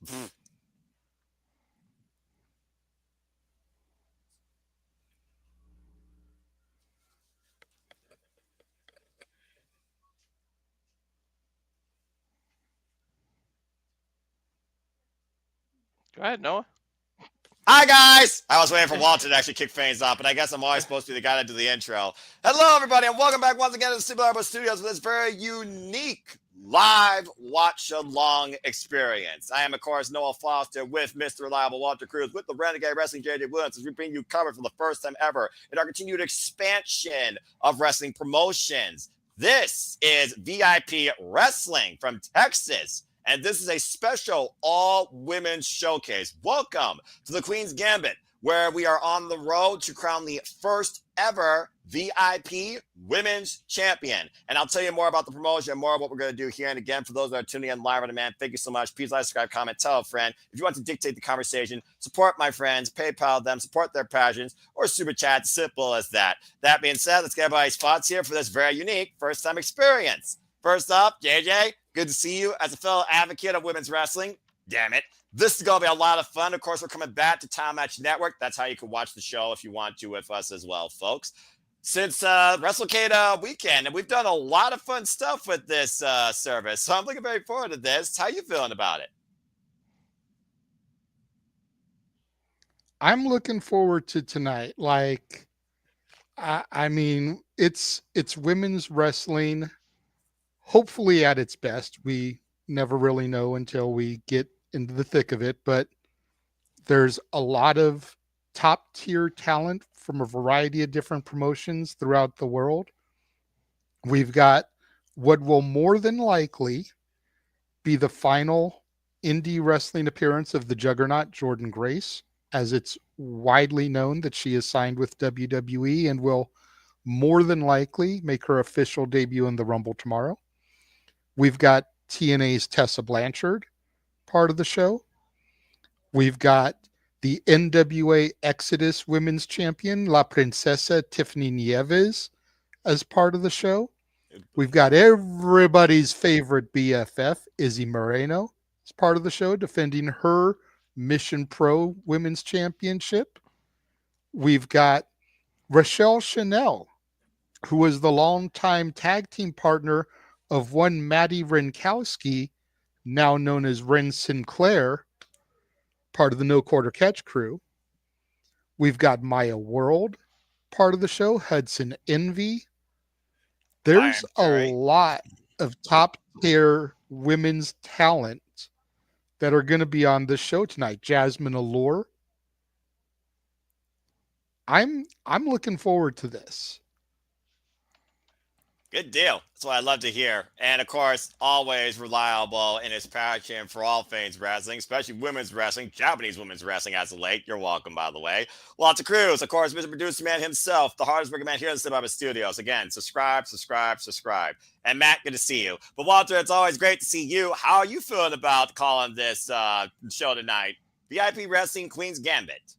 Go ahead, Noah. Hi, guys! I was waiting for Walter to actually kick things off, but I guess I'm always supposed to be the guy that do the intro. Hello, everybody, and welcome back once again to the Super Arbor Studios with this very unique live watch-along experience. I am, of course, Noah Foster with Mr. Reliable Walter Cruz with the Renegade Wrestling JJ Williams as we bring you covered for the first time ever in our continued expansion of wrestling promotions. This is VIP Wrestling from Texas. And this is a special all-women's showcase. Welcome to the Queen's Gambit, where we are on the road to crown the first ever VIP Women's Champion. And I'll tell you more about the promotion and more of what we're going to do here. And again, for those that are tuning in live on demand, thank you so much. Please like, subscribe, comment, tell a friend. If you want to dictate the conversation, support my friends, PayPal them, support their passions, or super chat, simple as that. That being said, let's get everybody's thoughts here for this very unique first-time experience. First up, JJ, good to see you as a fellow advocate of women's wrestling. Damn it. This is going to be a lot of fun. Of course, we're coming back to Time Match Network. That's how you can watch the show if you want to with us as well, folks. Since WrestleCade weekend, and we've done a lot of fun stuff with this service. So I'm looking very forward to this. How you feeling about it? I'm looking forward to tonight. Like, I mean, it's women's wrestling. Hopefully at its best. We never really know until we get into the thick of it, but there's a lot of top tier talent from a variety of different promotions throughout the world. We've got what will more than likely be the final indie wrestling appearance of the juggernaut Jordynne Grace, as it's widely known that she is signed with WWE and will more than likely make her official debut in the Rumble tomorrow. We've got TNA's Tessa Blanchard, part of the show. We've got the NWA Exodus Women's Champion, La Princesa Tiffany Nieves, as part of the show. We've got everybody's favorite BFF, Izzy Moreno, as part of the show, defending her Mission Pro Women's Championship. We've got Rachelle Chanel, who was the longtime tag team partner of one Maddie Renkowski, now known as Ren Sinclair, part of the No Quarter Catch crew. We've got Maya World, part of the show, Hudson Envy. There's a lot of top tier women's talent that are going to be on this show tonight. Jazmin Allure. I'm looking forward to this. Good deal. That's what I love to hear. And of course, always reliable in his passion for all things wrestling, especially women's wrestling, Japanese women's wrestling as of late. You're welcome, by the way. Lots of crews. Of course, Mr. Producer Man himself, the hardest working man here in the Cinema Studios. Again, subscribe. And Matt, good to see you. But Walter, it's always great to see you. How are you feeling about calling this show tonight? VIP Wrestling Queen's Gambit.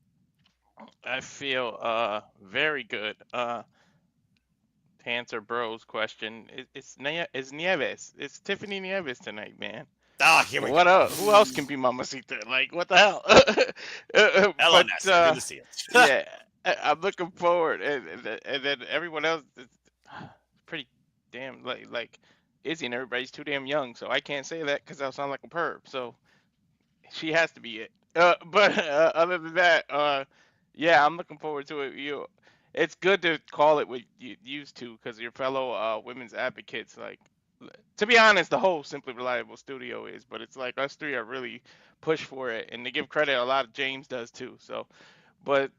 I feel very good. To answer Bro's question, it's Nieves. It's Tiffany Nieves tonight, man. Oh, here we go. What else? Who else can be Mamacita? Like, what the hell? Hello, Nessa. Good to see you. Yeah, I'm looking forward, and then everyone else is pretty damn like Izzy and everybody's too damn young, so I can't say that because I'll sound like a perv. So she has to be it. But other than that, yeah, I'm looking forward to it. It's good to call it what you used to, because your fellow women's advocates, like, to be honest, the whole Simply Reliable studio is, but it's like us three are really push for it, and to give credit, a lot of James does too. So, but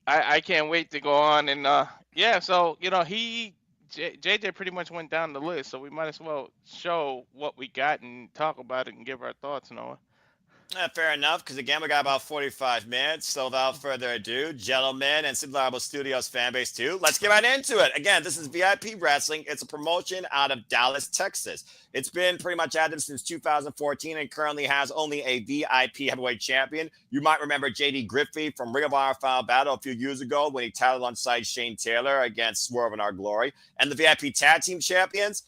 I can't wait to go on, and yeah, so JJ pretty much went down the list, so we might as well show what we got and talk about it and give our thoughts, Noah. Fair enough, because again, we got about 45 minutes. So without further ado, gentlemen, and Super Reliable Studios fan base too, let's get right into it. Again, this is VIP Wrestling. It's a promotion out of Dallas, Texas. It's been pretty much active since 2014 and currently has only a VIP heavyweight champion. You might remember JD Griffey from Ring of Honor Final Battle a few years ago when he tattled on side Shane Taylor against Swerve in Our Glory. And the VIP Tag Team Champions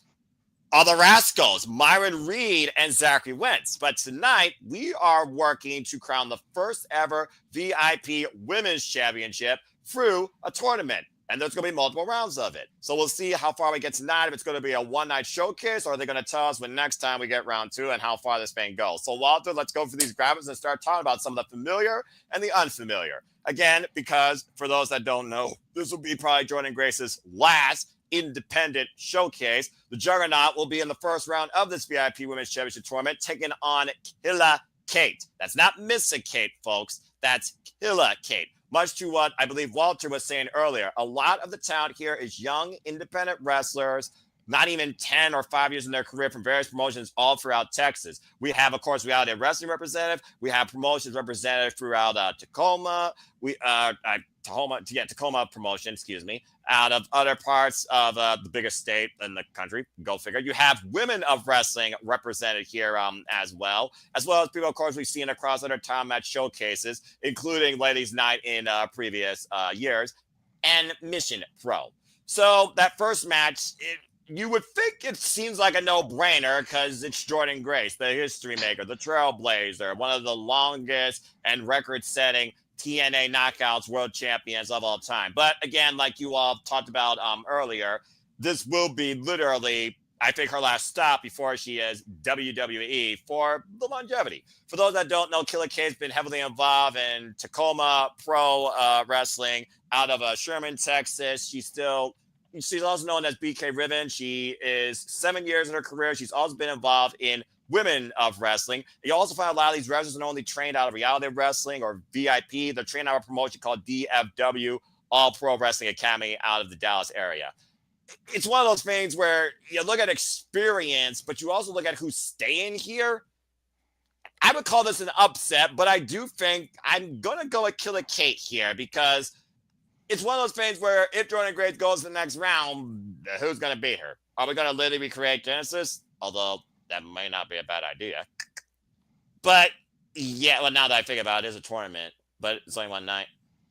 are the Rascals, Myron Reed and Zachary Wentz. But tonight, we are working to crown the first ever VIP Women's Championship through a tournament. And there's going to be multiple rounds of it. So we'll see how far we get tonight, if it's going to be a one-night showcase, or are they going to tell us when next time we get round 2 and how far this thing goes. So Walter, let's go for these graphics and start talking about some of the familiar and the unfamiliar. Again, because for those that don't know, this will be probably Jordynne Grace's last independent showcase. The Juggernaut will be in the first round of this VIP Women's Championship tournament, taking on Killa Kate. That's not Missa Kate, folks. That's Killa Kate. Much to what I believe Walter was saying earlier, a lot of the talent here is young, independent wrestlers, not even 10 or 5 years in their career from various promotions all throughout Texas. We have, of course, Reality Wrestling representative. We have promotions representative throughout Tacoma. Tacoma promotion, out of other parts of the biggest state in the country. Go figure. You have Women of Wrestling represented here as well as people, of course, we've seen across other time match showcases, including Ladies Night in previous years, and Mission Pro. So that first match, you would think it seems like a no-brainer because it's Jordynne Grace, the history maker, the trailblazer, one of the longest and record-setting TNA Knockouts world champions of all time. But again, like you all talked about earlier, this will be literally, I think, her last stop before she is WWE for the longevity. For those that don't know, Killa Kate's been heavily involved in Tacoma Pro Wrestling out of Sherman, Texas. She's also known as BK Ribbon. She is 7 years in her career. She's also been involved in Women of Wrestling. You also find a lot of these wrestlers are only trained out of Reality Wrestling or VIP. They're trained out of a promotion called DFW, All Pro Wrestling Academy, out of the Dallas area. It's one of those things where you look at experience, but you also look at who's staying here. I would call this an upset, but I do think I'm going to go with Killa Kate here because it's one of those things where if Jordynne Grace goes to the next round, who's going to beat her? Are we going to literally recreate Genesis? Although that may not be a bad idea. But yeah, well, now that I think about it, it's a tournament, but it's only one night.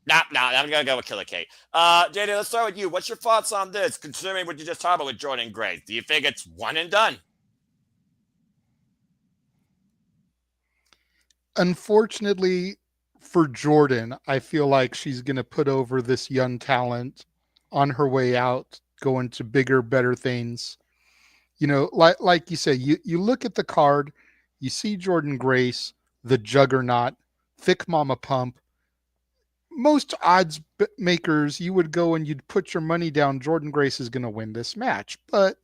I'm going to go with Killa Kate. JD, let's start with you. What's your thoughts on this, considering what you just talked about with Jordynne Grace? Do you think it's one and done? Unfortunately for Jordynne, I feel like she's going to put over this young talent on her way out, going to bigger, better things. You know, like you said, you look at the card, you see Jordynne Grace, the Juggernaut, Thick Mama Pump. Most odds makers, you would go and you'd put your money down Jordynne Grace is going to win this match. But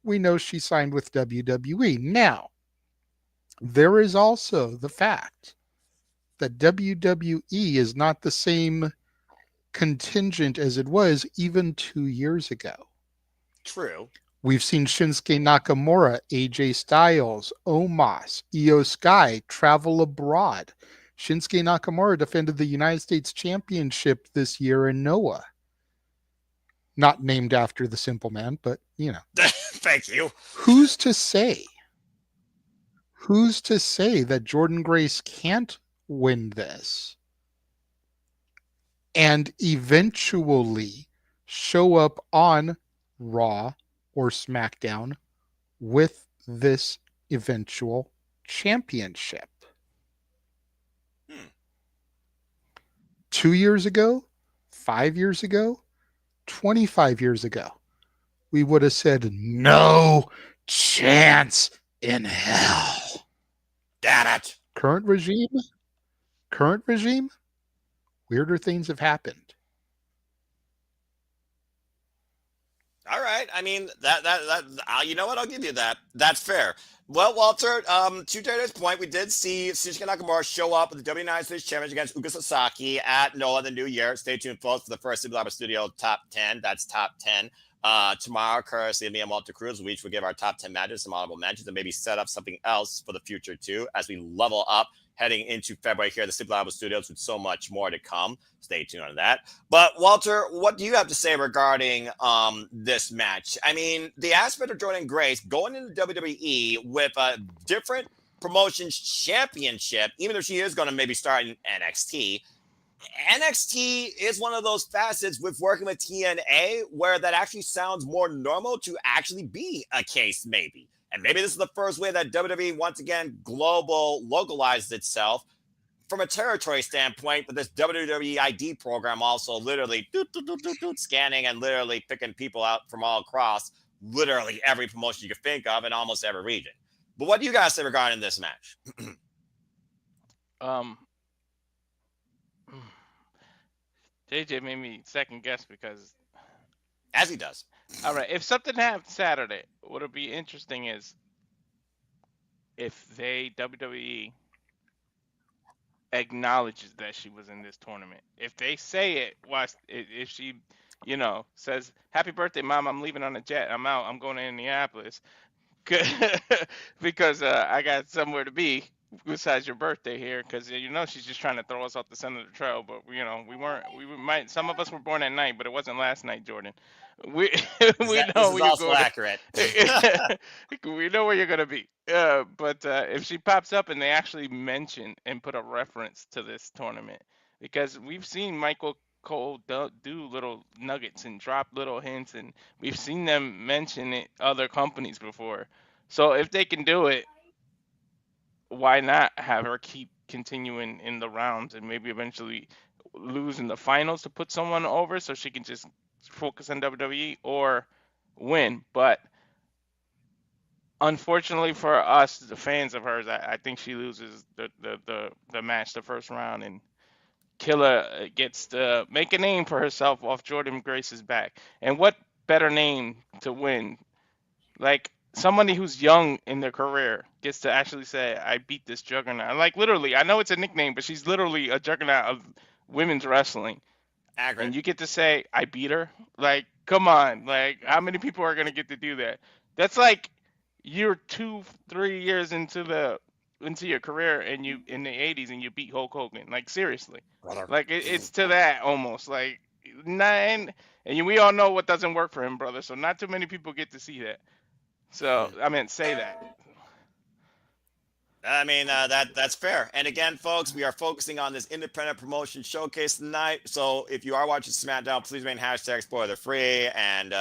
we know she signed with WWE. Now, there is also the fact that WWE is not the same contingent as it was even 2 years ago. True. We've seen Shinsuke Nakamura, AJ Styles, Omos, Io Sky travel abroad. Shinsuke Nakamura defended the United States Championship this year in Noah. Not named after the Simple Man, but, you know. Thank you. Who's to say that Jordynne Grace can't win this and eventually show up on Raw or SmackDown with this eventual championship? 2 years ago, 5 years ago, 25 years ago, we would have said no chance in hell. Damn it. Current regime, weirder things have happened. All right. I mean, that you know what? I'll give you that. That's fair. Well, Walter, to Jada's point, we did see Shinsuke Nakamura show up with the United States Championship against Uka Sasaki at Noah the New Year. Stay tuned, folks, for the first Super Lava Studio Top 10. That's Top 10. Tomorrow, courtesy of me and Walter Cruz, we each will give our top 10 matches, some honorable mentions, and maybe set up something else for the future, too, as we level up heading into February here at the Super Lava Studios with so much more to come. Stay tuned on that. But, Walter, what do you have to say regarding this match? I mean, the aspect of Jordynne Grace going into WWE with a different promotions championship, even if she is going to maybe start in NXT, NXT is one of those facets with working with TNA where that actually sounds more normal to actually be a case, maybe. And maybe this is the first way that WWE once again global localized itself from a territory standpoint, but this WWE ID program also literally scanning and literally picking people out from all across literally every promotion you can think of in almost every region. But what do you guys say regarding this match? Um, JJ made me second guess because, As he does. all right, if something happened Saturday, what would be interesting is if WWE acknowledges that she was in this tournament. If they say it, if she, says, "Happy birthday, mom! I'm leaving on a jet. I'm out. I'm going to Indianapolis." Because I got somewhere to be besides your birthday here. Because she's just trying to throw us off the center of the trail. But we weren't. Might some of us were born at night, but it wasn't last night, Jordynne. We we This know is where you're also going. accurate. We know where you're gonna be. But if she pops up and they actually mention and put a reference to this tournament, because we've seen Michael Cole do little nuggets and drop little hints, and we've seen them mention it other companies before. So if they can do it, why not have her keep continuing in the rounds and maybe eventually lose in the finals to put someone over so she can just focus on WWE or win? But unfortunately for us, the fans of hers, I think she loses the match, the first round, and Killa gets to make a name for herself off Jordynne Grace's back. And what better name to win? Like somebody who's young in their career gets to actually say, "I beat this juggernaut." Like literally, I know it's a nickname, but she's literally a juggernaut of women's wrestling. And Accurate. you get to say, "I beat her." Like, come on. Like, how many people are gonna get to do that? That's like you're 2, 3 years into your career and you in the '80s and you beat Hulk Hogan. Like seriously, Brother. like it's to that almost. Like nine, and we all know what doesn't work for him, brother. So not too many people get to see that. So I mean, say that. I mean, that's fair. And again, folks, we are focusing on this independent promotion showcase tonight. So if you are watching SmackDown, please remain hashtag spoiler free. And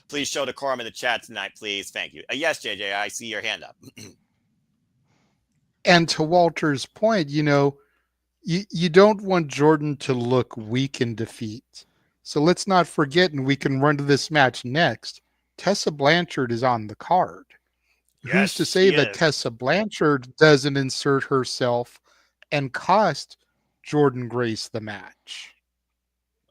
please show decorum in the chat tonight, please. Thank you. Yes, JJ, I see your hand up. And to Walter's point, you don't want Jordynne to look weak in defeat. So let's not forget, and we can run to this match next. Tessa Blanchard is on the card. Yes, Who's to say she that is. Tessa Blanchard doesn't insert herself and cost Jordynne Grace the match?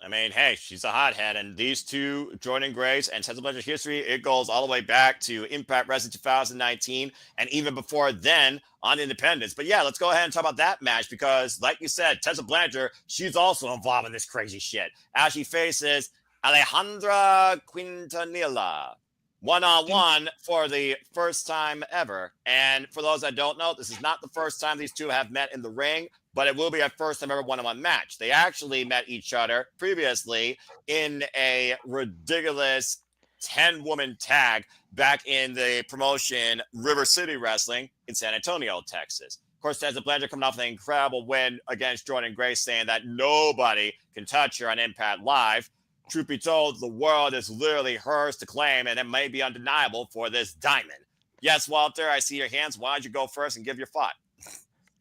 I mean, hey, she's a hothead, and these two, Jordynne Grace and Tessa Blanchard's history, it goes all the way back to Impact Wrestling 2019, and even before then on Independence. But yeah, let's go ahead and talk about that match because, like you said, Tessa Blanchard, she's also involved in this crazy shit as she faces Alejandra Quintanilla one-on-one for the first time ever. And for those that don't know, this is not the first time these two have met in the ring, but it will be a first time ever one-on-one match. They actually met each other previously in a ridiculous 10-woman tag back in the promotion River City Wrestling in San Antonio, Texas. Of course, Tessa Blanchard coming off an incredible win against Jordynne Grace, saying that nobody can touch her on Impact Live. Truth be told, the world is literally hers to claim, and it may be undeniable for this diamond. Yes, Walter, I see your hands. Why don't you go first and give your thought?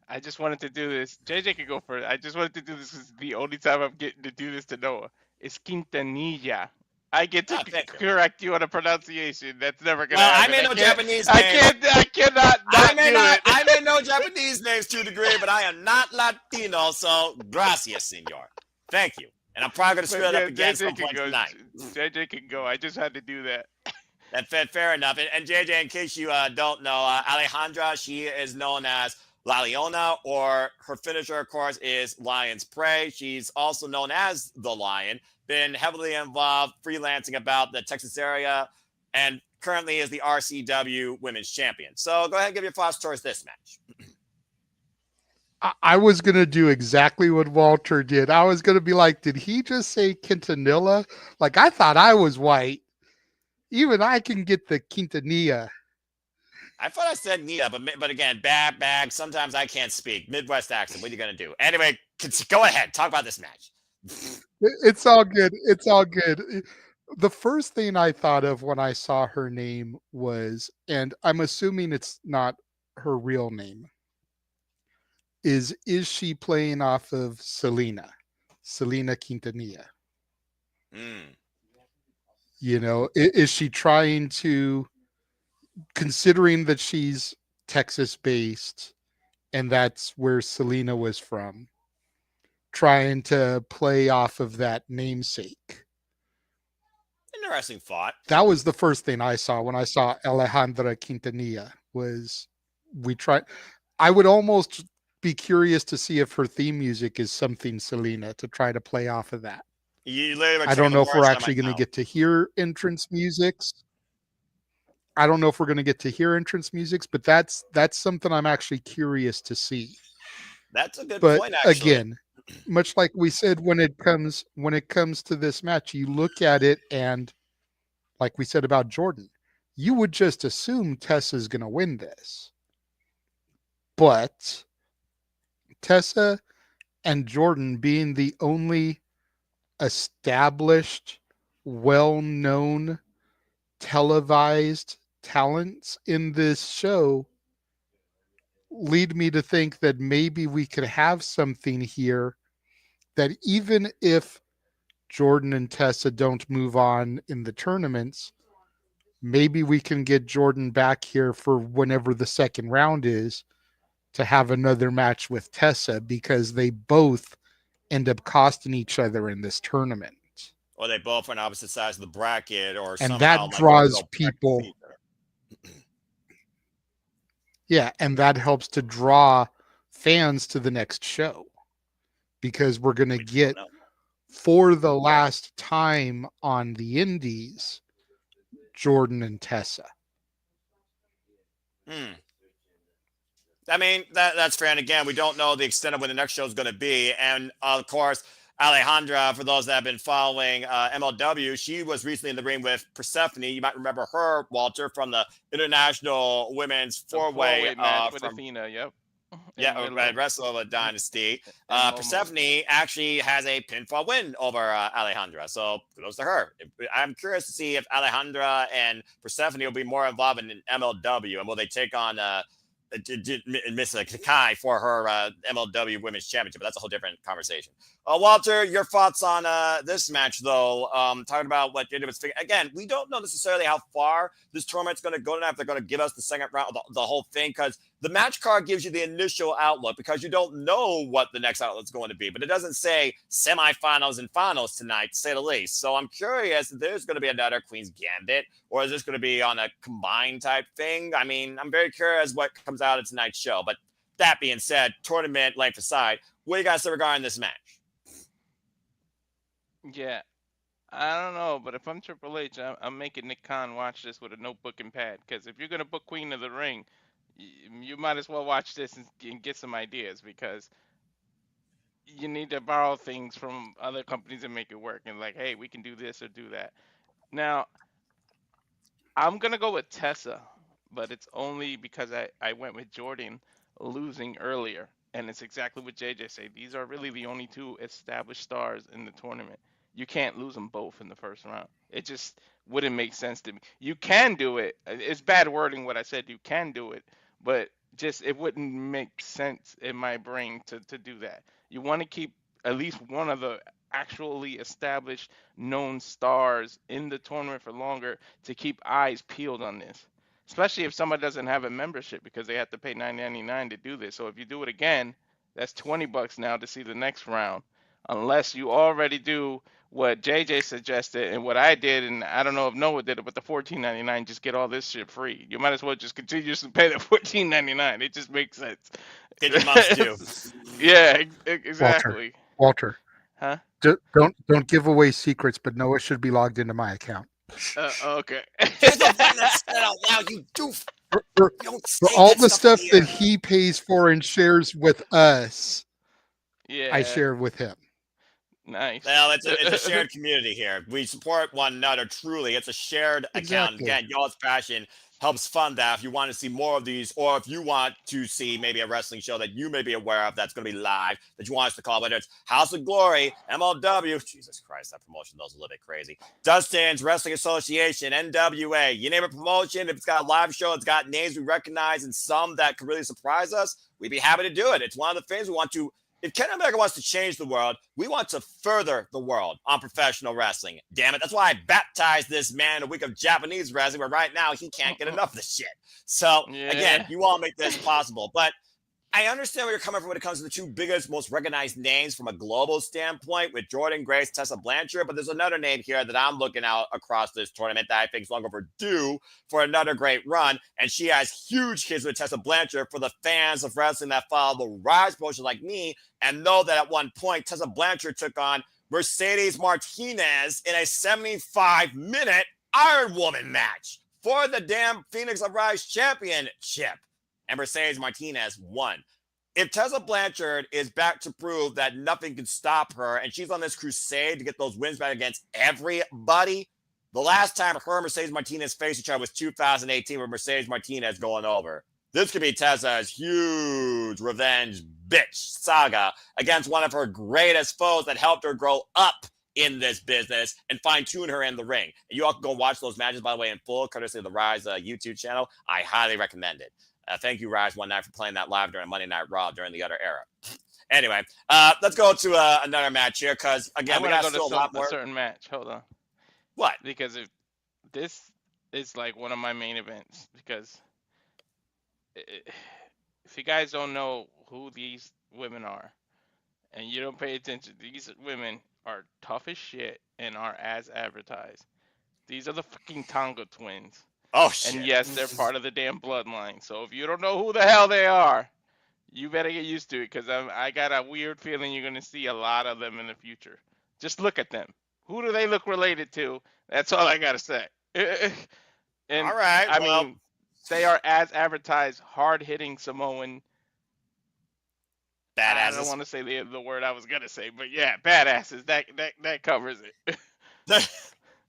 I just wanted to do this. JJ can go first. I just wanted to do this because the only time I'm getting to do this to Noah. It's Quintanilla. I get to Thank you. correct you on a pronunciation. That's never gonna Well, I happen. may know Japanese I names. can't. I cannot not do it. I may know Japanese names to a degree, but I am not Latino, so gracias, senor. Thank you. And I'm probably going to screw it up again some point tonight. JJ can go. I just had to do that. That's fair enough. And JJ, in case you don't know, Alejandra, she is known as La Leona, or her finisher, of course, is Lion's Prey. She's also known as The Lion, been heavily involved freelancing about the Texas area, and currently is the RCW Women's Champion. So go ahead and give your thoughts towards this match. I was going to do exactly what Walter did. I was going to be like, did he just say Quintanilla? Like, I thought I was white. Even I can get the Quintanilla. I thought I said Nia, but again, bag. Sometimes I can't speak. Midwest accent. What are you going to do? Anyway, Go ahead, talk about this match. It's all good. It's all good. The first thing I thought of when I saw her name was, and I'm assuming it's not her real name, is she playing off of Selena Quintanilla? Mm. You know, is she trying to, considering that she's Texas based and that's where Selena was from, trying to play off of that namesake? Interesting thought. That was the first thing I saw when I saw Alejandra Quintanilla. Was we tried? I would almost be curious to see if her theme music is something Selena, to try to play off of that. You literally were I taking don't the know if we're words out of my actually going to mouth. get to hear entrance musics. I don't know if we're going to get to hear entrance musics, but that's something I'm actually curious to see. That's a good But point, actually. again, much like we said, when it comes to this match, you look at it, and like we said about Jordynne, you would just assume Tessa's going to win this. But Tessa and Jordynne, being the only established, well-known, televised talents in this show, lead me to think that maybe we could have something here that, even if Jordynne and Tessa don't move on in the tournaments, maybe we can get Jordynne back here for whenever the second round is, to have another match with Tessa, because they both end up costing each other in this tournament. Or they both on opposite sides of the bracket, or And somehow that like both draws go people. bracket. Yeah, and that helps to draw fans to the next show, because we're going to get, for the last time on the Indies, Jordynne and Tessa. I mean, that's fair. And again, we don't know the extent of when the next show is going to be. And of course, Alejandra, for those that have been following MLW, she was recently in the ring with Persephone. You might remember her, Walter, from the International Women's Four-Way match with from Athena. Yep. Wrestle Dynasty. And Persephone actually has a pinfall win over Alejandra. So kudos to her. I'm curious to see if Alejandra and Persephone will be more involved in MLW, and will they take on Miss Kai for her MLW Women's Championship. But that's a whole different conversation. Walter, your thoughts on this match, though? Talking about what Jada was figuring. Again, we don't know necessarily how far this tournament's going to go tonight, if they're going to give us the second round, the whole thing, because the match card gives you the initial outlook, because you don't know what the next outlet's going to be. But it doesn't say semifinals and finals tonight, to say the least. So I'm curious if there's going to be another Queen's Gambit, or is this going to be on a combined type thing? I mean, I'm very curious what comes out of tonight's show. But that being said, tournament length aside, what do you guys say regarding this match? Yeah, I don't know, but if I'm Triple H, I'm making Nick Khan watch this with a notebook and pad. Because if you're gonna book Queen of the Ring, you might as well watch this and get some ideas, because you need to borrow things from other companies and make it work. And like, hey, we can do this or do that. Now, I'm gonna go with Tessa, but it's only because I went with Jordynne losing earlier. And it's exactly what JJ said. These are really the only two established stars in the tournament. You can't lose them both in the first round. It just wouldn't make sense to me. You can do it. It's bad wording what I said. You can do it, but just it wouldn't make sense in my brain to do that. You want to keep at least one of the actually established known stars in the tournament for longer, to keep eyes peeled on this, especially if somebody doesn't have a membership, because they have to pay $9.99 to do this. So if you do it again, that's $20 now to see the next round, unless you already do what JJ suggested and what I did, and I don't know if Noah did it, but the $14.99, just get all this shit free. You might as well just continue to pay the $14.99. It just makes sense. Get your must do. Yeah, exactly. Walter. Huh? Don't give away secrets, but Noah should be logged into my account. Okay. You're the one that said out loud, you doof. For all the stuff that he pays for and shares with us, Yeah. I share with him. Nice. Well, it's a shared community here. We support one another, truly. It's a shared account. Exactly. Again, y'all's passion helps fund that. If you want to see more of these, or if you want to see maybe a wrestling show that you may be aware of that's going to be live that you want us to call, whether it's House of Glory, MLW, Jesus Christ, that promotion does a little bit crazy, Dustin's Wrestling Association, NWA, you name a promotion, if it's got a live show, it's got names we recognize and some that could really surprise us, we'd be happy to do it. It's one of the things we want to. If Ken Omega wants to change the world, we want to further the world on professional wrestling. Damn it. That's why I baptized this man a week of Japanese wrestling, where right now he can't get enough of this shit. So, again, you all make this possible. But I understand where you're coming from when it comes to the two biggest, most recognized names from a global standpoint with Jordynne Grace, Tessa Blanchard. But there's another name here that I'm looking out across this tournament that I think is long overdue for another great run. And she has huge kids with Tessa Blanchard for the fans of wrestling that follow the Rise promotion like me and know that at one point Tessa Blanchard took on Mercedes Martinez in a 75-minute Iron Woman match for the damn Phoenix of Rise championship. And Mercedes Martinez won. If Tessa Blanchard is back to prove that nothing can stop her and she's on this crusade to get those wins back against everybody, the last time her and Mercedes Martinez faced each other was 2018 with Mercedes Martinez going over. This could be Tessa's huge revenge bitch saga against one of her greatest foes that helped her grow up in this business and fine-tune her in the ring. And you all can go watch those matches, by the way, in full, courtesy of the Rise YouTube channel. I highly recommend it. Thank you, Rise One Night, for playing that live during Monday Night Raw during the other era. Anyway, let's go to another match here because, again, we got still a lot more. A certain match. Hold on. What? Because if this is like one of my main events, because if you guys don't know who these women are and you don't pay attention, these women are tough as shit and are as advertised. These are the fucking Tonga twins. Oh, shit. And yes, they're part of the damn bloodline. So if you don't know who the hell they are, you better get used to it because I got a weird feeling you're going to see a lot of them in the future. Just look at them. Who do they look related to? That's all I got to say. And all right. I mean, they are as advertised, hard-hitting Samoan. Badasses. I don't want to say the word I was going to say, but yeah, badasses. That covers it.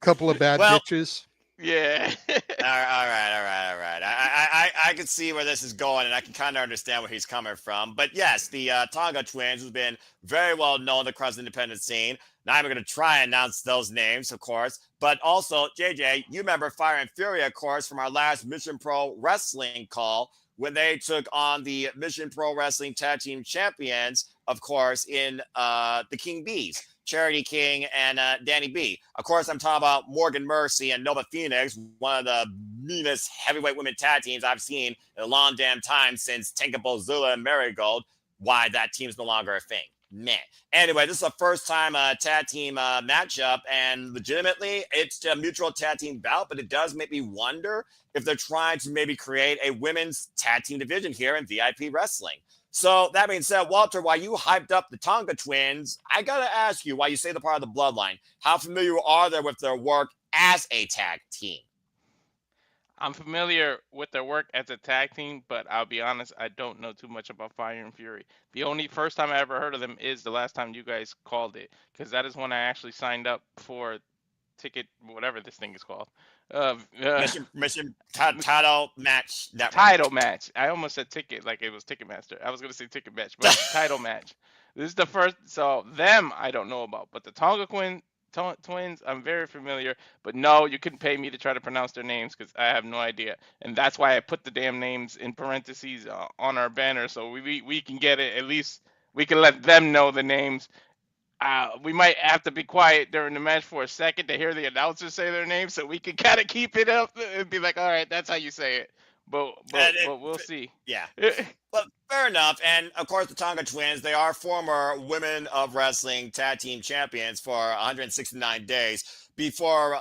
Couple of bad bitches. Yeah. all right. I can see where this is going, and I can kind of understand where he's coming from. But yes, the Tonga twins has been very well known across the independent scene. Now I'm going to try and announce those names, of course. But also, JJ, you remember Fire and Fury, of course, from our last Mission Pro Wrestling call when they took on the Mission Pro Wrestling Tag Team Champions, of course, in the King Bees. Charity King and Danny B. Of course, I'm talking about Morgan Mercy and Nova Phoenix, one of the meanest heavyweight women tag teams I've seen in a long damn time since Tenka Bozula and Marigold. Why that team's no longer a thing. Man. Anyway, this is a first-time tag team matchup, and legitimately, it's a mutual tag team bout, but it does make me wonder if they're trying to maybe create a women's tag team division here in VIP wrestling. So that being said, Walter, while you hyped up the Tonga twins, I got to ask you, while you say the part of the bloodline, how familiar are they with their work as a tag team? I'm familiar with their work as a tag team, but I'll be honest, I don't know too much about Fire and Fury. The only first time I ever heard of them is the last time you guys called it, because that is when I actually signed up for ticket, whatever this thing is called. Mission title match. Title match. I almost said ticket like it was Ticketmaster. I was going to say ticket match, but title match. This is the first. So them I don't know about, but the Tonga twins I'm very familiar. But no, you couldn't pay me to try to pronounce their names because I have no idea. And that's why I put the damn names in parentheses on our banner so we can get it. At least we can let them know the names. We might have to be quiet during the match for a second to hear the announcers say their name, so we can kind of keep it up and be like, "All right, that's how you say it." But we'll see. Yeah, but fair enough. And of course, the Tonga twins, they are former Women of Wrestling Tag Team Champions for 169 days before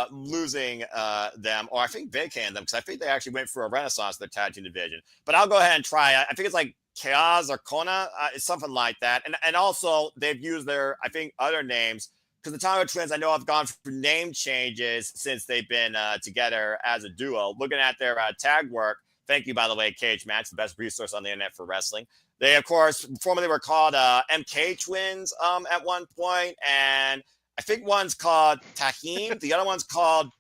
losing them, or I think vacating them, because I think they actually went for a renaissance in the tag team division. But I'll go ahead and try. I think it's like Kaoz or Kona, it's something like that. And also they've used their, I think, other names, because the Tonga twins I know have gone through name changes since they've been together as a duo. Looking at their tag work, thank you, by the way, Cage Match, the best resource on the internet for wrestling. They, of course, formerly were called MK twins at one point, and I think one's called Tahim, the other one's called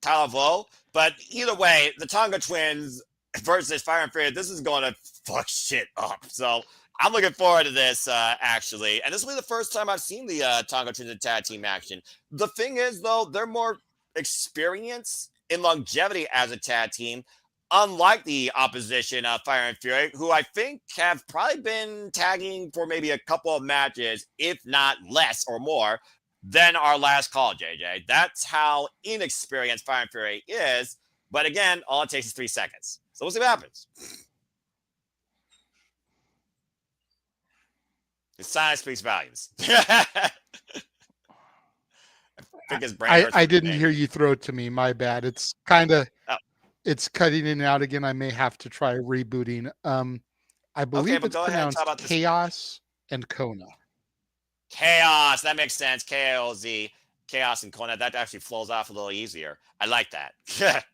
Talavo. But either way, the Tonga twins versus Fire and Fury, this is going to fuck shit up. So I'm looking forward to this, actually. And this will be the first time I've seen the Tonga twins in tag team action. The thing is, though, they're more experienced in longevity as a tag team, unlike the opposition, Fire and Fury, who I think have probably been tagging for maybe a couple of matches, if not less or more, than our last call, JJ. That's how inexperienced Fire and Fury is. But again, all it takes is 3 seconds. So we'll see what happens. His silence speaks volumes. I think his brain hurts. I didn't hear you throw it to me. My bad. It's kind of it's cutting in and out again. I may have to try rebooting. I believe it's pronounced Chaos and Kona. Chaos. That makes sense. Kaoz, Chaos and Kona. That actually flows off a little easier. I like that.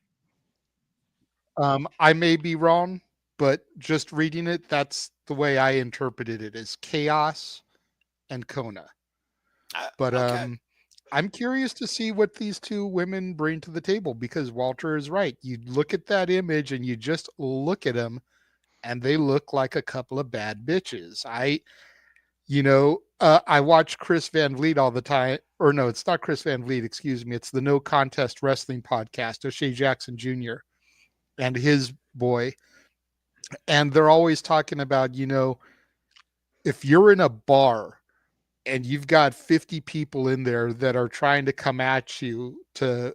I may be wrong, but just reading it, that's the way I interpreted it, as Chaos and Kona. But okay. I'm curious to see what these two women bring to the table, because Walter is right. You look at that image and you just look at them and they look like a couple of bad bitches. I watch Chris Van Vliet all the time. Or no, it's not Chris Van Vliet, excuse me. It's the No Contest Wrestling podcast, O'Shea Jackson Jr. and his boy. And they're always talking about, if you're in a bar and you've got 50 people in there that are trying to come at you to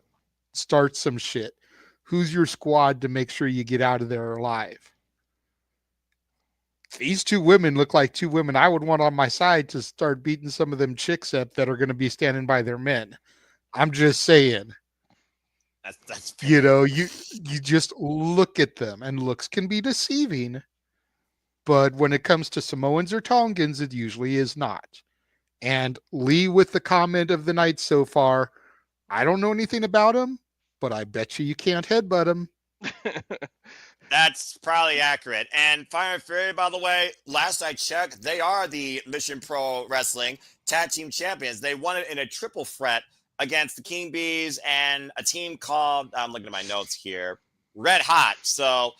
start some shit, who's your squad to make sure you get out of there alive? These two women look like two women I would want on my side to start beating some of them chicks up that are going to be standing by their men. I'm just saying. That's you just look at them, and looks can be deceiving, but when it comes to Samoans or Tongans, it usually is not. And Lee, with the comment of the night so far, I don't know anything about him, but I bet you can't headbutt him. That's probably accurate. And Fire and Fury, by the way, last I checked, they are the Mission Pro Wrestling Tag Team Champions. They won it in a triple threat against the King Bees and a team called, I'm looking at my notes here, Red Hot. So,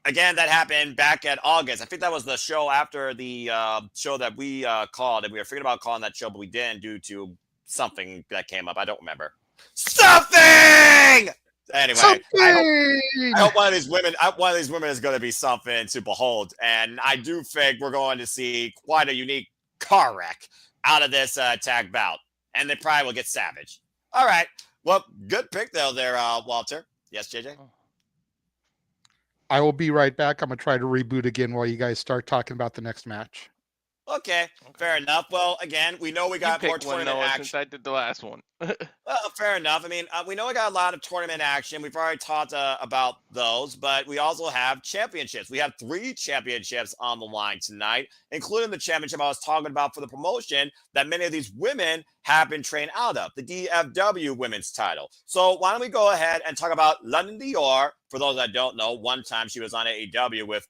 again, that happened back at August. I think that was the show after the show that we called, and we were thinking about calling that show, but we didn't due to something that came up. I don't remember. Something! Anyway, I hope one of these women is going to be something to behold, and I do think we're going to see quite a unique car wreck out of this tag bout, and they probably will get savage. All right, well, good pick though there, Walter. Yes, JJ. I will be right back. I'm gonna try to reboot again while you guys start talking about the next match. Okay, fair enough. Well, again, we know we got more tournament action. Since I did the last one. Well, fair enough. I mean, we know we got a lot of tournament action. We've already talked about those, but we also have championships. We have 3 championships on the line tonight, including the championship I was talking about for the promotion that many of these women have been trained out of, the DFW women's title. So why don't we go ahead and talk about London Dior. For those that don't know, one time she was on AEW with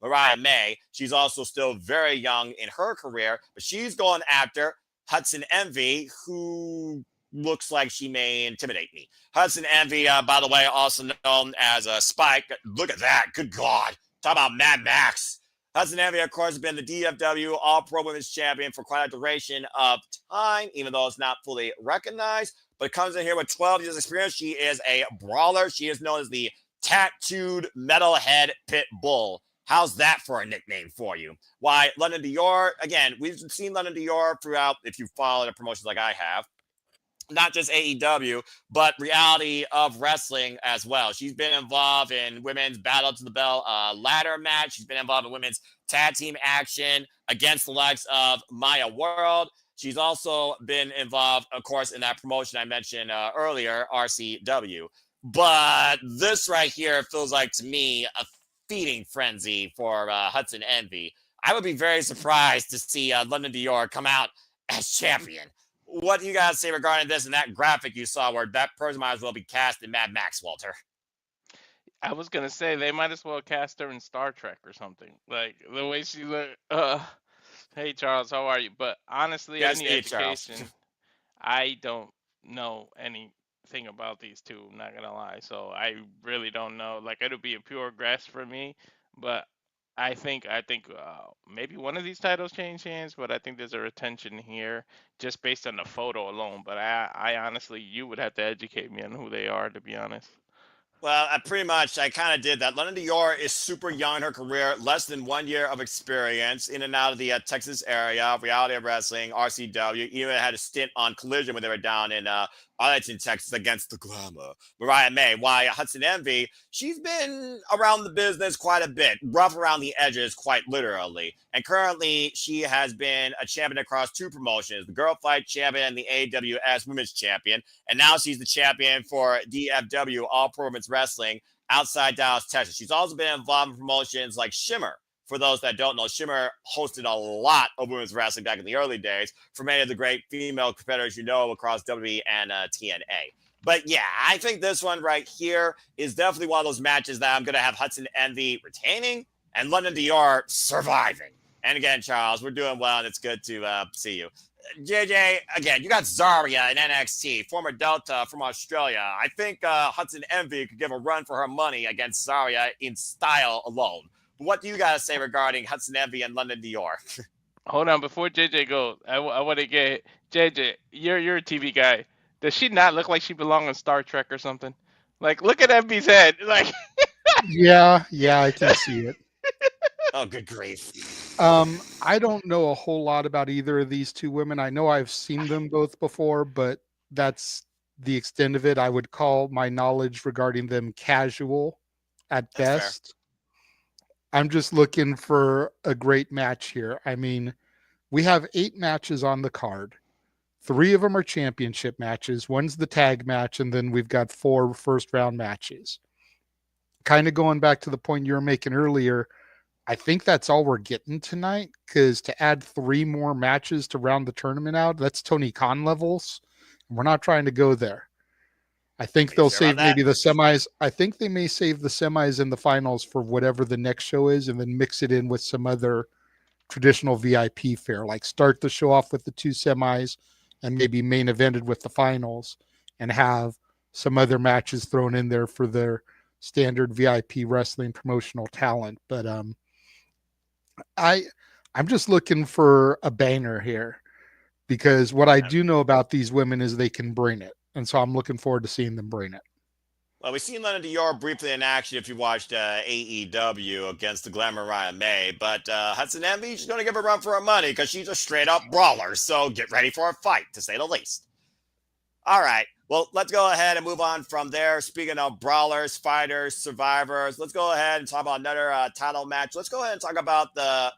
Mariah May. She's also still very young in her career, but she's going after Hudson Envy, who looks like she may intimidate me. Hudson Envy, by the way, also known as Spike. Look at that. Good God. Talk about Mad Max. Hudson Envy, of course, has been the DFW All-Pro Women's Champion for quite a duration of time, even though it's not fully recognized. But comes in here with 12 years experience. She is a brawler. She is known as the Tattooed Metalhead Pit Bull. How's that for a nickname for you? Why, London Dior, again, we've seen London Dior throughout, if you follow the promotions like I have, not just AEW, but reality of wrestling as well. She's been involved in women's battle to the bell ladder match. She's been involved in women's tag team action against the likes of Maya World. She's also been involved, of course, in that promotion I mentioned earlier, RCW. But this right here feels like, to me, a feeding frenzy for Hudson Envy. I would be very surprised to see London Dior come out as champion. What do you guys say regarding this and that graphic you saw where that person might as well be cast in Mad Max, Walter? I was going to say they might as well cast her in Star Trek or something. Like, the way she looked. Hey, Charles, how are you? But honestly, yes, I need education. I don't know anything thing about these two. I'm not gonna lie. So I really don't know. Like it'll be a pure guess for me, but I think maybe one of these titles change hands, but I think there's a retention here just based on the photo alone. But I honestly, you would have to educate me on who they are, to be honest. Well, I kind of did that. London Dior is super young in her career, less than 1 year of experience in and out of the Texas area, reality of wrestling, RCW. Even had a stint on Collision when they were down in Arlington, Texas against the Glamour. Mariah May, why Hudson Envy, she's been around the business quite a bit, rough around the edges, quite literally. And currently, she has been a champion across two promotions, the Girl Fight Champion and the AWS Women's Champion. And now she's the champion for DFW, All Performance Wrestling, outside Dallas, Texas. She's also been involved in promotions like Shimmer. For those that don't know, Shimmer hosted a lot of women's wrestling back in the early days for many of the great female competitors you know across WWE and TNA. But yeah, I think this one right here is definitely one of those matches that I'm going to have Hudson Envy retaining and London Dior surviving. And again, Charles, we're doing well, and it's good to see you. JJ, again, you got Zarya in NXT, former Delta from Australia. I think Hudson Envy could give a run for her money against Zarya in style alone. But what do you got to say regarding Hudson Envy and London Dior? Hold on, before JJ goes, I want to get JJ. You're a TV guy. Does she not look like she belongs in Star Trek or something? Like, look at MB's head. Like, Yeah, I can see it. Oh, good grief. I don't know a whole lot about either of these two women. I know I've seen them both before, but that's the extent of it. I would call my knowledge regarding them casual at That's fair. best. I'm just looking for a great match here. I mean, we have 8 matches on the card. 3 of them are championship matches. One's the tag match, and then we've got 4 first round matches. Kind of going back to the point you were making earlier, I think that's all we're getting tonight, because to add 3 more matches to round the tournament out, that's Tony Khan levels. We're not trying to go there. I think they'll save maybe the semis. I think they may save the semis and the finals for whatever the next show is, and then mix it in with some other traditional VIP fare. Like start the show off with the 2 semis and maybe main evented with the finals, and have some other matches thrown in there for their standard VIP wrestling promotional talent. But I'm just looking for a banger here, because what I do know about these women is they can bring it. And so I'm looking forward to seeing them bring it. Well, we've seen London Dior briefly in action if you watched AEW against the Glamour Mariah May. But Hudson Envy, she's going to give her a run for her money because she's a straight-up brawler. So get ready for a fight, to say the least. All right. Well, let's go ahead and move on from there. Speaking of brawlers, fighters, survivors, let's go ahead and talk about another title match. Let's go ahead and talk about the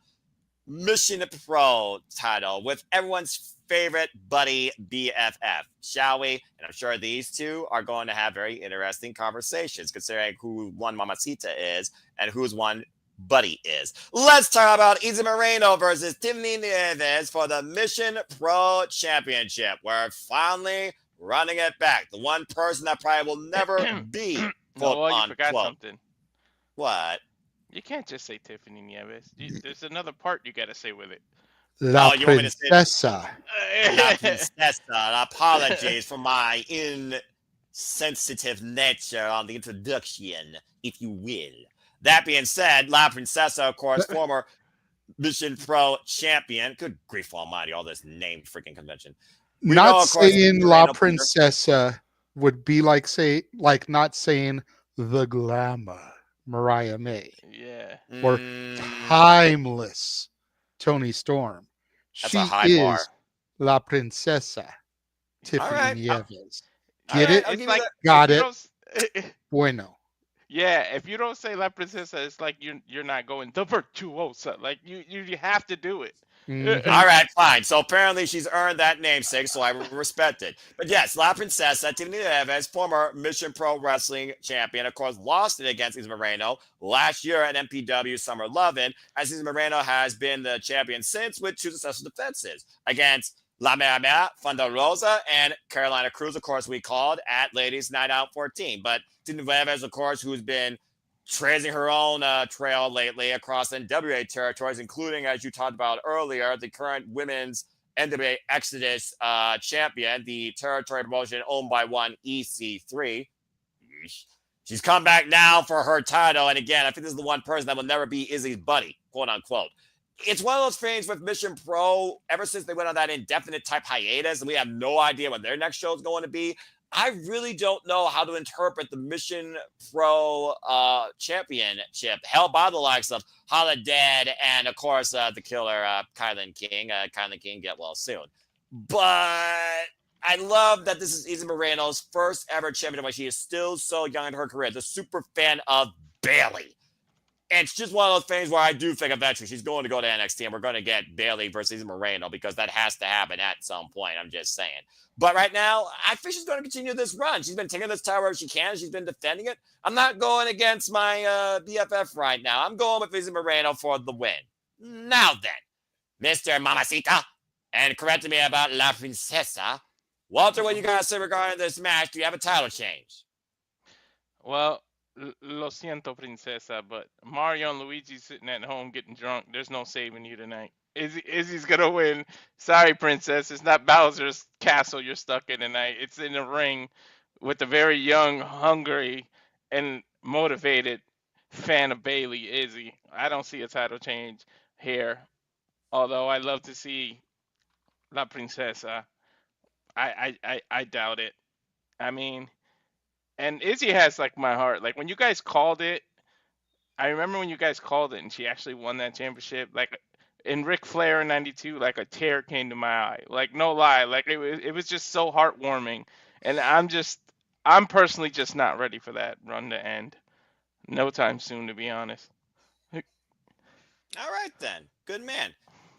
Mission Pro title with everyone's favorite buddy BFF, shall we? And I'm sure these two are going to have very interesting conversations considering who one Mamacita is and who's one Buddy is. Let's talk about Izzy Moreno versus Tiffany Nieves for the Mission Pro Championship. We're finally running it back. The one person that probably will never be quote oh, you unquote. forgot something. What? You can't just say Tiffany Nieves. There's another part you got to say with it. La Princesa. La Princesa. Apologies for my insensitive nature on the introduction, if you will. That being said, La Princesa, of course, former Mission Pro champion. Good grief almighty, all this name freaking convention. Not saying La Princesa would be like not saying the Glamour Mariah May. Yeah. Or timeless Tony Storm. That's she a high is bar. La Princesa Tiffany Right. Nieves. Get it? It's like, got it. Bueno. Yeah, if you don't say La Princesa, it's like you're not going the virtuosa. Like you have to do it. Mm-hmm. All right, fine. So apparently she's earned that namesake, so I respect it. But yes, La Princesa, Tiffany Nieves, former Mission Pro Wrestling champion, of course, lost it against Izzy Moreno last year at MPW Summer Lovin', as Izzy Moreno has been the champion since with 2 successful defenses against La Mera, Fonda Rosa, and Carolina Cruz, of course, we called at Ladies Night Out 14. But Tiffany Nieves, of course, who's been tracing her own trail lately across NWA territories, including, as you talked about earlier, the current women's NWA Exodus champion, the territory promotion owned by one EC3. She's come back now for her title. And again, I think this is the one person that will never be Izzy's buddy, quote unquote. It's one of those things with Mission Pro, ever since they went on that indefinite type hiatus, and we have no idea what their next show is going to be. I really don't know how to interpret the Mission Pro championship held by the likes of Holidead and, of course, the killer Kylan King. Kylan King, get well soon. But I love that this is Izzy Moreno's first ever championship while she is still so young in her career. The super fan of Bayley. And it's just one of those things where I do think eventually she's going to go to NXT and we're going to get Bayley versus Izzy Moreno because that has to happen at some point. I'm just saying. But right now, I think she's going to continue this run. She's been taking this title wherever she can. She's been defending it. I'm not going against my BFF right now. I'm going with Izzy Moreno for the win. Now then, Mr. Mamacita, and correcting me about La Princesa. Walter, what you got to say regarding this match? Do you have a title change? Well, lo siento, princesa, but Mario and Luigi sitting at home getting drunk. There's no saving you tonight. Izzy's gonna win. Sorry, princess. It's not Bowser's castle you're stuck in tonight. It's in the ring with a very young, hungry, and motivated fan of Bayley, Izzy. I don't see a title change here. Although I love to see La Princesa. I doubt it. I mean, and Izzy has like my heart. Like when you guys called it, I remember when you guys called it and she actually won that championship. Like in Ric Flair in '92, like a tear came to my eye. Like no lie, like it was just so heartwarming. And I'm personally just not ready for that run to end. No time soon, to be honest. All right, then. Good man.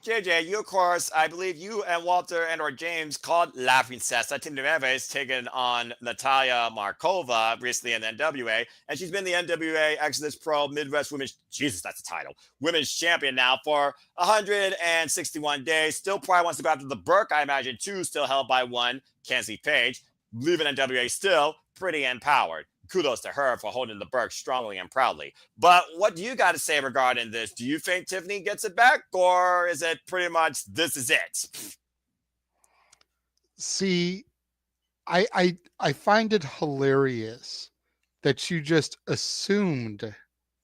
JJ, you, of course, I believe you and Walter and or James called La Princesa Tim Neves taking on Natalia Markova recently in the NWA, and she's been the NWA Exodus Pro Midwest Women's, Jesus, that's the title, Women's Champion now for 161 days. Still probably wants to go after the Burke, I imagine, too, still held by one, Kenzie Page. Leaving NWA still pretty empowered. Kudos to her for holding the Burke strongly and proudly. But what do you got to say regarding this? Do you think Tiffany gets it back, or is it pretty much this is it? See, I find it hilarious that you just assumed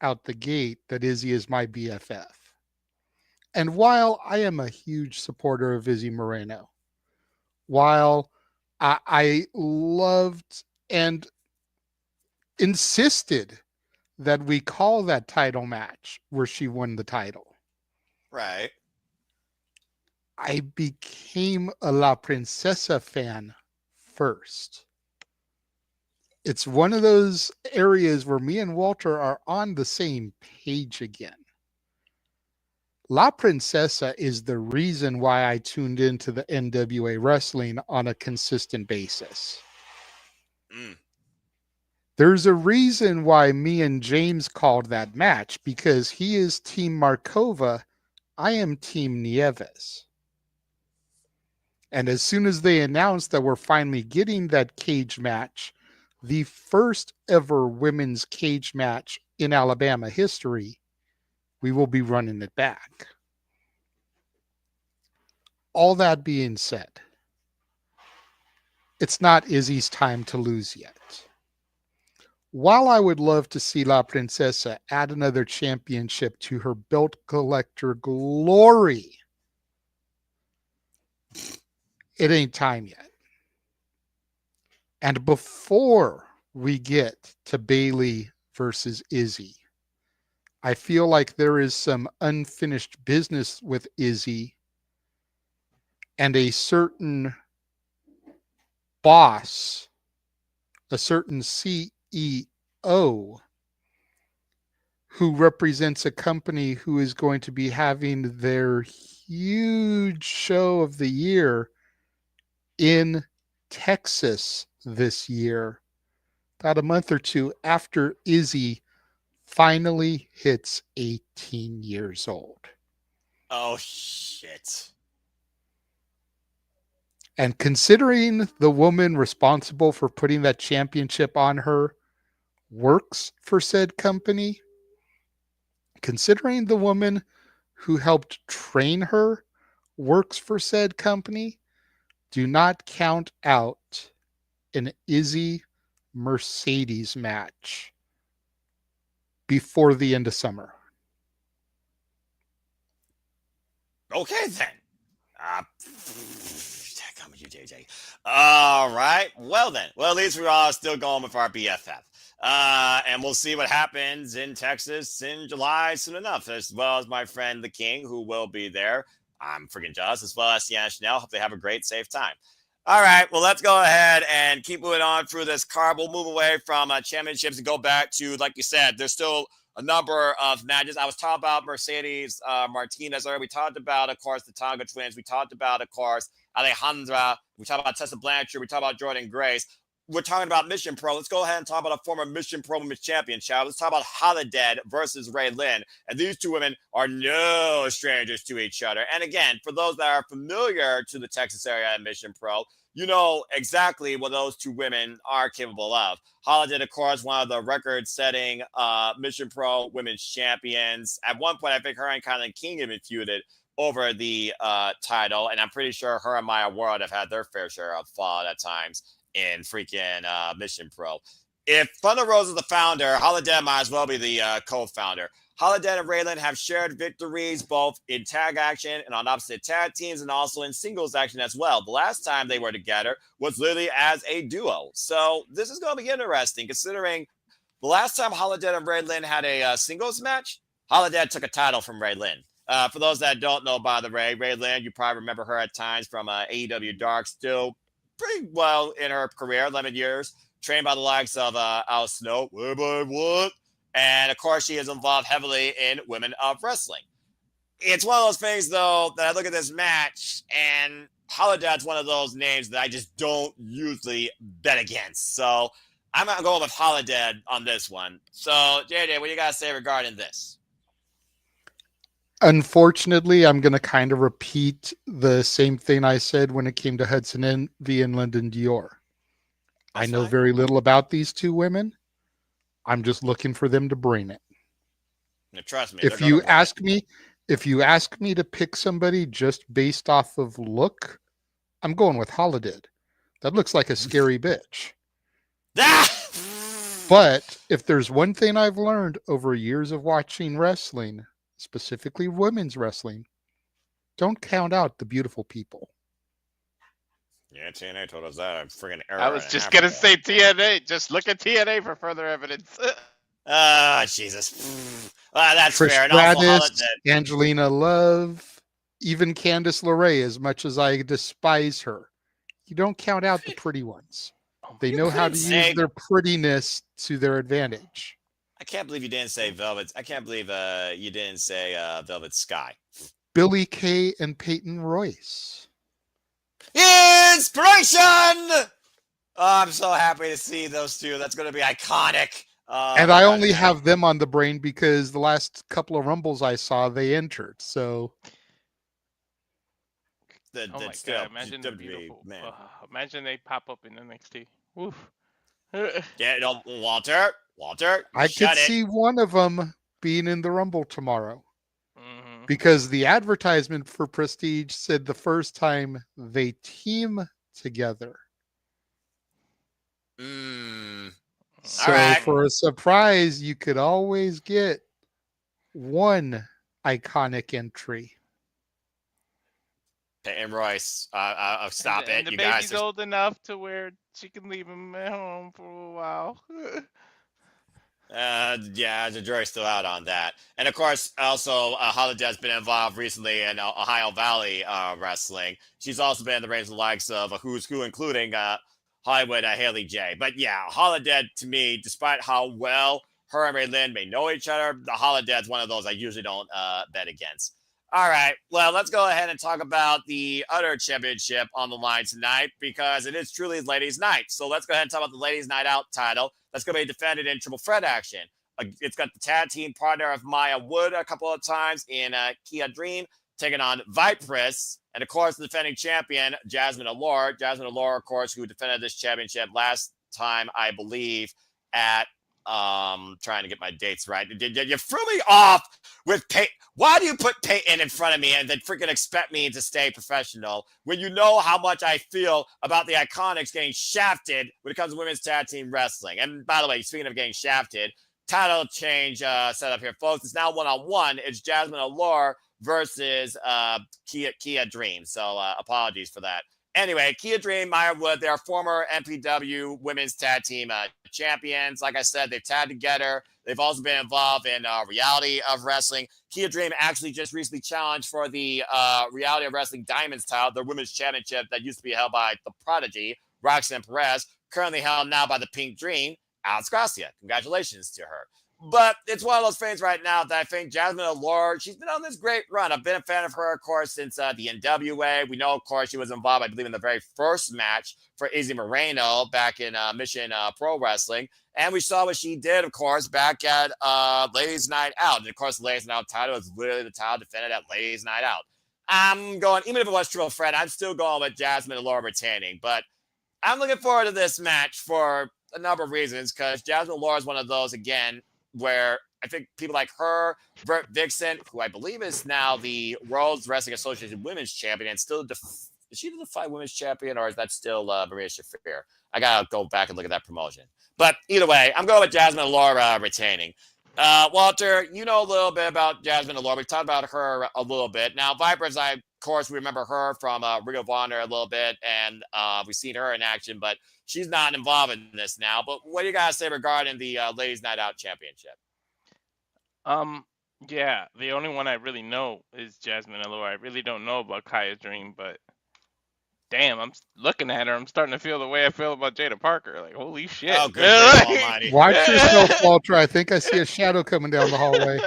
out the gate that Izzy is my BFF. And while I am a huge supporter of Izzy Moreno, while I loved and insisted that we call that title match where she won the title, Right. I became a La Princesa fan first. It's one of those areas where me and Walter are on the same page again. La Princesa is the reason why I tuned into the NWA wrestling on a consistent basis. There's a reason why me and James called that match, because he is Team Markova, I am Team Nieves. And as soon as they announced that we're finally getting that cage match, the first ever women's cage match in Alabama history, we will be running it back. All that being said, it's not Izzy's time to lose yet. While I would love to see La Princesa add another championship to her belt collector glory, it ain't time yet. And before we get to Bayley versus Izzy, I feel like there is some unfinished business with Izzy and a certain boss, a certain CEO who represents a company who is going to be having their huge show of the year in Texas this year, about a month or two after Izzy finally hits 18 years old. Oh, shit. And considering the woman responsible for putting that championship on her works for said company, considering the woman who helped train her works for said company, do not count out an Izzy Mercedes match before the end of summer. Okay, then. Come with you, JJ. All right. Well, then. Well, at least we're all still going with our BFF. And we'll see what happens in Texas in July soon enough, as well as my friend the King, who will be there. I'm freaking jealous, as well as Sienna Chanel. Hope they have a great, safe time. All right. Well, let's go ahead and keep moving on through this card. We'll move away from championships and go back to, like you said, there's still a number of matches. I was talking about Mercedes Martinez earlier. We talked about, of course, the Tonga twins. We talked about, of course, Alejandra. We talked about Tessa Blanchard. We talked about Jordynne Grace. We're talking about Mission Pro. Let's go ahead and talk about a former Mission Pro Women's Champion, child. Let's talk about Holidead versus Lynn. And these two women are no strangers to each other. And again, for those that are familiar to the Texas area and Mission Pro, you know exactly what those two women are capable of. Holidead, of course, one of the record-setting Mission Pro Women's Champions. At one point, I think her and Kylan King even feuded over the title, and I'm pretty sure her and Maya World have had their fair share of fall at times in freaking Mission Pro. If Thunder Rose is the founder, Holidead might as well be the co-founder. Holidead and Lynn have shared victories both in tag action and on opposite tag teams, and also in singles action as well. The last time they were together was literally as a duo. So this is going to be interesting, considering the last time Holidead and Lynn had a singles match, Holidead took a title from Lynn. For those that don't know, by the way, Lynn, you probably remember her at times from AEW Dark, still pretty well in her career, 11 years, trained by the likes of Al Snow. What? And, of course, she is involved heavily in women of wrestling. It's one of those things, though, that I look at this match, and Holidead's one of those names that I just don't usually bet against. So I'm going to go with Holidead on this one. So, JJ, what do you got to say regarding this? Unfortunately, I'm going to kind of repeat the same thing I said when it came to Hudson Envy and Lyndon Dior. I know very little about these two women. I'm just looking for them to bring it. Now, trust me. If you ask me to pick somebody just based off of look, I'm going with Holidead. That looks like a scary bitch. But if there's one thing I've learned over years of watching wrestling, specifically women's wrestling, don't count out the beautiful people. Yeah, TNA told us that. I'm friggin' error. I was just going to say TNA. Just look at TNA for further evidence. Jesus. That's Trish fair. Stratus, Angelina Love, even Candice LeRae, as much as I despise her. You don't count out the pretty ones. They know how to use their prettiness to their advantage. I can't believe you didn't say Velvet. I can't believe you didn't say Velvet Sky. Billie Kay and Peyton Royce. Inspiration! Oh, I'm so happy to see those two. That's going to be iconic. And I only have them on the brain because the last couple of Rumbles I saw, they entered. So, oh my God! Imagine the beautiful. Imagine they pop up in NXT. Woof. Yeah, no, Walter. I could see one of them being in the Rumble tomorrow. Because the advertisement for Prestige said the first time they team together. So for a surprise, you could always get one iconic entry. Peyton Royce, stop and it, the you baby's guys. Old enough to where she can leave him at home for a while. Yeah, the jury's still out on that. And of course, also, Holidead's been involved recently in Ohio Valley wrestling. She's also been in the range of the likes of Who's Who, including Hollywood Haley J. But yeah, Holidead, to me, despite how well her and Lynn may know each other, the Holidead's one of those I usually don't bet against. All right, well, let's go ahead and talk about the other championship on the line tonight, because it is truly Ladies' Night. So let's go ahead and talk about the Ladies' Night Out title. That's going to be defended in triple threat action. It's got the tag team partner of Maya Wood a couple of times in Kiah Dream, taking on Vipress. And, of course, the defending champion, Jazmin Allure. Jazmin Allure, of course, who defended this championship last time, I believe, at trying to get my dates right. You threw me off with Peyton. Why do you put Peyton in front of me and then freaking expect me to stay professional when you know how much I feel about the Iconics getting shafted when it comes to women's tag team wrestling? And by the way, speaking of getting shafted, title change set up here, folks. It's now one-on-one. It's Jazmin Allure versus Kiah Dream. So apologies for that. Anyway, Kiah Dream, Maya Wood, they're former NPW women's tag team champions. Like I said, they've tagged together. They've also been involved in reality of wrestling. Kiah Dream actually just recently challenged for the reality of wrestling Diamonds title, the women's championship that used to be held by the Prodigy, Roxanne Perez, currently held now by the Pink Dream, Alex Gracia. Congratulations to her. But it's one of those things right now that I think Jazmin Allure, she's been on this great run. I've been a fan of her, of course, since the NWA. We know, of course, she was involved, I believe, in the very first match for Izzy Moreno back in Mission Pro Wrestling. And we saw what she did, of course, back at Ladies Night Out. And, of course, the Ladies Night Out title is literally the title defended at Ladies Night Out. I'm going, even if it was Triple Threat, I'm still going with Jazmin Allure retaining. But I'm looking forward to this match for a number of reasons, because Jazmin Allure is one of those, again, where I think people like her, Britt Vixen, who I believe is now the World Wrestling Association Women's Champion, and still is she the Defy Women's Champion, or is that still Maria Shafir? I gotta go back and look at that promotion. But either way, I'm going with Jazmin Allure retaining. Walter, you know a little bit about Jazmin Allure. We talked about her a little bit. Now, Vipers, of course, we remember her from Ring of Honor a little bit, and we've seen her in action, but she's not involved in this now. But what do you guys say regarding the Ladies Night Out Championship? Yeah, the only one I really know is Jazmin Allure. I really don't know about Kiah Dream, but damn, I'm looking at her. I'm starting to feel the way I feel about Jada Parker. Like, holy shit. Oh, good grief almighty. Watch yourself, Walter. I think I see a shadow coming down the hallway.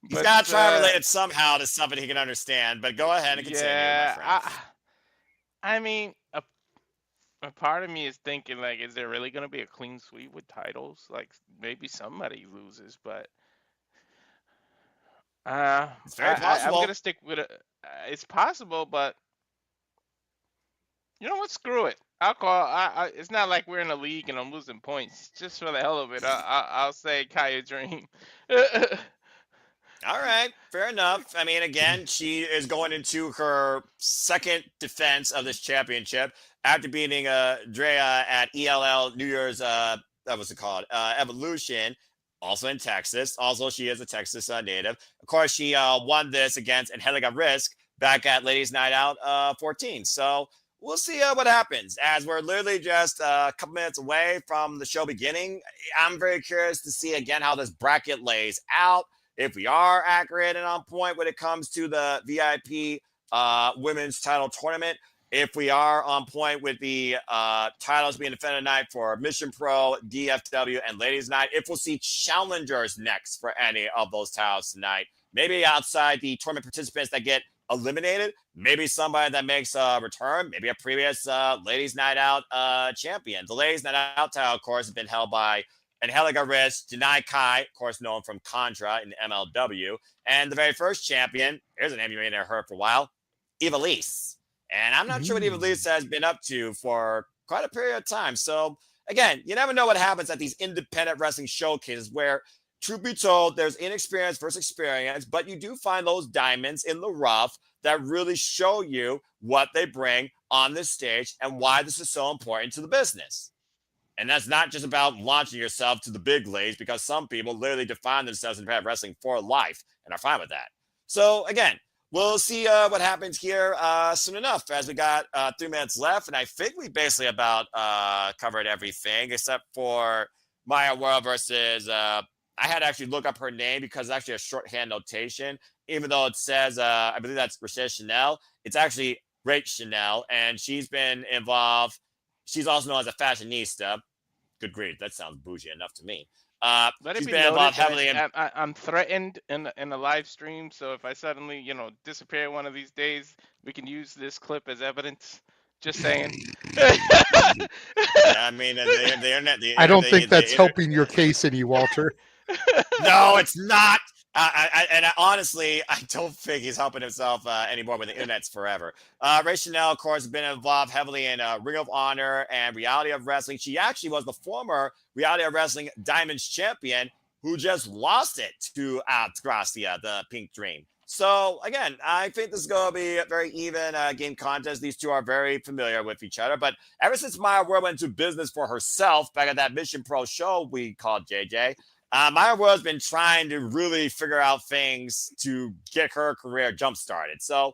He's got to try to relate it somehow to something he can understand, but go ahead and continue, my friend. I mean, a part of me is thinking, like, is there really going to be a clean sweep with titles? Like, maybe somebody loses, but it's very possible. I'm going to stick with it. It's possible, but you know what? Screw it. I'll call. It's not like we're in a league and I'm losing points. Just for the hell of it, I'll say Kiah Dream. All right, fair enough. I mean, again, she is going into her second defense of this championship after beating Drea at ELL New Year's, what's it called? Evolution, also in Texas. Also, she is a Texas native. Of course, she won this against Angelica Risk back at Ladies Night Out 14. So we'll see what happens, as we're literally just a couple minutes away from the show beginning. I'm very curious to see, again, how this bracket lays out. If we are accurate and on point when it comes to the VIP women's title tournament, if we are on point with the titles being defended tonight for Mission Pro, DFW, and Ladies Night, if we'll see challengers next for any of those titles tonight, maybe outside the tournament participants that get eliminated, maybe somebody that makes a return, maybe a previous Ladies Night Out champion. The Ladies Night Out title, of course, has been held by Angelica Risk, Janai Kai, of course, known from Contra in MLW. And the very first champion, here's a name you may have heard for a while, Ivelisse. And I'm not sure what Ivelisse has been up to for quite a period of time. So, again, you never know what happens at these independent wrestling showcases where, truth be told, there's inexperience versus experience, but you do find those diamonds in the rough that really show you what they bring on this stage and why this is so important to the business. And that's not just about launching yourself to the big leagues, because some people literally define themselves in independent wrestling for life and are fine with that. So, again, we'll see what happens here soon enough, as we got 3 minutes left. And I think we basically about covered everything except for Maya World versus I had to actually look up her name because it's actually a shorthand notation. Even though it says, I believe that's Rachelle Chanel, it's actually Rachelle Chanel, and she's been involved. She's also known as a fashionista. Good grief, that sounds bougie enough to me. Let it She's be been involved noted heavily in. I'm threatened in a live stream, so if I suddenly, disappear one of these days, we can use this clip as evidence. Just saying. I mean, the internet. I don't think that's helping your case any, Walter. No, it's not. Honestly, I don't think he's helping himself anymore when the internet's forever. Rachelle, of course, has been involved heavily in Ring of Honor and Reality of Wrestling. She actually was the former Reality of Wrestling Diamonds champion who just lost it to Gracia, the Pink Dream. So, again, I think this is going to be a very even game contest. These two are very familiar with each other. But ever since Maya Ward went into business for herself back at that Mission Pro show we called JJ, Maya World's been trying to really figure out things to get her career jump started. So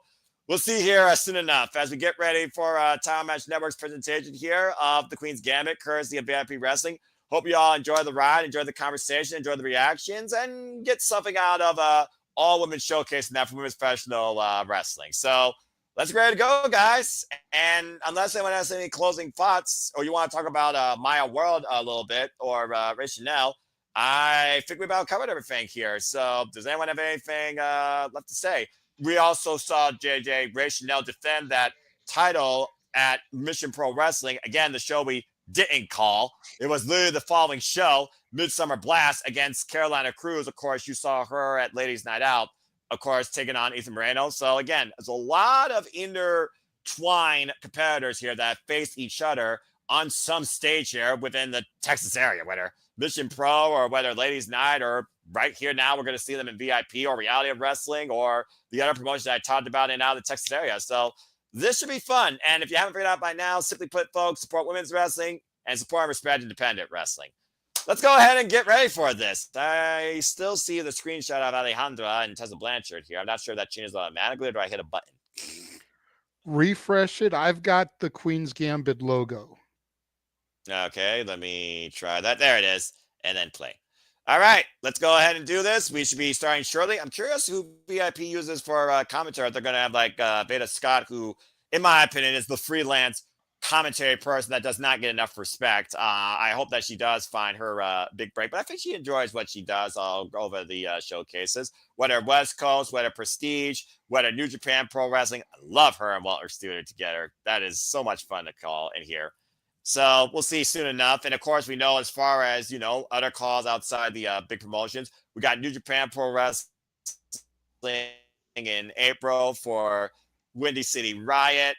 we'll see here soon enough as we get ready for Title Match Network's presentation here of the Queen's Gambit, courtesy of VIP Wrestling. Hope you all enjoy the ride, enjoy the conversation, enjoy the reactions, and get something out of all women showcasing that for women's professional wrestling. So let's get ready to go, guys. And unless anyone has any closing thoughts or you want to talk about Maya World a little bit or Rachelle, I think we about covered everything here. So does anyone have anything left to say? We also saw JJ Rachelle defend that title at Mission Pro Wrestling. Again, the show we didn't call. It was literally the following show, Midsummer Blast against Carolina Cruz. Of course, you saw her at Ladies Night Out, of course, taking on Ethan Moreno. So again, there's a lot of intertwined competitors here that face each other on some stage here within the Texas area, whether Mission Pro or whether Ladies Night or right here now we're going to see them in VIP or Reality of Wrestling or the other promotions that I talked about in out of the Texas area. So this should be fun. And if you haven't figured out by now, simply put, folks, support women's wrestling and support and respect independent wrestling. Let's go ahead and get ready for this. I still see the screenshot of Alejandra and Tessa Blanchard here. I'm not sure if that changes automatically or do I hit a button? Refresh it. I've got the Queen's Gambit logo. Okay, let me try that. There it is. And then play. All right, let's go ahead and do this. We should be starting shortly. I'm curious who VIP uses for commentary. They're going to have like Beta Scott, who, in my opinion, is the freelance commentary person that does not get enough respect. I hope that she does find her big break, but I think she enjoys what she does all over the showcases, whether West Coast, whether Prestige, whether New Japan Pro Wrestling. I love her and Walter Stewart together. That is so much fun to call and hear. So we'll see soon enough. And of course, we know as far as, other calls outside the big promotions, we got New Japan Pro Wrestling in April for Windy City Riot.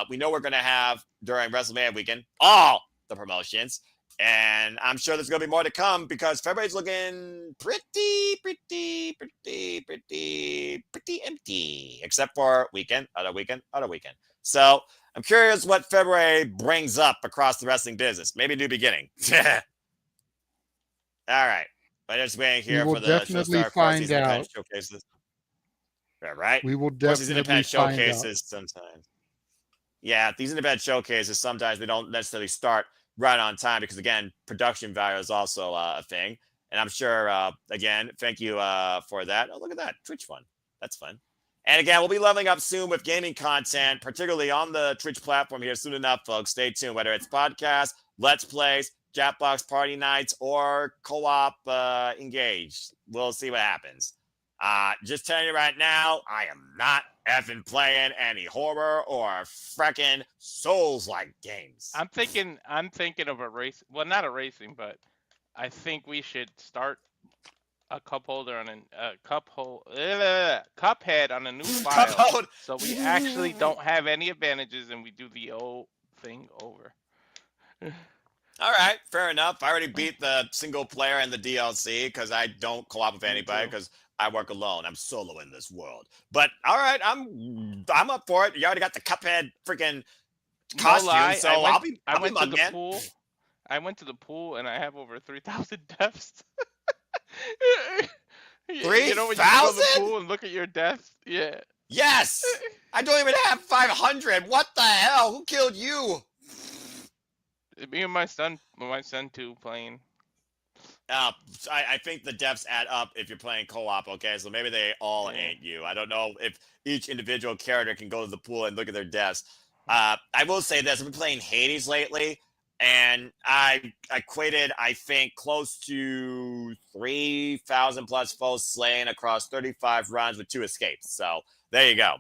We know we're going to have during WrestleMania weekend all the promotions. And I'm sure there's going to be more to come because February's looking pretty empty, except for weekend, other weekend. So I'm curious what February brings up across the wrestling business. Maybe a new beginning. All right. I'm just waiting here for the definitely find out. Showcases. Right? We will definitely showcases sometimes. Yeah, these independent showcases, sometimes they don't necessarily start right on time because, again, production value is also a thing. And I'm sure, again, thank you for that. Oh, look at that. Twitch fun. That's fun. And again, we'll be leveling up soon with gaming content, particularly on the Twitch platform here soon enough, folks. Stay tuned, whether it's podcasts, Let's Plays, Jackbox Party Nights, or co-op engaged. We'll see what happens. Just telling you right now, I am not effing playing any horror or frickin' Souls-like games. I'm thinking of a race. Well, not a racing, but I think we should start a cup holder on Cuphead on a new file, so we actually don't have any advantages and we do the old thing over. All right, fair enough. I already beat the single player and the DLC because I don't co-op with anybody because I work alone. I'm solo in this world. But all right, I'm up for it. You already got the Cuphead freaking costume, so I went to the pool. I went to the pool and I have over 3,000 deaths. 3,000? When you go to the pool and look at your deaths? Yeah. Yes! I don't even have 500. What the hell? Who killed you? Me and my son too, playing. I think the deaths add up if you're playing co-op, okay? So maybe they all ain't you. I don't know if each individual character can go to the pool and look at their deaths. I will say this. I've been playing Hades lately, and I equated, I think, close to 3,000 plus foes slain across 35 runs with 2 escapes. So there you go.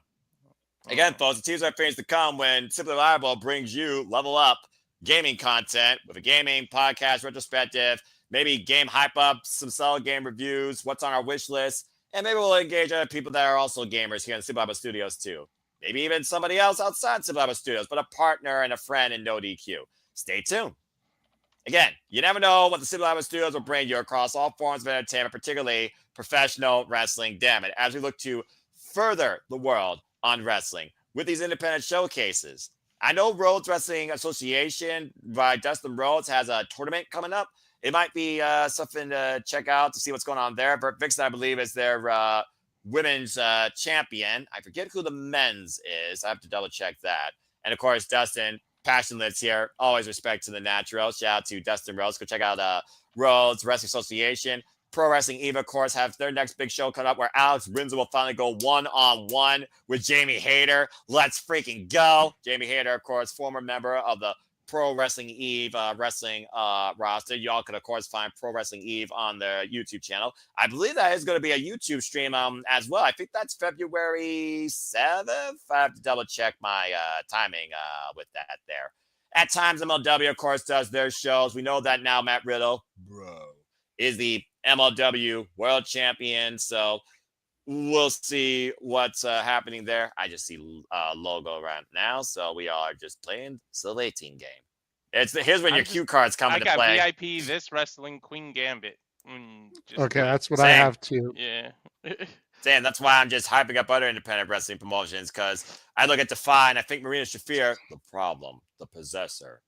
Again, folks, the teams are things to come when Simply Reliable brings you Level Up gaming content with a gaming podcast retrospective, maybe game hype ups, some solid game reviews, what's on our wish list, and maybe we'll engage other people that are also gamers here in the Super Bible Studios too. Maybe even somebody else outside Super Bible Studios, but a partner and a friend in No DQ. Stay tuned. Again, you never know what the Super Bible Studios will bring you across all forms of entertainment, particularly professional wrestling. Damn it, as we look to further the world on wrestling with these independent showcases. I know Rhodes Wrestling Association by Dustin Rhodes has a tournament coming up. It might be something to check out to see what's going on there. Bert Vixen, I believe, is their women's champion. I forget who the men's is. I have to double check that. And of course, Dustin, Passion Lives here. Always respect to the natural. Shout out to Dustin Rhodes. Go check out Rhodes Wrestling Association. Pro Wrestling Eva, of course, have their next big show coming up where Alex Rinza will finally go one-on-one with Jamie Hayter. Let's freaking go. Jamie Hayter, of course, former member of the Pro Wrestling Eve wrestling roster. Y'all can, of course, find Pro Wrestling Eve on their YouTube channel. I believe that is going to be a YouTube stream as well. I think that's February 7th. I have to double check my timing with that there. At times, MLW, of course, does their shows. We know that now Matt Riddle, is the MLW World Champion. So we'll see what's happening there. I just see logo right now. So we are just playing the 18 game. Here's when your cue cards come into play. I got VIP this wrestling Queen Gambit. Okay, that's what I have too. Yeah. Damn, that's why I'm just hyping up other independent wrestling promotions, because I look at Defy and I think Marina Shafir, the problem, the possessor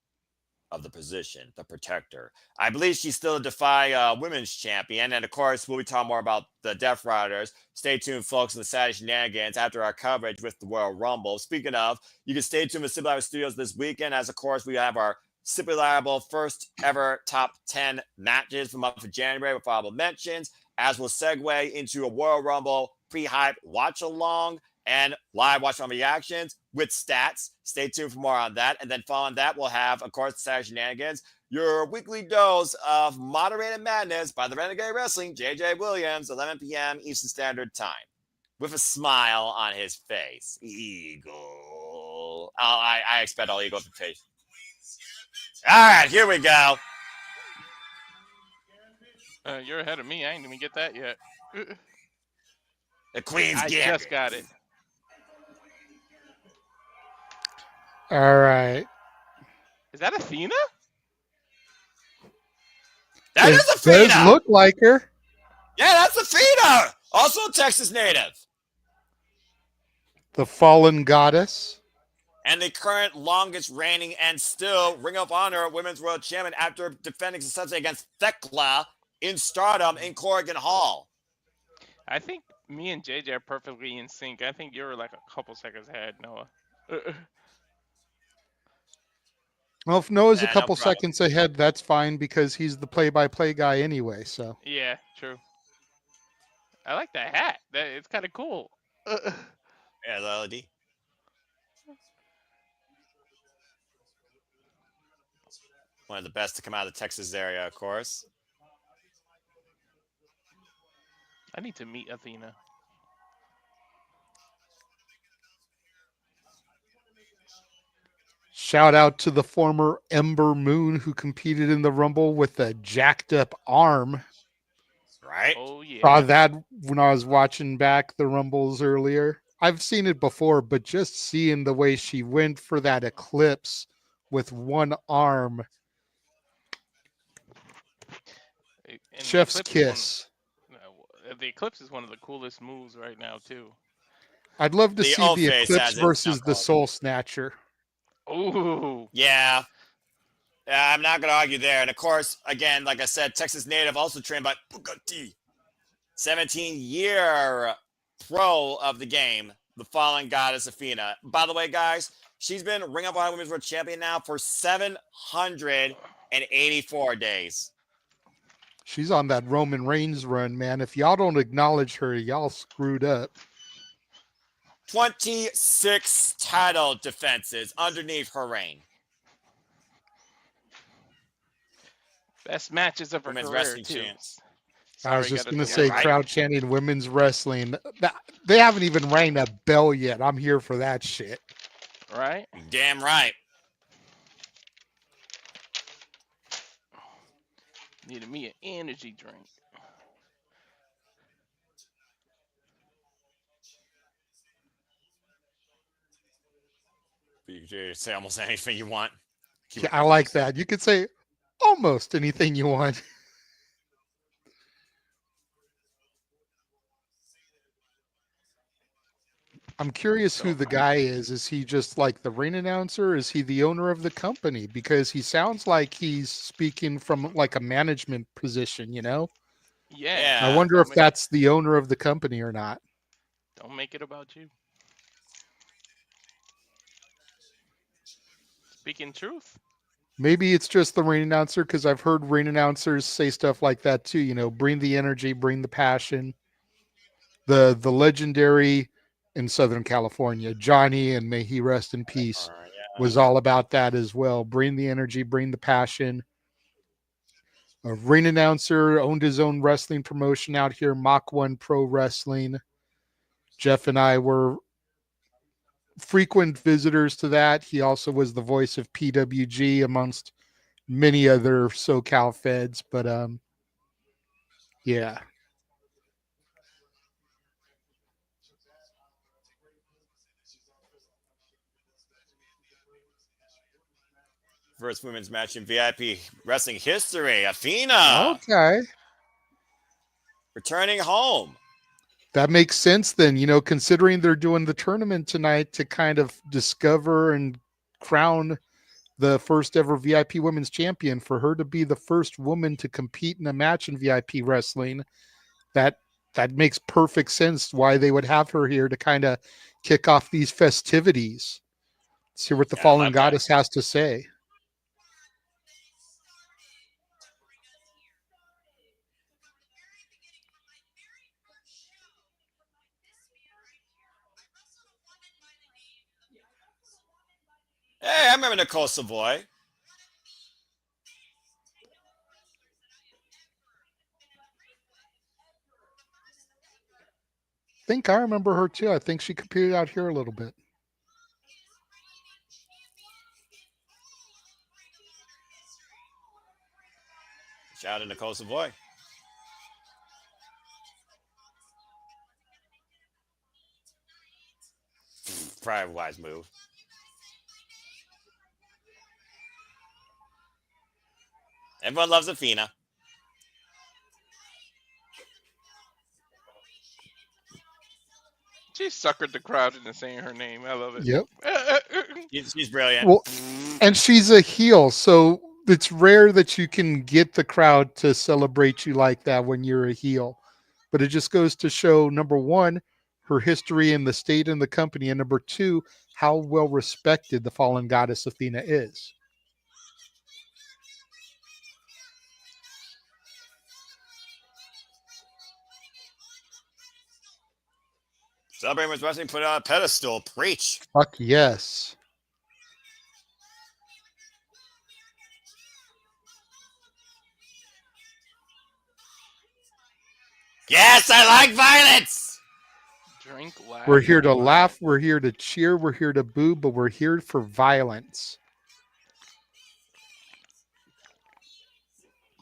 of the position, the protector. I believe she's still a Defy women's champion. And of course, we'll be talking more about the Death Riders. Stay tuned, folks, in the Saturday shenanigans after our coverage with the Royal Rumble. Speaking of, you can stay tuned with Super Live Studios this weekend, as of course we have our Super Reliable first ever top 10 matches from up for January with honorable mentions, as we'll segue into a Royal Rumble pre-hype watch along and live watch on reactions with stats. Stay tuned for more on that. And then following that, we'll have, of course, Saturday Shenanigans, your weekly dose of moderated madness by the Renegade Wrestling, JJ Williams, 11 p.m. Eastern Standard Time, with a smile on his face. Eagle. I expect all Eagle to face. All right, here we go. You're ahead of me. I ain't even get that yet. The Queen's Gambit. I just got it. All right. Is that Athena? That is Athena. Does look like her. Yeah, that's Athena. Also a Texas native. The fallen goddess. And the current longest reigning and still Ring of Honor Women's World Champion after defending successfully against Thekla in Stardom in Corrigan Hall. I think me and JJ are perfectly in sync. I think you're like a couple seconds ahead, Noah. Well, if Noah's a couple seconds ahead, that's fine because he's the play-by-play guy anyway. So yeah, true. I like that hat. It's kind of cool. Yeah, the LED. One of the best to come out of the Texas area, of course. I need to meet Athena. shout out to the former Ember Moon who competed in the Rumble with a jacked up arm. Right? Oh, yeah. Saw that when I was watching back the Rumbles earlier. I've seen it before, but just seeing the way she went for that eclipse with one arm. And Chef's kiss. The eclipse is one of the coolest moves right now, too. I'd love to see the eclipse versus the soul snatcher. Ooh. Yeah. I'm not going to argue there. And of course, again, like I said, Texas native, also trained by Bugatti. 17-year pro of the game, the fallen goddess Athena. By the way, guys, she's been Ring of Honor Women's World Champion now for 784 days. She's on that Roman Reigns run, man. If y'all don't acknowledge her, y'all screwed up. 26 title defenses underneath her reign. Best matches of her Women's career, wrestling too. champs. I was just going to say crowd chanting women's wrestling. They haven't even rang a bell yet. I'm here for that shit. Right? Damn right. Needed me an energy drink. You can say almost anything you want. Yeah, I like that. You could say almost anything you want. I'm curious who Don't. the guy is. Is he just like the ring announcer? Is he the owner of the company? Because he sounds like he's speaking from like a management position, you know? Yeah. I Yeah. wonder if that's the owner of the company or not. Don't make it about you. Speaking truth. Maybe it's just the ring announcer because I've heard ring announcers say stuff like that too, you know, bring the energy, bring the passion. The legendary in Southern California, Johnny, and may he rest in peace, Yeah. was all about that as well. Bring the energy, bring the passion. A ring announcer, owned his own wrestling promotion out here, Mach 1 Pro Wrestling. Jeff and I were frequent visitors to that. He also was the voice of PWG amongst many other SoCal feds. But yeah. First women's match in VIP wrestling history. Athena Okay. returning home. That makes sense then, you know, considering they're doing the tournament tonight to kind of discover and crown the first ever VIP women's champion. For her to be the first woman to compete in a match in VIP wrestling, that that makes perfect sense why they would have her here to kind of kick off these festivities. See what the Yeah, I fallen love that. goddess has to say. Hey, I remember Nicole Savoy. I think I remember her too. I think she competed out here a little bit. Shout out to Nicole Savoy. Probably a wise move. Everyone loves Athena. She suckered the crowd into saying her name. I love it. Yep. She's brilliant. Well, and she's a heel, so it's rare that you can get the crowd to celebrate you like that when you're a heel. But it just goes to show, number one, her history in the state and the company, and number two, how well respected the fallen goddess Athena is. Celebrating with wrestling put on a pedestal. Preach. Fuck yes. Yes, I like violence. Drink, laugh. We're here to and laugh, we're here to cheer, we're here to boo, but we're here for violence.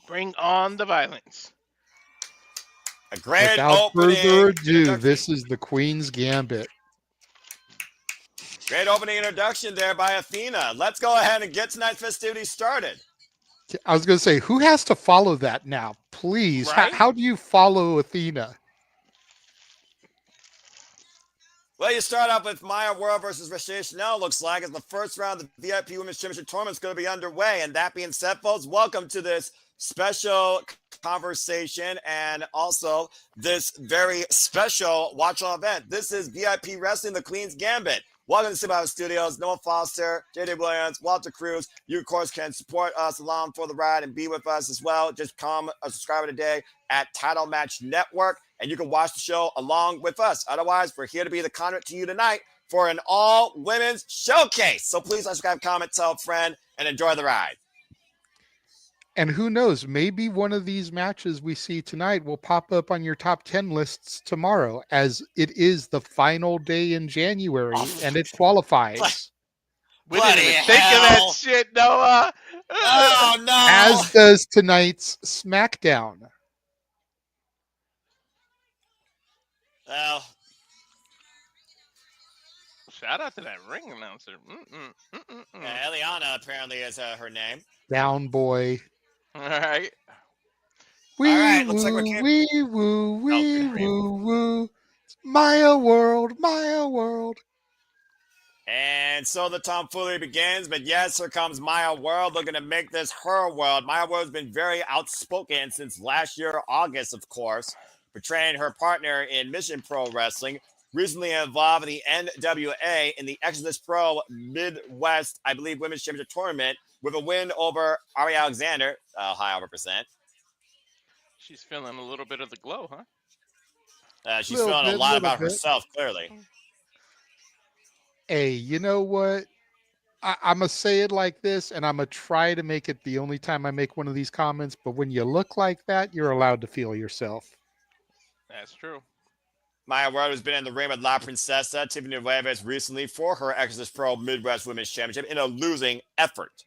Bring on the violence. A great Without opening. further ado, introduction. this is the Queen's Gambit. Great opening introduction there by Athena. Let's go ahead and get tonight's festivities started. I was going to say, who has to follow that now? Please. Right? How do you follow Athena? Well, you start off with Maya World versus Rachelle, looks like, as the first round of the VIP Women's Championship Tournament is going to be underway. And that being said, folks, welcome to this special conversation and also this very special watch-all event. This is VIP Wrestling, the Queen's Gambit. Welcome to Simba Studios. Noah Foster, JJ Williams, Walter Cruz. You, of course, can support us along for the ride and be with us as well. Just become a subscriber today at Title Match Network, and you can watch the show along with us. Otherwise, we're here to be the conduit to you tonight for an all-women's showcase. So please subscribe, comment, tell a friend, and enjoy the ride. And who knows, maybe one of these matches we see tonight will pop up on your top 10 lists tomorrow, as it is the final day in January and it qualifies. We didn't even think of that shit, Noah. Oh no! as does tonight's SmackDown. Well, Shout out to that ring announcer. Eliana apparently is her name. Down boy. All right. All Wee right, looks like we're woo, wee woo, Oh, wee good for you. woo, woo. Maya world, Maya world. And so the tomfoolery begins, but yes, here comes Maya World looking to make this her world. Maya World's been very outspoken since last year, August, of course, portraying her partner in Mission Pro Wrestling, recently involved in the NWA in the Exodus Pro Midwest, I believe, Women's Championship Tournament with a win over Ari Alexander, high over%. She's feeling a little bit of the glow, huh? She's feeling a lot Little about bit. herself, clearly. Hey, you know what? I'm going to say it like this, and I'm going to try to make it the only time I make one of these comments. But when you look like that, you're allowed to feel yourself. That's true. Maya World has been in the ring with La Princesa Tiffany Nueves recently for her Exodus Pro Midwest Women's Championship in a losing effort.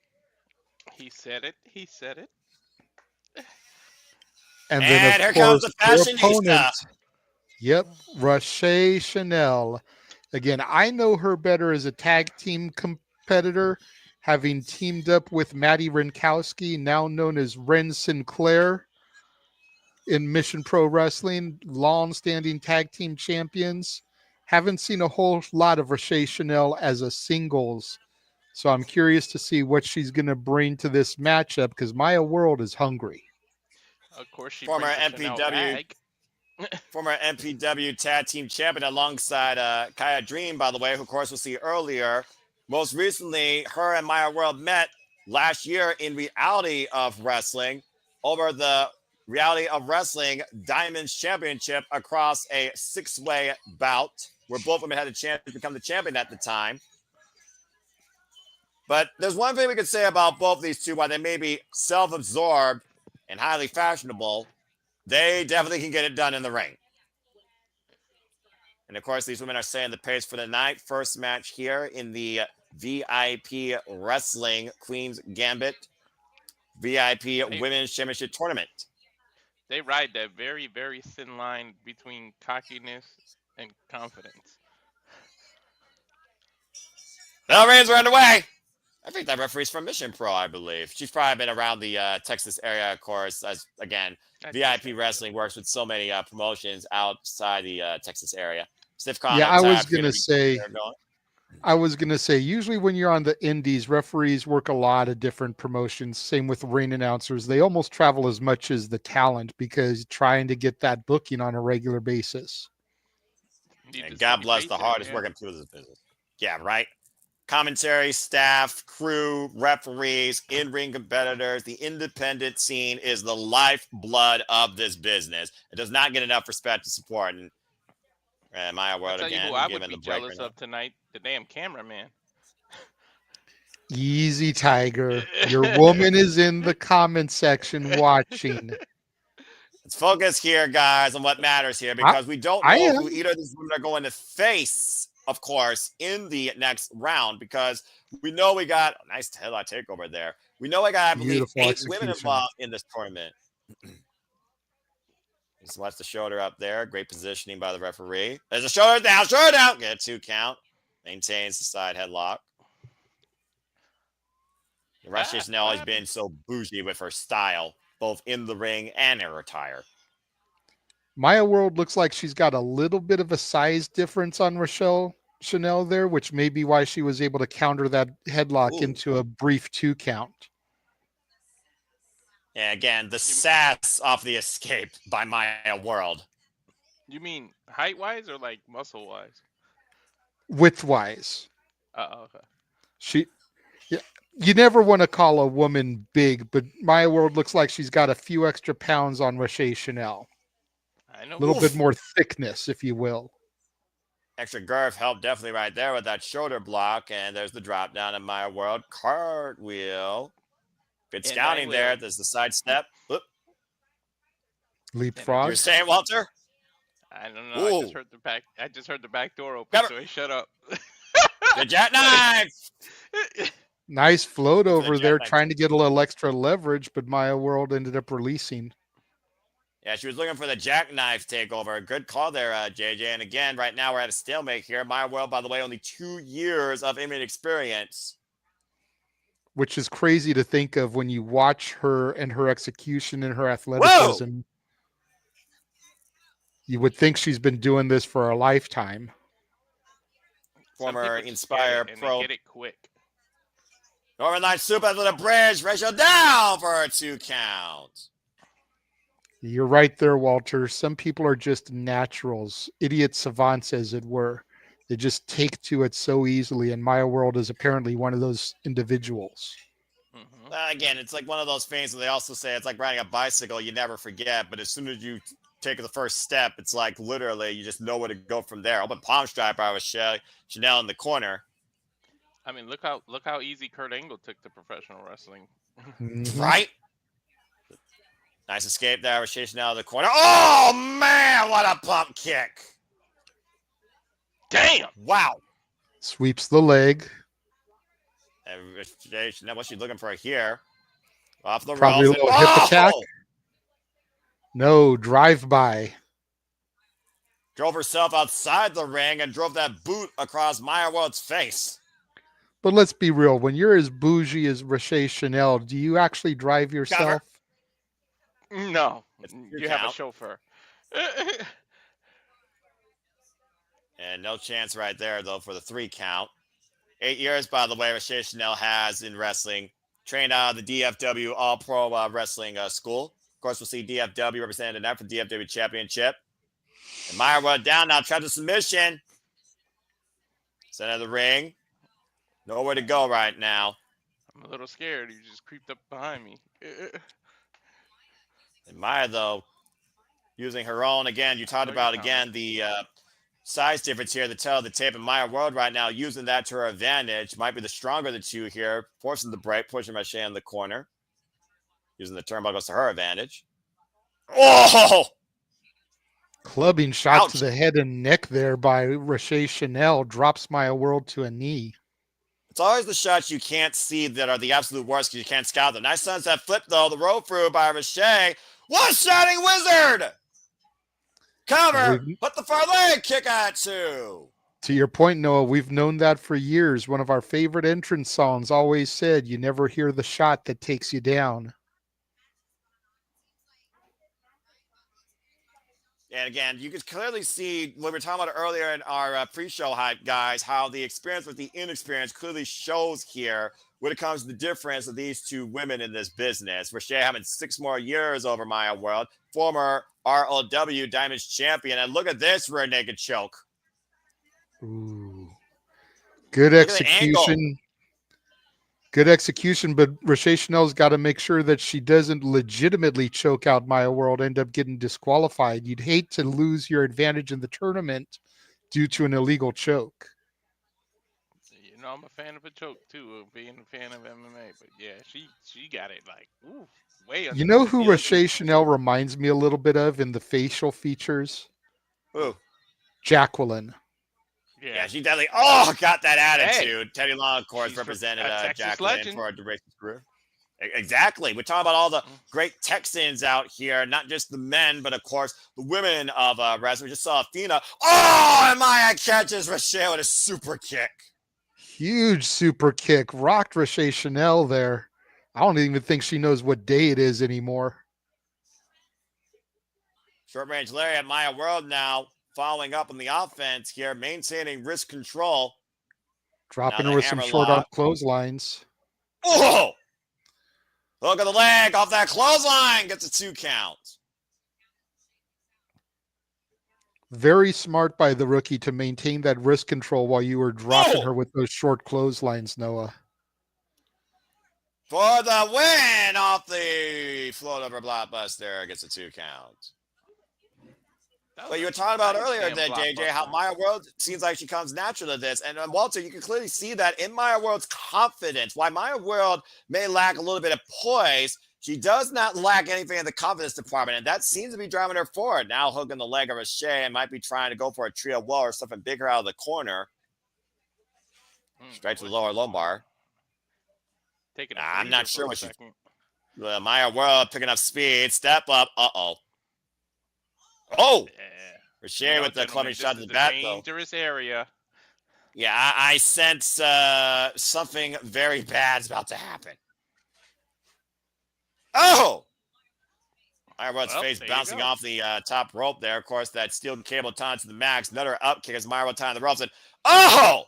He said it. He said it. And then, And of here comes course, the her fashionista. opponent. Yep, Rachelle Chanel. Again, I know her better as a tag team competitor, having teamed up with Maddie Renkowski, now known as Ren Sinclair, in Mission Pro Wrestling, long-standing tag team champions. Haven't seen a whole lot of Rachelle Chanel as a singles, so I'm curious to see what she's going to bring to this matchup because Maya World is hungry. Of course, she Former brings a Chanel MPW bag. former MPW Tag Team Champion alongside Kiah Dream, by the way, who, of course, we'll see earlier. Most recently, her and Maya World met last year in Reality of Wrestling over the Reality of Wrestling Diamonds Championship across a six-way bout where both women had a chance to become the champion at the time. But there's one thing we could say about both these two, while they may be self-absorbed and highly fashionable, they definitely can get it done in the ring. And of course, these women are setting the pace for the night. First match here in the VIP Wrestling Queen's Gambit VIP Women's Championship Tournament. They ride that very, very thin line between cockiness and confidence. Bell rings are underway. I think that referee's from Mission Pro, I believe. She's probably been around the Texas area, of course, as, again, VIP Wrestling works with so many promotions outside the Texas area. Stiff Con, Yeah, I was gonna say, usually when you're on the indies, referees work a lot of different promotions. Same with ring announcers; they almost travel as much as the talent because trying to get that booking on a regular basis. And God bless the hardest working people of this business. Yeah, right. Commentary, staff, crew, referees, in-ring competitors. The independent scene is the lifeblood of this business. It does not get enough respect and support. And Maya World I'll tell again. you who I would be jealous of tonight, the damn cameraman. Easy, Tiger. Your woman is in the comment section watching. Let's focus here, guys, on what matters here because we don't know who either of these women are going to face, of course, in the next round because we know we got a nice headlock takeover there. We know we got, I believe, 8 women involved in this tournament. Just watch the shoulder up there. Great positioning by the referee. There's a shoulder down. Get a 2 count. Maintains the side headlock. Rachelle has always been so bougie with her style, both in the ring and in her attire. Maya World looks like she's got a little bit of a size difference on Rachelle Chanel there, which may be why she was able to counter that headlock into a brief 2 count. And again, the sass off the escape by Maya World. You mean height-wise or like muscle-wise? Width-wise. Okay. You never want to call a woman big, but Maya World looks like she's got a few extra pounds on Rachelle Chanel. I know. A little bit more thickness, if you will. Extra girth helped definitely right there with that shoulder block. And there's the drop down in Maya World. Cartwheel. Good scouting there. There's the side step. Oop. Leapfrog. You're saying, Walter? I don't know. I just heard the back door open, so he shut up. The jackknife. Nice float Went for the over there, jackknife. trying to get a little extra leverage, but Maya World ended up releasing. Yeah, she was looking for the jackknife takeover. Good call there, JJ. And again, right now we're at a stalemate here. Maya World, by the way, only 2 years of in-ring experience. Which is crazy to think of when you watch her and her execution and her Whoa! athleticism. You would think she's been doing this for a lifetime. Some Former people just get it Inspire and they Pro. get it quick. Northern Lights super to the bridge. Rachelle down for a 2 count. You're right there, Walter. Some people are just naturals, idiot savants, as it were. They just take to it so easily, and Maya World is apparently one of those individuals. Mm-hmm. Again, it's like one of those things where they also say it's like riding a bicycle. You never forget, but as soon as you take the first step, it's like literally you just know where to go from there. Open palm strike by Chanel in the corner. I mean, look how easy Kurt Angle took to professional wrestling. Mhm. Right? Nice escape there with Chanel in the corner. Oh, man, what a pump kick. Damn! Wow. Sweeps the leg. And Chanel, what's she looking for here? Off the Probably ropes. a little hip attack. No, drive-by. Drove herself outside the ring and drove that boot across Maya World's face. But let's be real. When you're as bougie as Rachelle Chanel, do you actually drive yourself? No, you have a count. chauffeur. And no chance right there, though, for the 3 count. 8 years, by the way, Rachelle Chanel has in wrestling. Trained out of the DFW All-Pro Wrestling School. Of course, we'll see DFW represented in that for the DFW Championship. And Maya World down now, trapped to submission. Center of the ring. Nowhere to go right now. I'm a little scared. You just creeped up behind me. And Maya, though, using her own, again, you talked about, again, the size difference here, the tail of the tape. And Maya World right now using that to her advantage. Might be the stronger of the two here. Forcing the break, pushing Rachelle in the corner. Using the turnbuckles to her advantage. Oh! Clubbing shot Ouch. to the head and neck there by Rachelle Chanel. Drops Maya World to a knee. It's always the shots you can't see that are the absolute worst because you can't scout them. Nice sunset flip, though. The roll through by Rachelle. What a shining wizard! Cover. Put the far leg kick at 2. To your point, Noah, we've known that for years. One of our favorite entrance songs always said, you never hear the shot that takes you down. And again, you could clearly see what we were talking about earlier in our pre-show hype, guys, how the experience with the inexperience clearly shows here when it comes to the difference of these two women in this business. Rachelle having 6 more years over Maya World, former ROW Diamonds champion. And look at this rear naked choke. Ooh. Good execution. Good execution, but Rachelle Chanel's got to make sure that she doesn't legitimately choke out Maya World, end up getting disqualified. You'd hate to lose your advantage in the tournament due to an illegal choke. You know, I'm a fan of a choke too, being a fan of MMA. But yeah, she got it like way under. You know who Rachelle Chanel reminds me a little bit of in the facial features? Who? Jacqueline. Yeah, she definitely got that attitude. Hey, Teddy Long, of course, represented Jacqueline for a duration career. Exactly. We're talking about all the great Texans out here, not just the men, but of course the women of wrestling. We just saw Athena. Oh, and Maya catches Rachelle with a super kick. Huge super kick. Rocked Rachelle Chanel there. I don't even think she knows what day it is anymore. Short range Larry at Maya World now. Following up on the offense here, maintaining wrist control. Dropping her with some short arm clotheslines. Oh! Look at the leg off that clothesline. Gets a 2 count. Very smart by the rookie to maintain that wrist control while you were dropping her with those short clotheslines, Noah. For the win off the float over blockbuster. Gets a 2 count. But you were talking about earlier, JJ, how Maya World seems like she comes natural to this. And Walter, you can clearly see that in Maya World's confidence. While Maya World may lack a little bit of poise, she does not lack anything in the confidence department. And that seems to be driving her forward. Now hooking the leg of Rachelle and might be trying to go for a trio wall or something bigger out of the corner. Straight to the lower lumbar. Taking a I'm not breather sure for a what she. second. Maya World picking up speed. Step up. Oh, Yeah. Rachelle with the clubbing Gentlemen, this shot to is the a bat, though. dangerous area. Yeah, I sense something very bad is about to happen. Oh! Maya World's Well, face there you bouncing go. off the top rope there. Of course, that steel cable tied to the max. Another up kick as Maya World tying the ropes. And oh!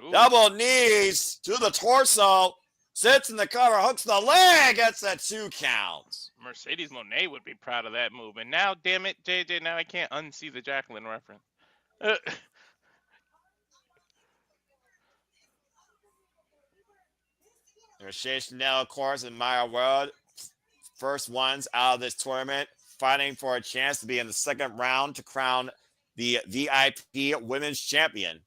Ooh. Double knees to the torso. Sits in the cover, hooks the leg, gets that 2 counts. Mercedes Moné would be proud of that move. And now, damn it, JJ, now I can't unsee the Jacqueline reference. Rachelle Chanel, of course, and Maya World, first ones out of this tournament, fighting for a chance to be in the second round to crown the VIP Women's Champion.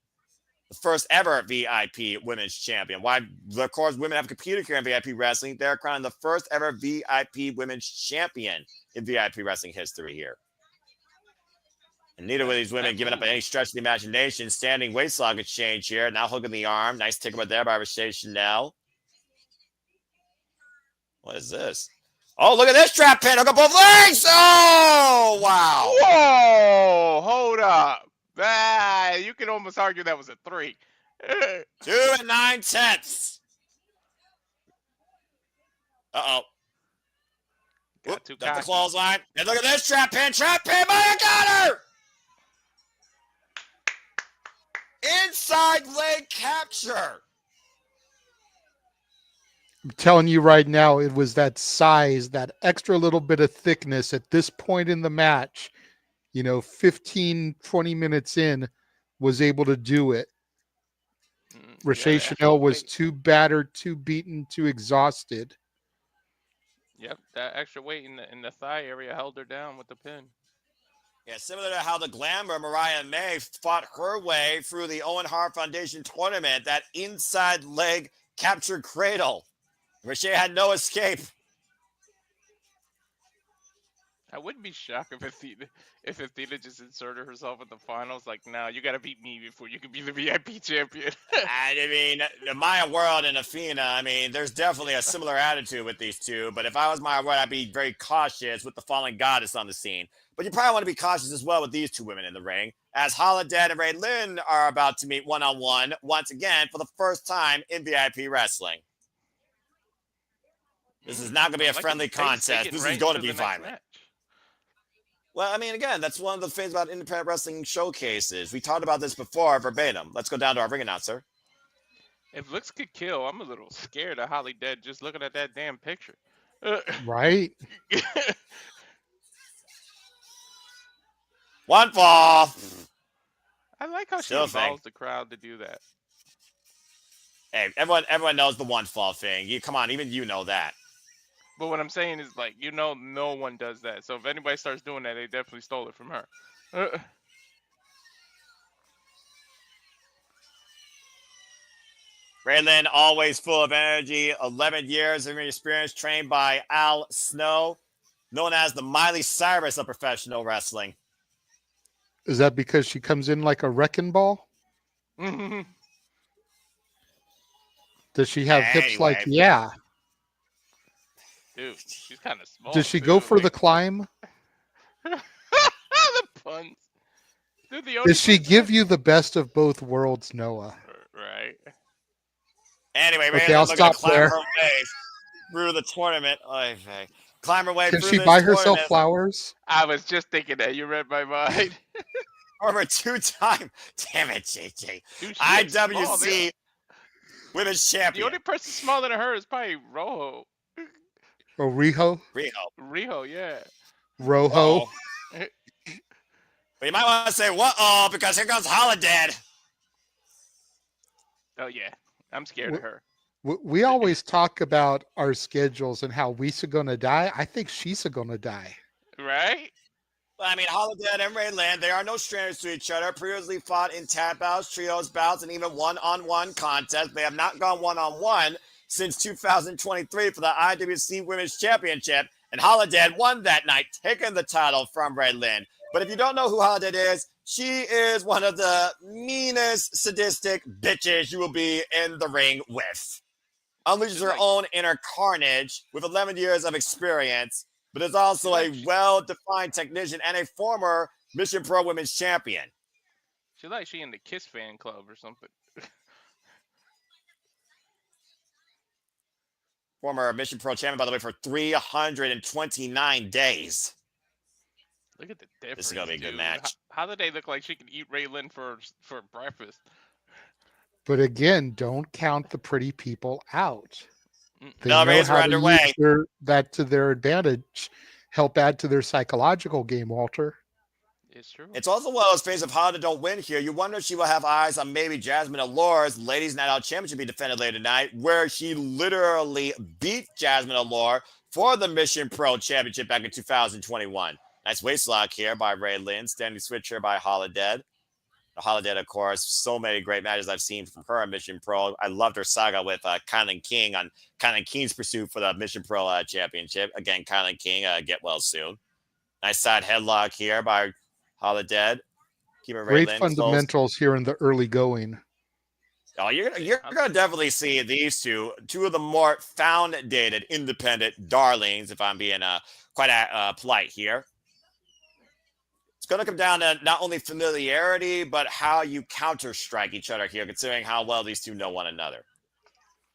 The first ever VIP Women's Champion. Why, of course, women have competed here in VIP Wrestling. They're crowning the first ever VIP Women's Champion in VIP Wrestling history here. And neither of these women giving up any stretch of the imagination. Standing waist lock exchange here. Now hooking the arm. Nice takeover there by Rachelle Chanel. What is this? Oh, look at this trap pin. Hook up both legs. Oh, wow. Whoa! Hold up. You can almost argue that was a 3. 2 9/10. Uh-oh. Got too Got the cocky. clothesline. And look at this trap pin. Trap pin. Maya got her. Inside leg capture. I'm telling you right now, it was that size, that extra little bit of thickness at this point in the match, 15, 20 minutes in, was able to do it. Rachelle Chanel was too battered, too beaten, too exhausted. Yep, that extra weight in the thigh area held her down with the pin. Yeah, similar to how the Glamour Mariah May fought her way through the Owen Hart Foundation tournament, that inside leg captured cradle. Rachelle had no escape. I wouldn't be shocked if Athena just inserted herself in the finals. Like, now you got to beat me before you can be the VIP champion. I mean, Maya World and Athena, I mean, there's definitely a similar attitude with these two. But if I was Maya World, I'd be very cautious with the fallen goddess on the scene. But you probably want to be cautious as well with these two women in the ring, as Holidead and Lynn are about to meet one-on-one once again for the first time in VIP wrestling. This is not going to be a friendly contest. This is going to be violent. Well, I mean, again, that's one of the things about independent wrestling showcases. We talked about this before verbatim. Let's go down to our ring announcer. If looks could kill, I'm a little scared of Holidead just looking at that damn picture. Right? One fall. I like how she involves the crowd to do that. Hey, everyone knows the one fall thing. Come on, even you know that. But what I'm saying is, like, no one does that. So if anybody starts doing that, they definitely stole it from her. Lynn, always full of energy. 11 years of experience, trained by Al Snow, known as the Miley Cyrus of professional wrestling. Is that because she comes in like a wrecking ball? Does she have hips like, yeah? Dude, she's kind of small. Does she go for the climb? The puns. Dude, Does she give you the best of both worlds, Noah? Right. Anyway, okay, I'll stop there. Her way through the tournament. Okay. Climb her way Can through she this buy herself tournament. Flowers? I was just thinking that. You read my mind. Over 2-time. Damn it, JJ. Dude, IWC Women's Champion. The only person smaller than her is probably Rojo. Oh, Riho? Riho, yeah. Rojo. But you might want to say, what-oh, because here comes Holidead. Oh, yeah. I'm scared of her. We always talk about our schedules and how we's going to die. I think she's going to die. Right? Well, I mean, Holidead and Lynn, they are no strangers to each other. Previously fought in tag bouts, trios bouts, and even one-on-one contests. They have not gone one-on-one since 2023 for the IWC Women's Championship. And Holidead won that night, taking the title from Lynn. But if you don't know who Holidead is, she is one of the meanest, sadistic bitches you will be in the ring with. unleashes She's her like own inner carnage with 11 years of experience, but is also like a well-defined technician and a former Mission Pro Women's Champion. she in the Kiss fan club or something. Former Mission Pro Champion, by the way, for 329 days. Look at the This is going difference, to be a good dude. match. How did they look like she could eat Raylan for breakfast? But again, don't count the pretty people out. They No, know Rays are how to underway. use that to their advantage, help add to their psychological game, Walter. It's true. It's also one of those things of how to don't win here. You wonder if she will have eyes on maybe Jazmin Allure's Ladies Night Out Championship be defended later tonight, where she literally beat Jazmin Allure for the Mission Pro Championship back in 2021. Nice waist lock here by Lynn. Standing switch here by Holidead. Holidead, of course, so many great matches I've seen from her on Mission Pro. I loved her saga with Kylan King on Kylan King's pursuit for the Mission Pro Championship. Again, Kylan King, get well soon. Nice side headlock here by Holidead. Keep it Great Lynn fundamentals here in the early going. Oh, you're gonna definitely see these two of the more found-dated independent darlings, if I'm being quite polite here. It's going to come down to not only familiarity, but how you counter-strike each other here, considering how well these two know one another.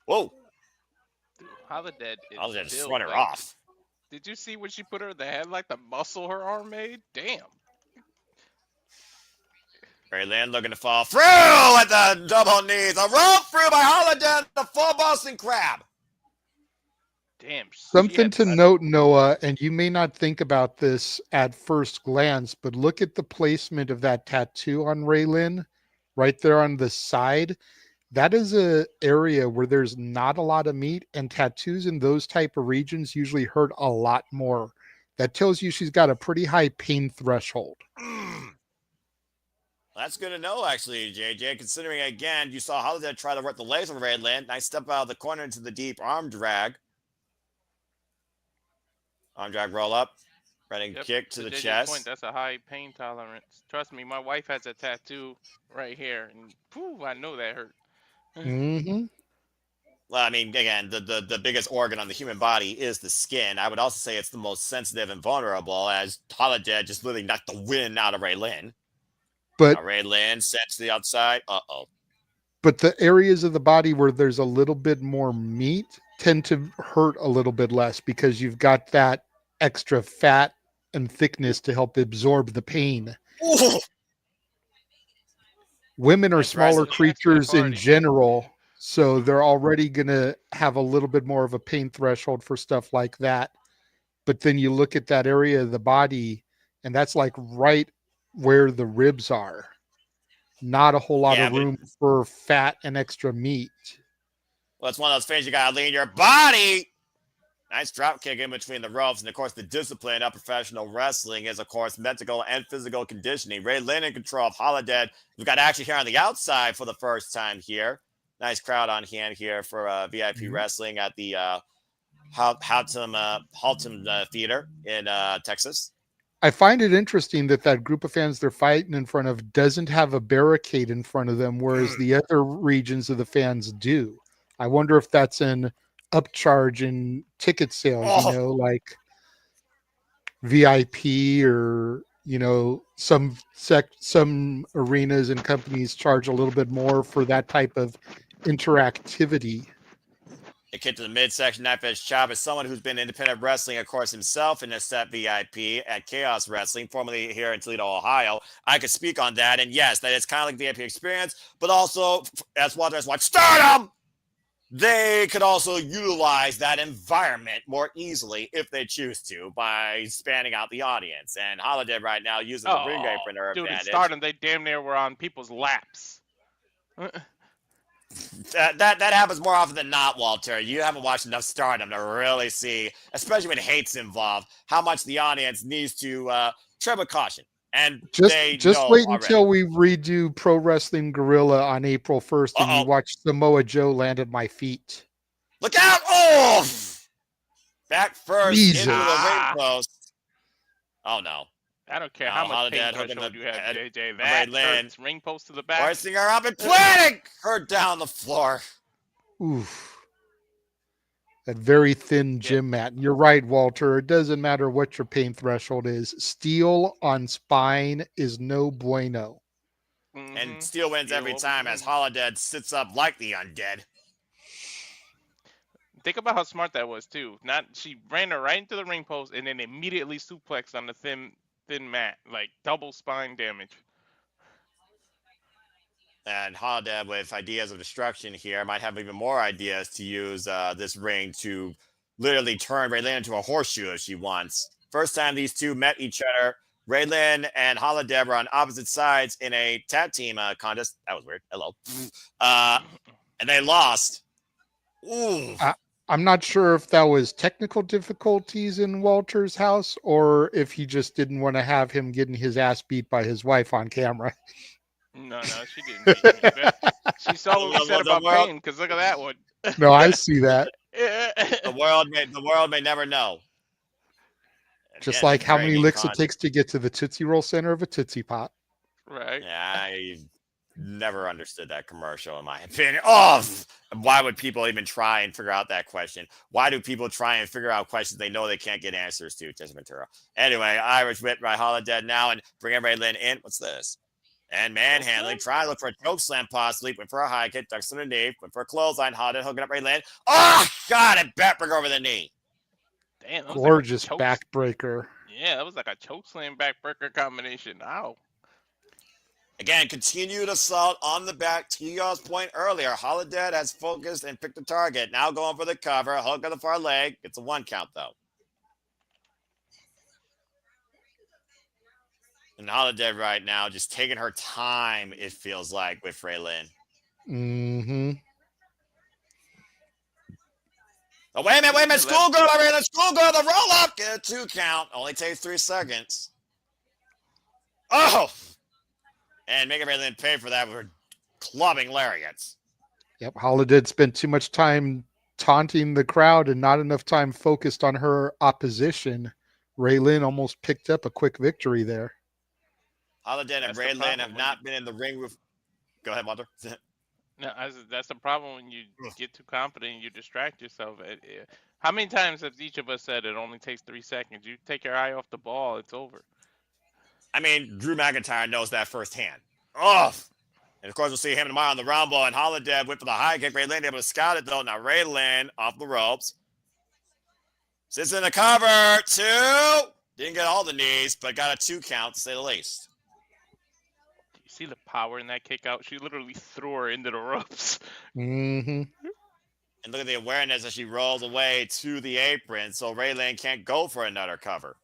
Whoa. Dude, Holidead I'll just built run her like, off. Did you see when she put her in the head, like the muscle her arm made? Damn. Lynn looking to fall through at the double knees. A roll through by Holidead, the full Boston Crab. Damn. Something to note, Noah, and you may not think about this at first glance, but look at the placement of that tattoo on Lynn, right there on the side. That is a area where there's not a lot of meat, and tattoos in those type of regions usually hurt a lot more. That tells you she's got a pretty high pain threshold. That's good to know, actually, JJ, considering, again, you saw Holidead try to work the legs of Lynn. Nice step out of the corner into the deep arm drag. Arm drag roll up. Running kick to the chest. Point, that's a high pain tolerance. Trust me, my wife has a tattoo right here, and whew, I know that hurt. Mm-hmm. Well, I mean, again, the biggest organ on the human body is the skin. I would also say it's the most sensitive and vulnerable, as Holidead just literally knocked the wind out of Lynn. But Lynn set to the outside. Uh-oh. But the areas of the body where there's a little bit more meat tend to hurt a little bit less because you've got that extra fat and thickness to help absorb the pain. Ooh. Women are smaller creatures in general, so they're already going to have a little bit more of a pain threshold for stuff like that. But then you look at that area of the body, and that's like right where the ribs are. Not a whole lot of room for fat and extra meat. Well, it's one of those things you got to lean your body. Nice drop kick in between the ropes. And, of course, the discipline of professional wrestling is, of course, mental and physical conditioning. Lynn in control of Holidead. We've got action here on the outside for the first time here. Nice crowd on hand here for VIP wrestling at the Haltom Theater in Texas. I find it interesting that group of fans they're fighting in front of doesn't have a barricade in front of them, whereas the other regions of the fans do. I wonder if that's an upcharge in ticket sales, like VIP or, some arenas and companies charge a little bit more for that type of interactivity. A kick to the midsection, knife edge chop is someone who's been independent wrestling, of course, himself in a set VIP at Kaoz Wrestling, formerly here in Toledo, Ohio. I could speak on that. And yes, that is kind of like VIP experience, but also, as Walter has watched Stardom, they could also utilize that environment more easily if they choose to by spanning out the audience. And Holidead right now using the ring apron to her advantage. Dude, in Stardom, they damn near were on people's laps. That happens more often than not, Walter. You haven't watched enough Stardom to really see, especially when hate's involved, how much the audience needs to tread with caution. And just wait until we redo Pro Wrestling Guerrilla on April 1st and you watch Samoa Joe land at my feet. Look out! Oh! Back first Jesus. into the ring post. Oh, no. I don't care how much pain threshold you have, JJ. That hurts. Ring post to the back. Forcing her up and planting her down the floor. Oof. That very thin Yep. gym mat. You're right, Walter. It doesn't matter what your pain threshold is. Steel on spine is no bueno. And Mm-hmm. Steel wins Steel every always time as wins. Holidead sits up like the undead. Think about how smart that was too. Not she ran her right into the ring post and then immediately suplexed on the thin mat, like double spine damage. And Holidead, with ideas of destruction here, might have even more ideas to use this ring to literally turn Raylin into a horseshoe if she wants. First time these two met each other, Raylin and Holidead were on opposite sides in a tag team contest. That was weird. Hello. And they lost. Ooh. I'm not sure if that was technical difficulties in Walter's house or if he just didn't want to have him getting his ass beat by his wife on camera. No, she didn't beat me. But she saw what we said The about world, pain, because look at that one. No, I see that. the world may never know. Just Yeah, like that's a how very many neat licks it concept. takes to get to the Tootsie Roll center of a Tootsie Pop. Right. Yeah, I never understood that commercial, in my opinion. Oh, why would people even try and figure out that question? Why do people try and figure out questions they know they can't get answers to? Tessa Ventura. Anyway, Irish whip by Holidead now and bring everybody Lynn in. What's this? And manhandling. Try to look for a choke slam possibly. Went for a high kick. Ducks underneath. Went for a clothesline. Holidead hooking up Ray Lynn. Oh, God, it backbreaker over the knee. Damn, that was like a Gorgeous choke. backbreaker. Yeah, that was like a choke slam backbreaker combination. Ow. Again, continued assault on the back. To y'all's point earlier, Holidead has focused and picked a target. Now going for the cover. Hook on the far leg. It's a 1 count, though. And Holidead right now just taking her time, it feels like, with Raylin. Mm-hmm. Oh, wait a minute. Schoolgirl, Raylin. Schoolgirl, the roll up. Get a 2 count. Only takes 3 seconds. Oh! And making Raylin pay for that with her clubbing lariats. Yep, Holidead spent too much time taunting the crowd and not enough time focused on her opposition. Raylin almost picked up a quick victory there. Holidead and Raylin have not been in the ring with. Go ahead, Mother. No, that's the problem when you get too confident and you distract yourself. How many times have each of us said it only takes 3 seconds? You take your eye off the ball, it's over. I mean, Drew McIntyre knows that firsthand. Oh! And of course, we'll see him tomorrow on the Rumble. And Holidead went for the high kick. Raylin able to scout it, though. Now, Raylin off the ropes. Sits in the cover. 2. Didn't get all the knees, but got a 2 count, to say the least. You see the power in that kick out? She literally threw her into the ropes. Mm-hmm. And look at the awareness as she rolls away to the apron, so Raylin can't go for another cover.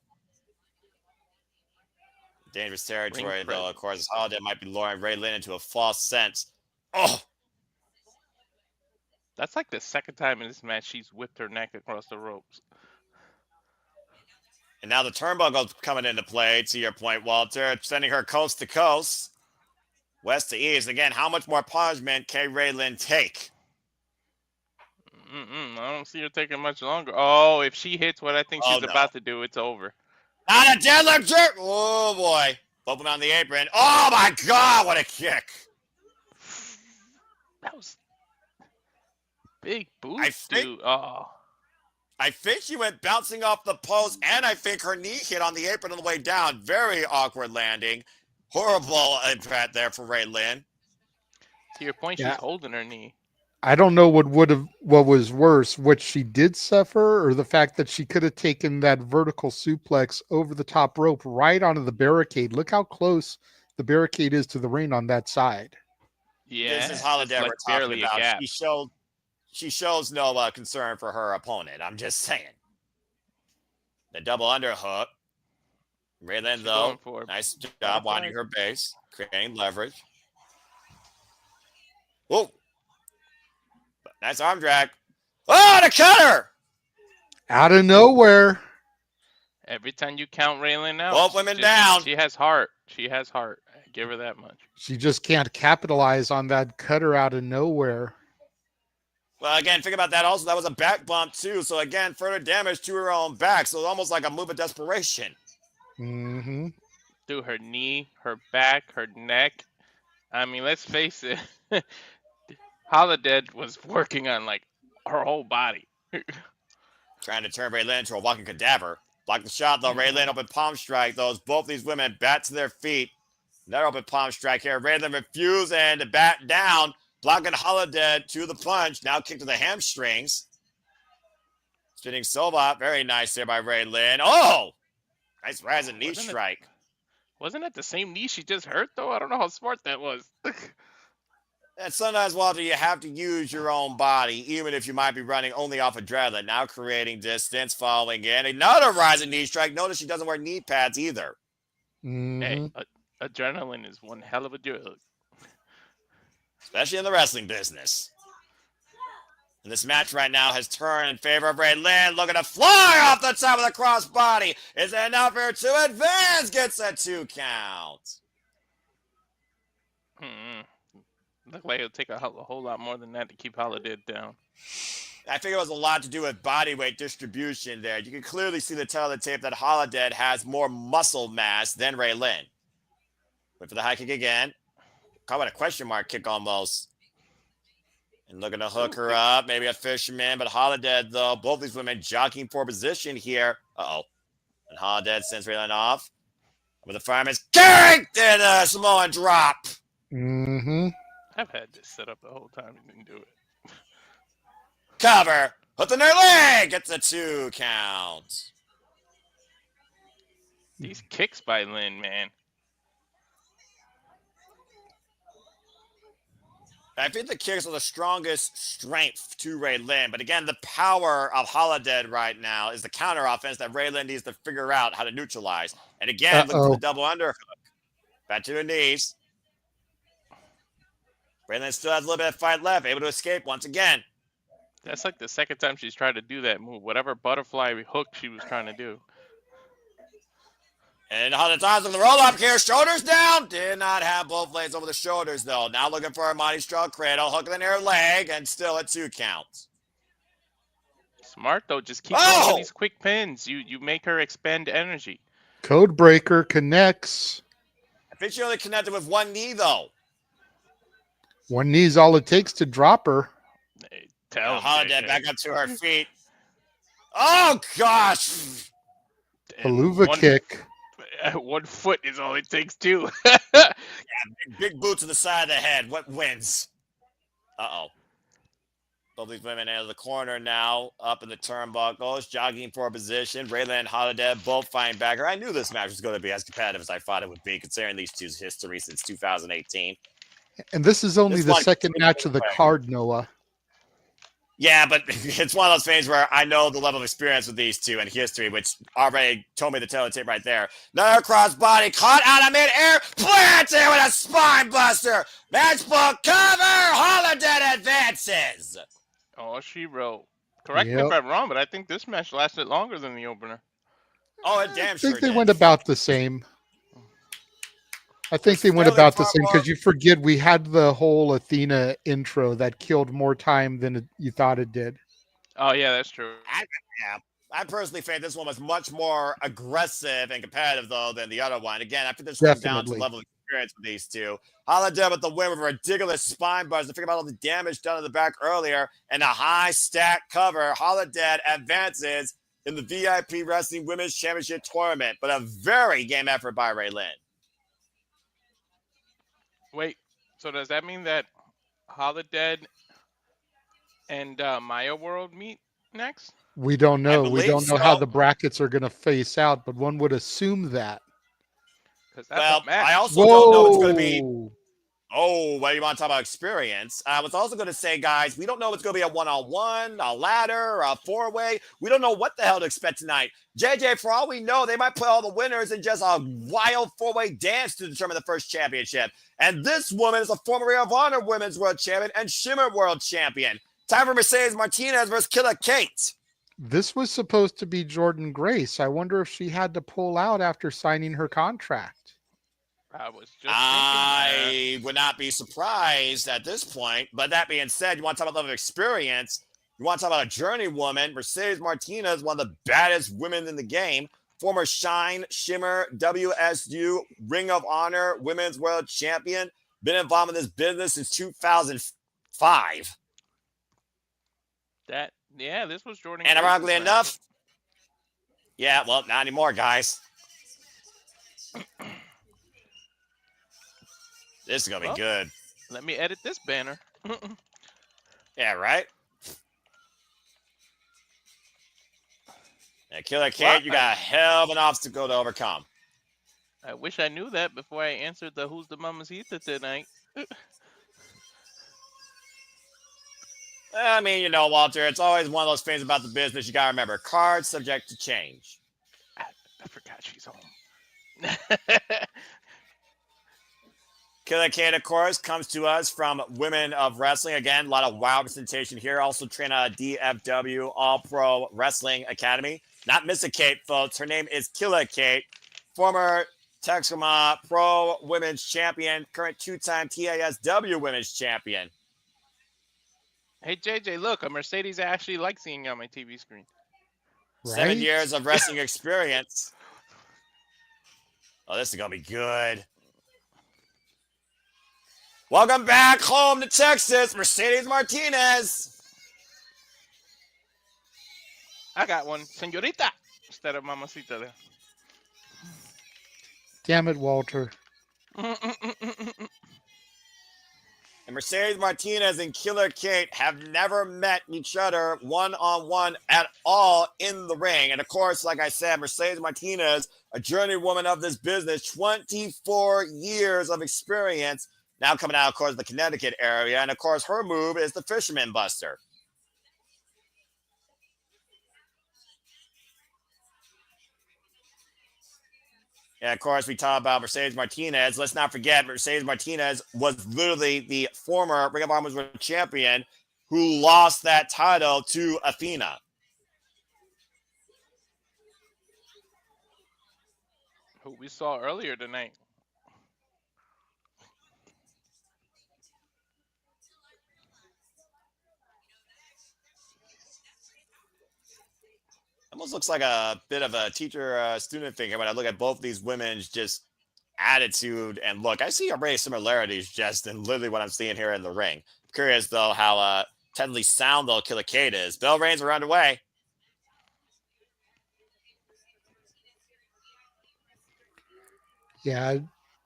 Dangerous territory, though. Of course, Holidead might be luring Raylin into a false sense. Oh! That's like the second time in this match she's whipped her neck across the ropes. And now the turnbuckle's coming into play, to your point, Walter, sending her coast to coast, west to east. Again, how much more punishment can Raylin take? I don't see her taking much longer. Oh, if she hits what I think she's about to do, it's over. Not a deadlift jerk! Oh, boy. Bumping on the apron. Oh, my God, what a kick. That was big boost, dude. Oh. I think she went bouncing off the post, and I think her knee hit on the apron on the way down. Very awkward landing. Horrible impact there for Raylin. To your point, she's holding her knee. I don't know what was worse, what she did suffer, or the fact that she could have taken that vertical suplex over the top rope right onto the barricade. Look how close the barricade is to the ring on that side. Yeah, this is Holidead we're talking about. She shows no concern for her opponent. I'm just saying. The double underhook. Raylin, though, nice job winding her base, creating leverage. Whoa. Nice arm drag. Oh, the cutter! Out of nowhere. Every time you count Raylin out, both women down. She has heart. She has heart. I give her that much. She just can't capitalize on that cutter out of nowhere. Well, again, think about that also. That was a back bump, too. So, again, further damage to her own back. So, it's almost like a move of desperation. Mm-hmm. Through her knee, her back, her neck. I mean, let's face it. Holidead was working on, like, her whole body. Trying to turn Ray Lynn into a walking cadaver. Block the shot, though. Ray Lynn open palm strike, though. Both these women bat to their feet. Another open palm strike here. Ray Lynn refusing to bat down. Blocking Holidead to the punch. Now kick to the hamstrings. Spinning Silva. Very nice there by Ray Lynn. Oh! Nice rising knee strike. Wasn't it the same knee she just hurt, though? I don't know how smart that was. And sometimes, Walter, you have to use your own body, even if you might be running only off adrenaline. Now creating distance, following in. Another rising knee strike. Notice she doesn't wear knee pads either. Hey, adrenaline is one hell of a drug. Especially in the wrestling business. And this match right now has turned in favor of Ray Lynn. Looking to fly off the top of the crossbody. Is it enough here to advance? Gets a 2 count. Look like it'll take a whole lot more than that to keep Holidead down. I think it was a lot to do with body weight distribution there. You can clearly see the tail of the tape that Holidead has more muscle mass than Ray Lynn. Wait for the high kick again. Caught with a question mark kick almost. And looking to hook her up. Maybe a fisherman, but Holidead, though. Both these women jockeying for position here. Uh-oh. And Holidead sends Ray Lynn off. With the fireman's kick and a Samoan drop. I've had this set up the whole time and didn't do it. Cover. Hook the near leg. Gets a 2 count. These kicks by Lynn, man. I think the kicks are the strongest strength to Ray Lynn. But again, the power of Holidead right now is the counter offense that Ray Lynn needs to figure out how to neutralize. And again, look for the double underhook. Back to her knees. Ray Lynn still has a little bit of fight left, able to escape once again. That's like the second time she's tried to do that move. Whatever butterfly hook she was trying to do. And Holidead with the roll up here, shoulders down. Did not have both legs over the shoulders though. Now looking for a mighty strong cradle, hook the near leg, and still at 2 counts. Smart though, just keep going with these quick pins. You make her expend energy. Code breaker connects. I think she only connected with one knee though. One knee's all it takes to drop her. Hey, Holidead back up to her feet. Oh gosh! Haluva kick. 1 foot is all it takes too. Yeah, big boots to the side of the head. What wins? Uh-oh. Both these women out of the corner now, up in the turnbuckles, jogging for a position. Ray Lynn and Holidead both fighting back. I knew this match was going to be as competitive as I thought it would be, considering these two's history since 2018. And this is only the second match of the card, Noah. Yeah, but it's one of those things where I know the level of experience with these two and history, which already told me the tail of the tape right there. Another crossbody caught out of midair, planted with a spine buster. Matchbook cover. Holidead advances. Oh, she wrote. Correct me if I'm wrong, but I think this match lasted longer than the opener. Oh, it damn sure I think they did. went about the same. I think they went about the same because you forget we had the whole Athena intro that killed more time than you thought it did. Oh, yeah, that's true. I personally think this one was much more aggressive and competitive, though, than the other one. Again, I think this comes down to the level of experience with these two. Holidead with the win with a ridiculous spine buzz. To figure out all the damage done in the back earlier and a high stack cover. Holidead advances in the VIP Wrestling Women's Championship Tournament, but a very game effort by Ray Lynn. Wait, so does that mean that Holidead and Maya World meet next? We don't know. We don't know how the brackets are going to face out, but one would assume that. Well, I also don't know what's going to be. Oh, well, you want to talk about experience? I was also going to say, guys, we don't know if it's going to be a one-on-one, a ladder, a four-way. We don't know what the hell to expect tonight. JJ, for all we know, they might play all the winners in just a wild four-way dance to determine the first championship. And this woman is a former Ring of Honor Women's World Champion and Shimmer World Champion. Time for Mercedes Martinez versus Killa Kate. This was supposed to be Jordynne Grace. I wonder if she had to pull out after signing her contract. I would not be surprised at this point. But that being said, you want to talk about level of experience. You want to talk about a journeywoman. Mercedes Martinez, one of the baddest women in the game. Former Shine, Shimmer, WSU, Ring of Honor, Women's World Champion. Been involved in this business since 2005. That Yeah, this was Jordynne And Grace's ironically match. enough, yeah, well, not anymore, guys. This is going to be Well, good. let me edit this banner. Yeah, right? Yeah, Killer Well, Kate, you got a hell of an obstacle to overcome. I wish I knew that before I answered the Who's the Mamacita tonight. I mean, you know, Walter, it's always one of those things about the business you got to remember. Cards subject to change. I forgot she's home. Killer Kate, of course, comes to us from Women of Wrestling. Again, a lot of wild representation here. Also trained at DFW All Pro Wrestling Academy. Not Mr. Kate, folks. Her name is Killer Kate, former Texoma Pro Women's Champion, current two-time TASW Women's Champion. Hey JJ, look, a Mercedes I actually like seeing on my TV screen. Right? 7 years of wrestling experience. Oh, this is going to be good. Welcome back home to Texas, Mercedes Martinez. I got one, señorita, instead of mamacita there. Damn it, Walter. And Mercedes Martinez and Killer Kate have never met each other one-on-one at all in the ring. And of course, like I said, Mercedes Martinez, a journeywoman of this business, 24 years of experience, now coming out, of course, the Connecticut area. And of course, her move is the Fisherman Buster. And of course, we talk about Mercedes Martinez. Let's not forget, Mercedes Martinez was literally the former Ring of Honor World Champion who lost that title to Athena. Who we saw earlier tonight. Almost looks like a bit of a teacher-student thing here when I look at both these women's just attitude and look. I see already similarities just in literally what I'm seeing here in the ring. Curious, though, how technically sound, though, Killer Kate is. Bell reigns are underway. Yeah.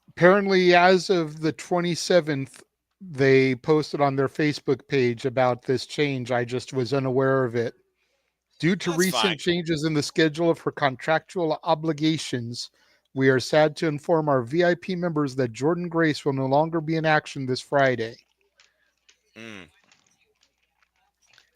Apparently, as of the 27th, they posted on their Facebook page about this change. I just was unaware of it. Due to That's recent fine. changes in the schedule of her contractual obligations, we are sad to inform our VIP members that Jordynne Grace will no longer be in action this Friday.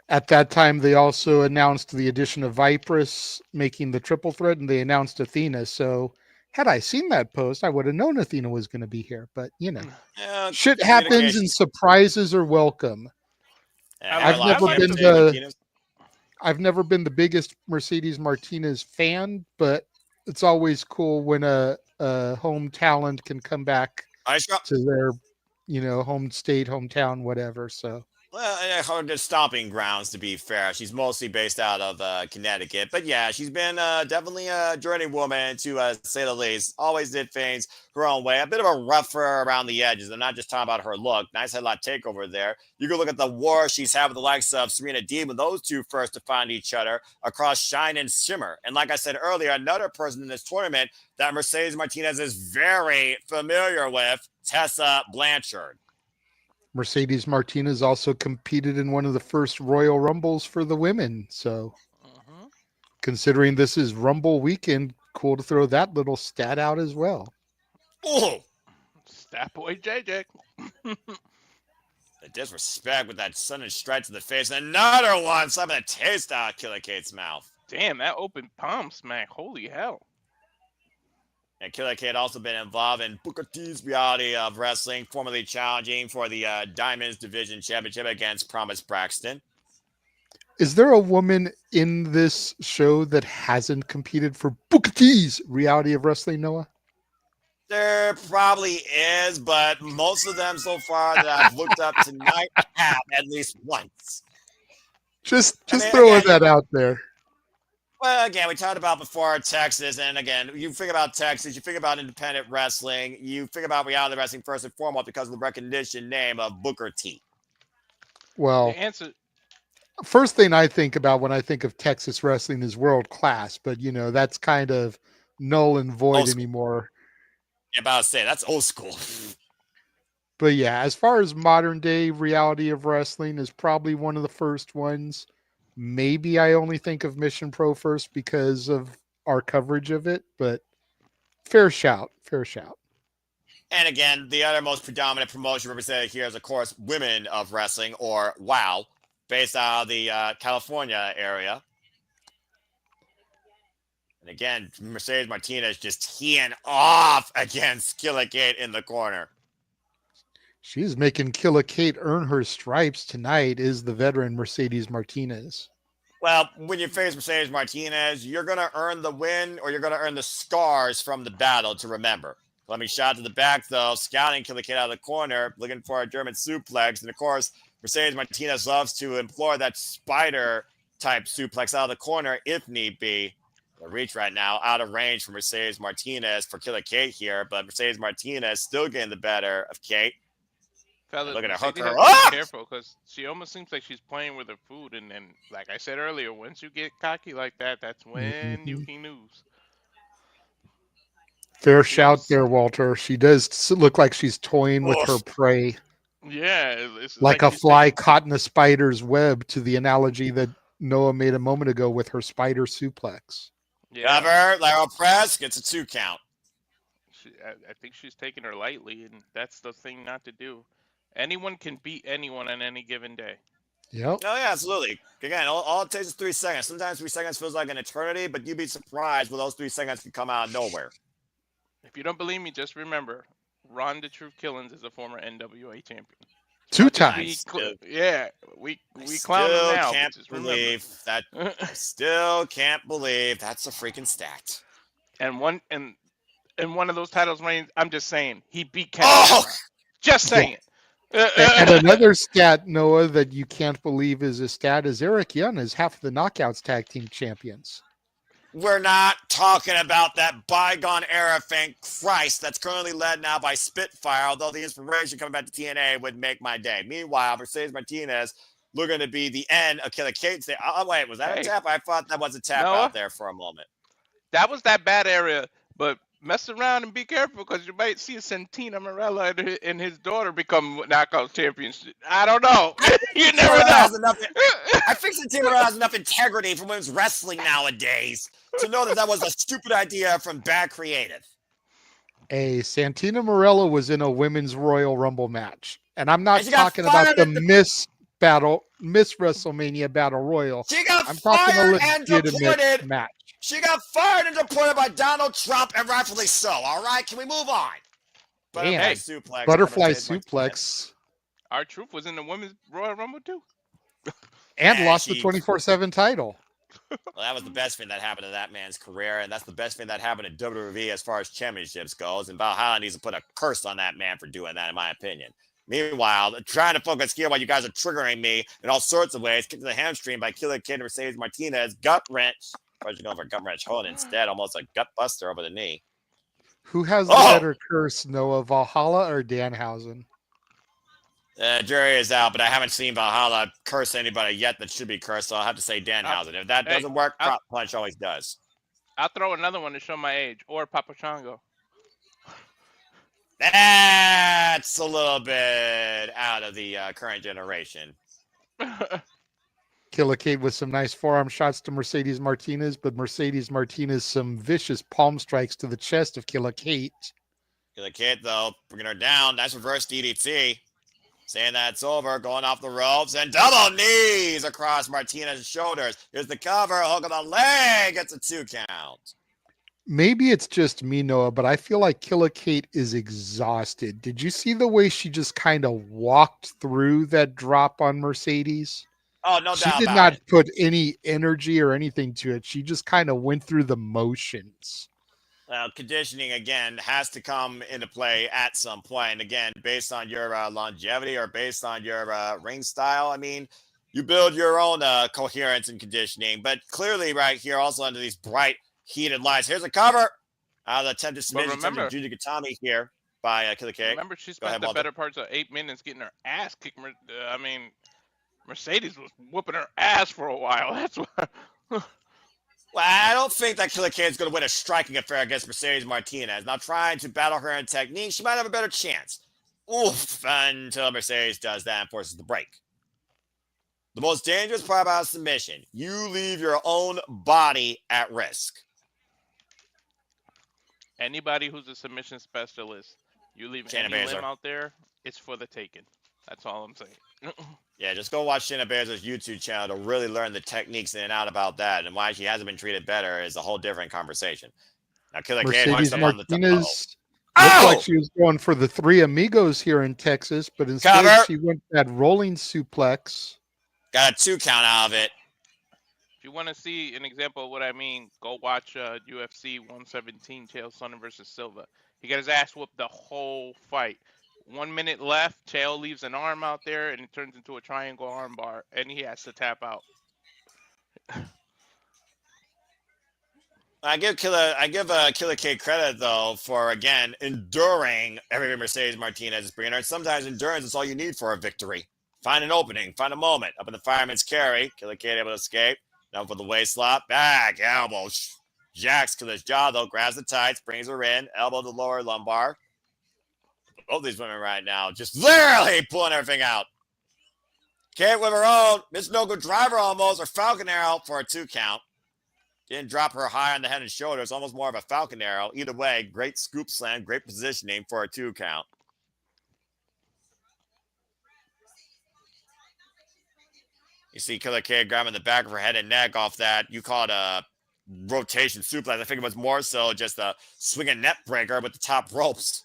At that time, they also announced the addition of Vipress, making the triple threat, and they announced Athena. So, had I seen that post, I would have known Athena was going to be here. But, you know, Yeah, shit happens and surprises are welcome. Yeah, I've never been the biggest Mercedes Martinez fan, but it's always cool when a home talent can come back to their, home state, hometown, whatever. So, well, her good stomping grounds, to be fair. She's mostly based out of Connecticut. But yeah, she's been definitely a journeywoman, to say the least. Always did things her own way. A bit of a rougher around the edges. I'm not just talking about her look. Nice headlock takeover there. You can look at the war she's had with the likes of Serena Deeb, when those two first to find each other across Shine and Shimmer. And like I said earlier, another person in this tournament that Mercedes Martinez is very familiar with, Tessa Blanchard. Mercedes Martinez also competed in one of the first Royal Rumbles for the women. So, considering this is Rumble weekend, cool to throw that little stat out as well. Oh, Stat boy JJ. The disrespect with that sudden strike to the face. Another one, something to taste out of Killer Kate's mouth. Damn, that open palm smack. Holy hell. And Killer Kate also been involved in Booker T's Reality of Wrestling, formerly challenging for the Diamonds Division Championship against Promise Braxton. Is there a woman in this show that hasn't competed for Booker T's Reality of Wrestling, Noah? There probably is, but most of them so far that I've looked up tonight have at least once. Just throwing that out there. Well, again, we talked about before Texas, and again, you think about Texas, you think about independent wrestling, you think about reality wrestling first and foremost because of the recognition name of Booker T. Well, the answer First thing I think about when I think of Texas wrestling is world class, but that's kind of null and void Old school. anymore. Yeah, about to say that's old school. But yeah, as far as modern day reality of wrestling is probably one of the first ones. Maybe I only think of Mission Pro first because of our coverage of it, but fair shout, fair shout. And again, the other most predominant promotion represented here is, of course, Women of Wrestling, or WOW, based out of the California area. And again, Mercedes Martinez just teeing off against Killa Kate in the corner. She's making Killa Kate earn her stripes tonight, is the veteran Mercedes Martinez. Well, when you face Mercedes Martinez, you're going to earn the win or you're going to earn the scars from the battle to remember. Let me shot to the back, though, scouting Killa Kate out of the corner, looking for a German suplex. And, of course, Mercedes Martinez loves to employ that spider-type suplex out of the corner if need be. The reach right now out of range for Mercedes Martinez for Killa Kate here, but Mercedes Martinez still getting the better of Kate. Fellas, Look at her Mercedes hooker. has to Ah! be careful because she almost seems like she's playing with her food. And like I said earlier, once you get cocky like that, that's when you Mhm. can lose. Fair She shout almost, there, Walter. She does look like she's toying with her Oof. prey, yeah, it's like like a she's fly taking, caught in a spider's web, to the analogy that Noah made a moment ago with her spider suplex. yeah. Cover, lateral press, gets a 2 count. I think she's taking her lightly, and that's the thing not to do. Anyone can beat anyone on any given day. Yep. Oh, yeah, absolutely. Again, all it takes is 3 seconds. Sometimes 3 seconds feels like an eternity, but you'd be surprised when those 3 seconds can come out of nowhere. If you don't believe me, just remember, Ron the Truth Killings is a former NWA champion. So Two much as times. yeah, we I clown him still now, but can't just remember. believe that. I still can't believe that's a freaking stat. and one and in one of those titles reigns, I'm just saying he beat Kenneth Oh, Omar. Just Yeah. saying. And another stat, Noah, that you can't believe is a stat is Eric Young is half the Knockouts tag team champions. we're not talking about that bygone era, thank Christ, that's currently led now by Spitfire, although the inspiration coming back to TNA would make my day. Meanwhile, Mercedes Martinez looking to be the end of Killa Kate's day. Oh, wait, was that a Hey, tap? I thought that was a tap out Noah, there for a moment. that was that bad area, but mess around and be careful because you might see Santina Morella and his daughter become knockout champions. I don't know. You never know. I think the team has enough integrity for women's wrestling nowadays to know that that was a stupid idea from bad creative. A Santina Morella was in a women's Royal Rumble match. And I'm not And she got talking about fired the at the Miss WrestleMania Battle Royal. She got I'm talking a fired and legitimate deported. match. She got fired and deported by Donald Trump, and rightfully so. All right, can we move on? Damn. Hey, Suplex. Butterfly Mercedes Martinez. suplex. our truth was in the women's Royal Rumble too. And And lost the she 24/7 title. Well, that was the best thing that happened to that man's career, and that's the best thing that happened in WWE as far as championships goes. And Valhalla needs to put a curse on that man for doing that, in my opinion. Meanwhile, trying to focus here while you guys are triggering me in all sorts of ways, kick to the hamstring by Killa Kate and Mercedes Martinez, gut wrench. Or going for gut wrench hold instead, almost a gut buster over the knee. Who has the better curse, Noah, Valhalla or Danhausen? Jury is out, but I haven't seen Valhalla curse anybody yet that should be cursed, so I'll have to say Danhausen. If that doesn't work, Prop Punch always does. I'll throw another one to show my age, or Papa Shango. That's a little bit out of the current generation. Killa Kate with some nice forearm shots to Mercedes Martinez, but Mercedes Martinez some vicious palm strikes to the chest of Killa Kate. Killa Kate, though, bringing her down. Nice reverse DDT. Saying that it's over, going off the ropes, and double knees across Martinez's shoulders. Here's the cover, hook of the leg, gets a 2 count. Maybe it's just me, Noah, but I feel like Killa Kate is exhausted. Did you see the way she just kind of walked through that drop on Mercedes? Oh, no doubt She did about not it. put any energy or anything to it. She just kind of went through the motions. Well, conditioning, again, has to come into play at some point. And again, based on your longevity or based on your ring style, I mean, you build your own coherence and conditioning. But clearly right here, also under these bright, heated lights. Here's a cover. The attempted submission to Judy Gatami here by Killa Kate. Remember, she spent the better parts of 8 minutes getting her ass kicked. I mean, Mercedes was whooping her ass for a while. That's why. Well, I don't think that Killa K is going to win a striking affair against Mercedes Martinez. Now, trying to battle her in technique, she might have a better chance. Oof, until Mercedes does that and forces the break. The most dangerous part about submission, you leave your own body at risk. Anybody who's a submission specialist, you leave Shayna any Baszler. limb out there, it's for the taking. That's all I'm saying. Yeah, just go watch Shayna Baszler's YouTube channel to really learn the techniques in and out about that. And why she hasn't been treated better is a whole different conversation. Now, Killa K marks Mercedes up on the top. Martinez Oh! looked like she was going for the three amigos here in Texas, but instead Cover. she went that rolling suplex. Got a 2 count out of it. If you want to see an example of what I mean, go watch UFC 117, Chael Sonnen versus Silva. He got his ass whooped the whole fight. 1 minute left, Chael leaves an arm out there, and it turns into a triangle arm bar, and he has to tap out. I give Killa K credit though for again enduring every Mercedes Martinez is bringing her. Sometimes endurance is all you need for a victory. Find an opening, find a moment. Up in the fireman's carry, Killa K able to escape. Now for the waist slap, back elbow, jacks Killa's jaw though, grabs the tights, brings her in, elbow to lower lumbar. Both these women right now just literally pulling everything out. Kate with her own, Miss No Good Driver almost, or Falcon Arrow for a 2 count. Didn't drop her high on the head and shoulders, almost more of a Falcon Arrow. Either way, great scoop slam, great positioning for a 2 count. You see Killa K grabbing the back of her head and neck off that. You call it a rotation suplex. I think it was more so just a swinging net breaker with the top ropes.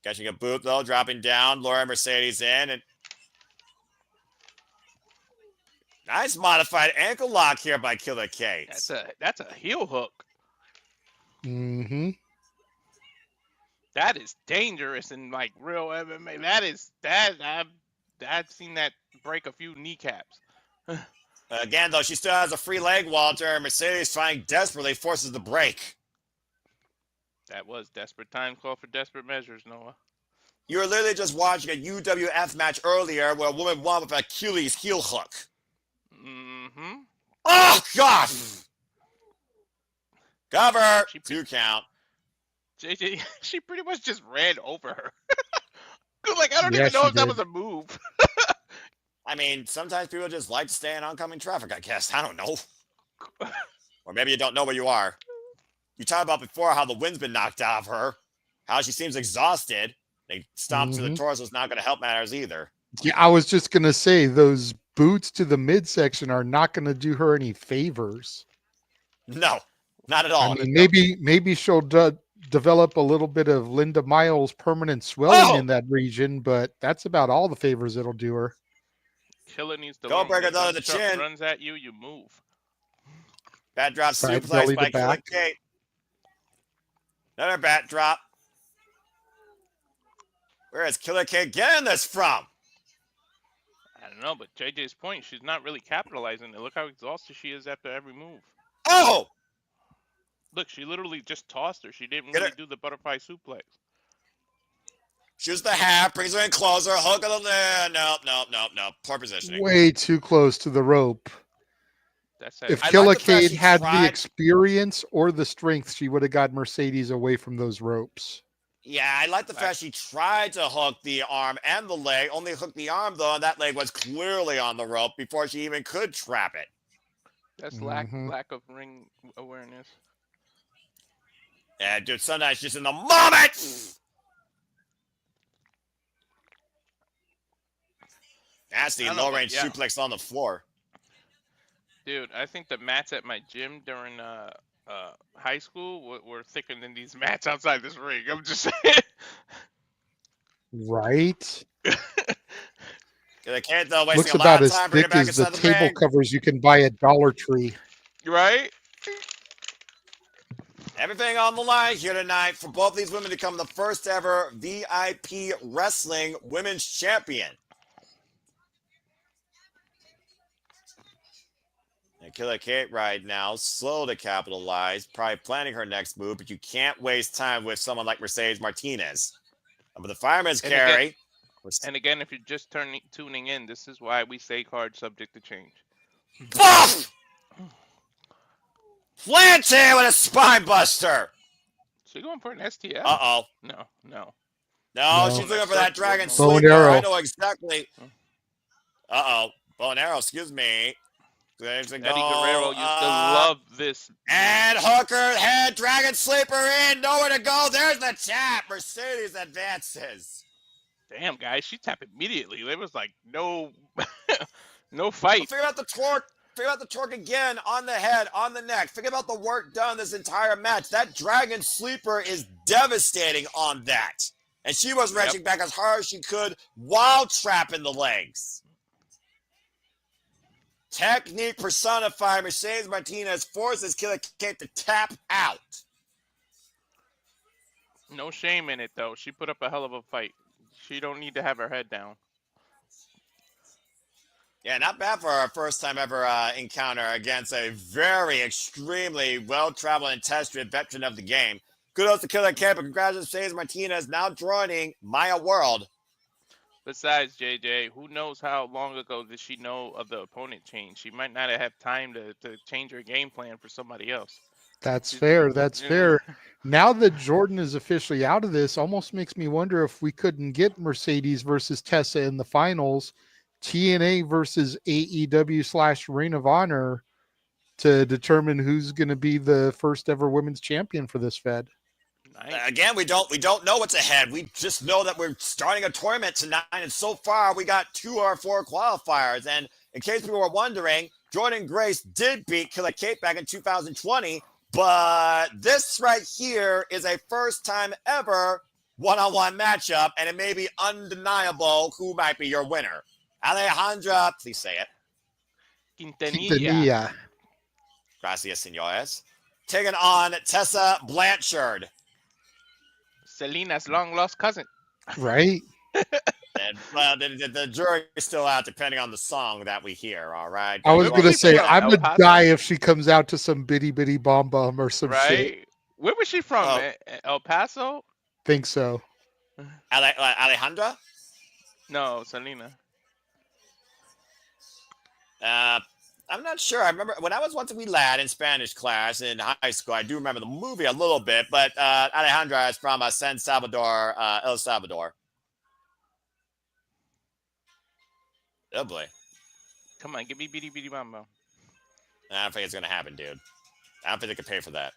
Catching a boot, though, dropping down. Laura Mercedes in. And nice modified ankle lock here by Killa K. That's a heel hook. Mm-hmm. That is dangerous in like real MMA. I've seen that break a few kneecaps. Again, though, she still has a free leg, Walter. Mercedes trying desperately, forces the break. That was desperate times call for desperate measures, Noah. You were literally just watching a UWF match earlier where a woman won with Achilles heel hook. Mm-hmm. Oh, God! Cover! She 2 count. JJ, she pretty much just ran over her. Like, I don't Yeah, even know she if that did. was a move. I mean, sometimes people just like to stay in oncoming traffic, I guess. I don't know. Or maybe you don't know where you are. You talked about before how the wind's been knocked out of her, how she seems exhausted. They stomp to the torso is not going to help matters either. Yeah, I was just gonna say those boots to the midsection are not gonna do her any favors. No, not at all. I mean, maybe she'll develop a little bit of Linda Miles permanent swelling in that region, but that's about all the favors it'll do her. Killa needs to Go learn. break her When down to the Chuck chin. runs at you, you move. Bat drop Side suplex belly by to Killa back. K. Another bat drop. Where is Killa K getting this from? I don't know, but JJ's point, she's not really capitalizing it. Look how exhausted she is after every move. Oh! Look, she literally just tossed her. She didn't Get really her. do the butterfly suplex. Shoots the half, brings her in closer, hook of the no. Poor positioning. Way too close to the rope. That's it. If I Killa like the fact K she had the tried- experience or the strength, she would have got Mercedes away from those ropes. Yeah, I like the fact she tried to hook the arm and the leg, only hooked the arm though, and that leg was clearly on the rope before she even could trap it. That's lack of ring awareness. Yeah, dude, sometimes just in the moment. Nasty I don't know, low but range yeah. suplex on the floor. Dude, I think the mats at my gym during high school were thicker than these mats outside this ring. I'm just saying. Right? They can't though, Looks wasting a lot about of as time bringing it thick back as the inside the table ring. covers you can buy at Dollar Tree. Right? Everything on the line here tonight for both these women to become the first ever VIP Wrestling Women's Champion. And Killa K right now, slow to capitalize, probably planning her next move, but you can't waste time with someone like Mercedes Martinez. But the fireman's And carry, And again, if you're just tuning in, this is why we say card subject to change. Buff! Blanchard with a spine buster. She going for an STF? Uh-oh. No. No, she's looking for that dragon Bow and sleeper. arrow. I know exactly. Uh-oh. Bow and arrow, excuse me. There's a Eddie Guerrero used to love this. And Hooker head dragon sleeper in. Nowhere to go. There's the tap. Mercedes advances. Damn, guys, she tapped immediately. There was like no fight. Well, figure out the torque. Figure out the torque again on the head, on the neck. Figure out the work done this entire match. That dragon sleeper is devastating on that. And she was wrenching back as hard as she could while trapping the legs. Technique personified. Mercedes Martinez forces Killa to tap out. No shame in it, though. She put up a hell of a fight. She don't need to have her head down. Yeah, not bad for our first time ever encounter against a very extremely well-traveled and tested veteran of the game. Kudos to Killa, but congratulations, Mercedes Martinez, now joining Maya World. Besides, JJ, who knows how long ago did she know of the opponent change? She might not have had time to change her game plan for somebody else. That's fair. That's fair. Now that Jordynne is officially out of this, almost makes me wonder if we couldn't get Mercedes versus Tessa in the finals, TNA versus AEW / Ring of Honor to determine who's going to be the first ever women's champion for this Fed. Nice. Again, we don't know what's ahead. We just know that we're starting a tournament tonight, and so far we got 2 or 4 qualifiers. And in case people were wondering, Jordynne Grace did beat Killa back in 2020, but this right here is a first time ever one-on-one matchup, and it may be undeniable who might be your winner. Alejandra, please say it. Quintanilla. Gracias, senores. Taking on Tessa Blanchard. Selena's long lost cousin. Right? And, well, the jury is still out depending on the song that we hear, all right? I was going to say, I'm El going to Paso? die if she comes out to some bitty bitty bomb bomb or some shit. Right? Where was she from? El Paso? Think so. Alejandra? No, Selena. I'm not sure. I remember when I was once a wee lad in Spanish class in high school, I do remember the movie a little bit, but Alejandra is from San Salvador, El Salvador. Oh, boy. Come on, give me Bitty Bitty Mambo. I don't think it's going to happen, dude. I don't think they could pay for that.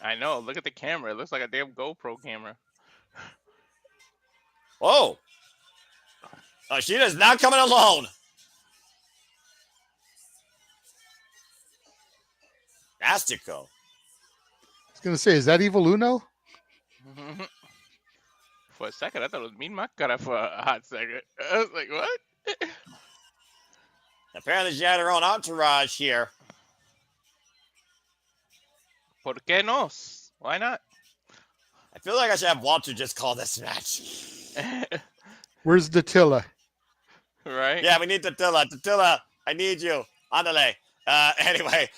I know. Look at the camera. It looks like a damn GoPro camera. Oh, she is not coming alone. Nastico. I was going to say, is that Evil Uno? For a second, I thought it was Mean Macara for a hot second. I was like, what? Apparently, she had her own entourage here. ¿Por qué no? Why not? I feel like I should have Walter just call this match. Where's Datilla? Right? Yeah, we need Tatilla. Tatilla, I need you. Andale. Anyway.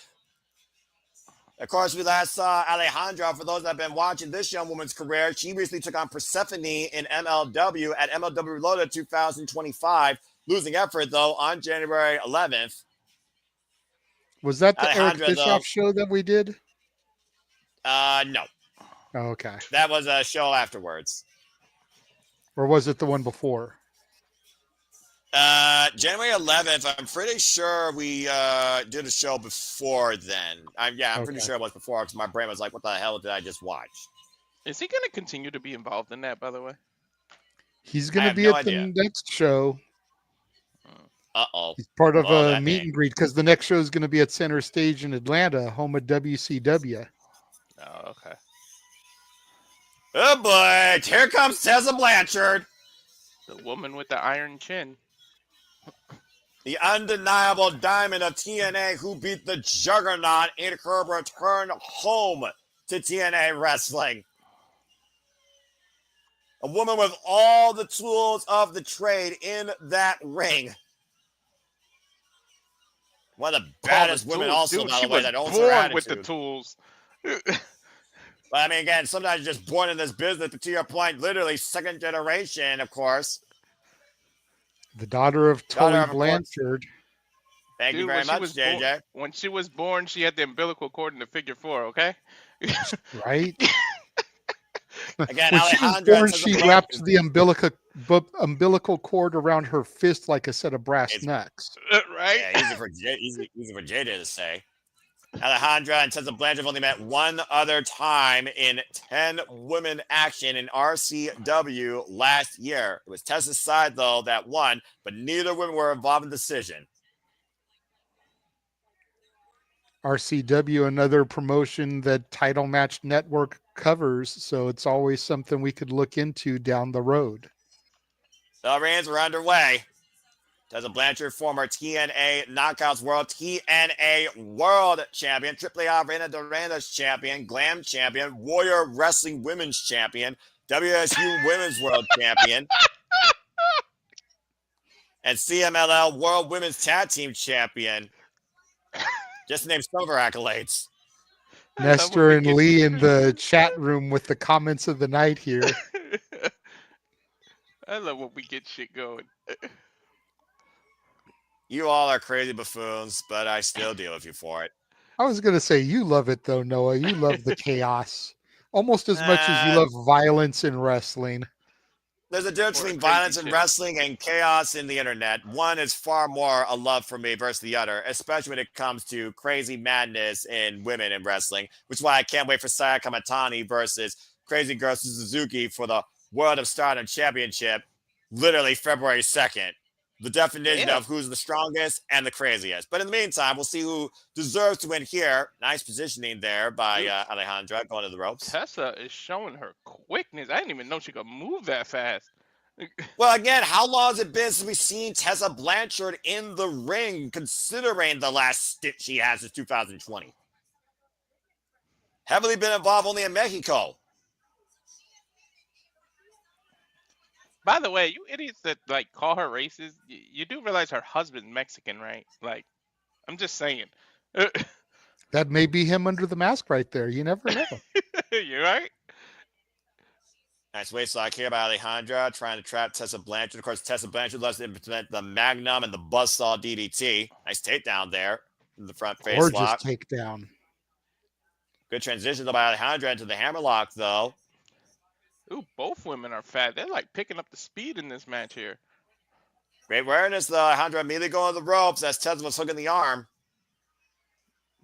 Of course, we last saw Alejandra. For those that have been watching this young woman's career, she recently took on Persephone in MLW at MLW Reloaded 2025. Losing effort, though, on January 11th. Was that the Eric Alejandra, Bischoff though, show that we did? No. Oh, okay. That was a show afterwards. Or was it the one before? January 11th, I'm pretty sure we did a show before then. I'm pretty sure it was before because my brain was like, what the hell did I just watch? Is he going to continue to be involved in that, by the way? He's going to be at the next show. Uh-oh. He's part of a meet and greet because the next show is going to be at Center Stage in Atlanta, home of WCW. Oh, okay. Oh, boy. Here comes Tessa Blanchard. The woman with the iron chin. The undeniable diamond of TNA who beat the juggernaut in her return home to TNA Wrestling. A woman with all the tools of the trade in that ring. One of the baddest women also, dude, by the way, that owns her born attitude. with the tools. But I mean, again, sometimes you're just born in this business. But to your point, literally second generation, of course. The daughter of Daughter Tully of course. Blanchard. Thank you Dude, very much, JJ. when she was born, she had the umbilical cord in the figure four. Okay. Right? Again, When she was Alejandra and born, Tessa she wrapped Blanchard. the umbilical cord around her fist like a set of brass knucks. Right. Yeah, easy for JJ to say. Alejandra and Tessa Blanchard have only met one other time in 10 women action in RCW last year. It was Tessa's side, though, that won, but neither women were involved in the decision. RCW, another promotion that Title Match Network covers, so it's always something we could look into down the road. The reigns were underway. Tessa Blanchard, former TNA Knockouts World, TNA World Champion, AAA Reina Doranda's Champion, Glam Champion, Warrior Wrestling Women's Champion, WSU Women's World Champion, and CMLL World Women's Tag Team Champion. Just to name some of her accolades. Nestor and Lee in the chat room with the comments of the night here. I love when we get shit going. You all are crazy buffoons, but I still deal with you for it. I was going to say, you love it though, Noah. You love the chaos almost as much as you love violence in wrestling. There's a difference between violence in wrestling and chaos in the internet. One is far more a love for me versus the other, especially when it comes to crazy madness in women in wrestling, which is why I can't wait for Saya Kamatani versus Crazy Girl Suzuki for the World of Stardom Championship, literally February 2nd. The definition of who's the strongest and the craziest. But in the meantime, we'll see who deserves to win here. Nice positioning there by Alejandra going to the ropes. Tessa is showing her quickness. I didn't even know she could move that fast. Well, again, how long has it been since we've seen Tessa Blanchard in the ring, considering the last stint she has is 2020? Heavily been involved only in Mexico. By the way, you idiots that like call her racist, you do realize her husband's Mexican, right? Like, I'm just saying. That may be him under the mask right there. You never know. You're right. Nice waistlock here by Alejandra, trying to trap Tessa Blanchard. Of course, Tessa Blanchard loves to implement the Magnum and the Buzzsaw DDT. Nice takedown there in the front face Gorgeous lock. takedown. Good transition by Alejandra into the hammerlock, though. Ooh, both women are fat. They're like picking up the speed in this match here. Great awareness, though. Alejandra immediately going to the ropes as Tessa was hooking the arm.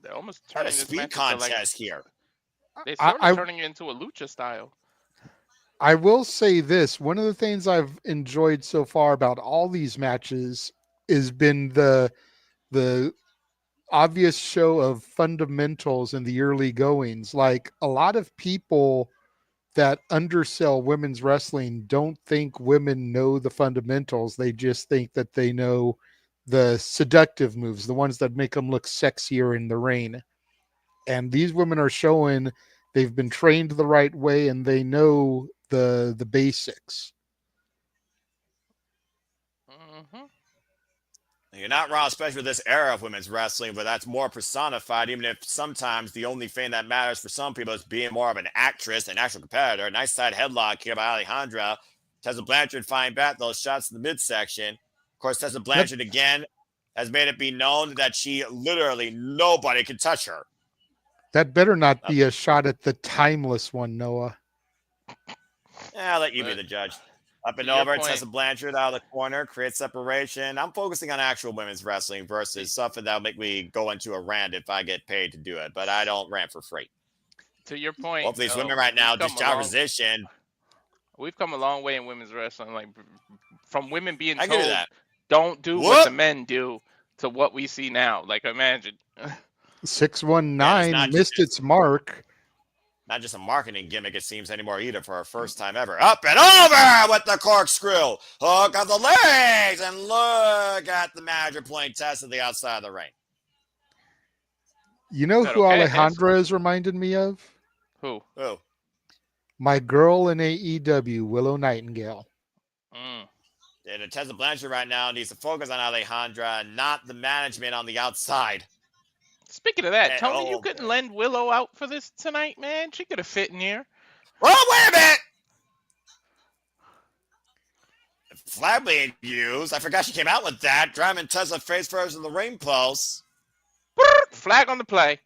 They're almost turning this speed match contest here. They're sort of turning it into a lucha style. I will say this. One of the things I've enjoyed so far about all these matches has been the obvious show of fundamentals in the early goings. Like, a lot of people that undersell women's wrestling don't think women know the fundamentals. They just think that they know the seductive moves, the ones that make them look sexier in the ring. And these women are showing they've been trained the right way and they know the basics. Mm-hmm. You're not wrong, especially with this era of women's wrestling, but that's more personified, even if sometimes the only thing that matters for some people is being more of an actress, an actual competitor. Nice side headlock here by Alejandra. Tessa Blanchard fighting back those shots in the midsection. Of course, Tessa Blanchard again has made it be known that she literally nobody can touch her. That better not be a shot at the timeless one, Noah. Yeah, I'll let you be the judge. Up and over, Tessa Blanchard out of the corner, create separation. I'm focusing on actual women's wrestling versus something that'll make me go into a rant if I get paid to do it. But I don't rant for free. To your point, both these women right now just out position. We've come a long way in women's wrestling, like from women being told, "Don't do what the men do," to what we see now. Like, imagine 619 missed its mark. Not just a marketing gimmick, it seems, anymore either for our first time ever. Up and over with the corkscrew. Hook of the legs. And look at the manager playing Tess at the outside of the ring. You know who Alejandra has reminded me of? Who? My girl in AEW, Willow Nightingale. And Tessa Blanchard right now needs to focus on Alejandra and not the management on the outside. Speaking of that, And, Tony, you oh, couldn't okay. lend Willow out for this tonight, man. She could have fit in here. Oh, wait a minute! Flag being used. I forgot she came out with that. Driving Tessa face first in the ring post. Flag on the play.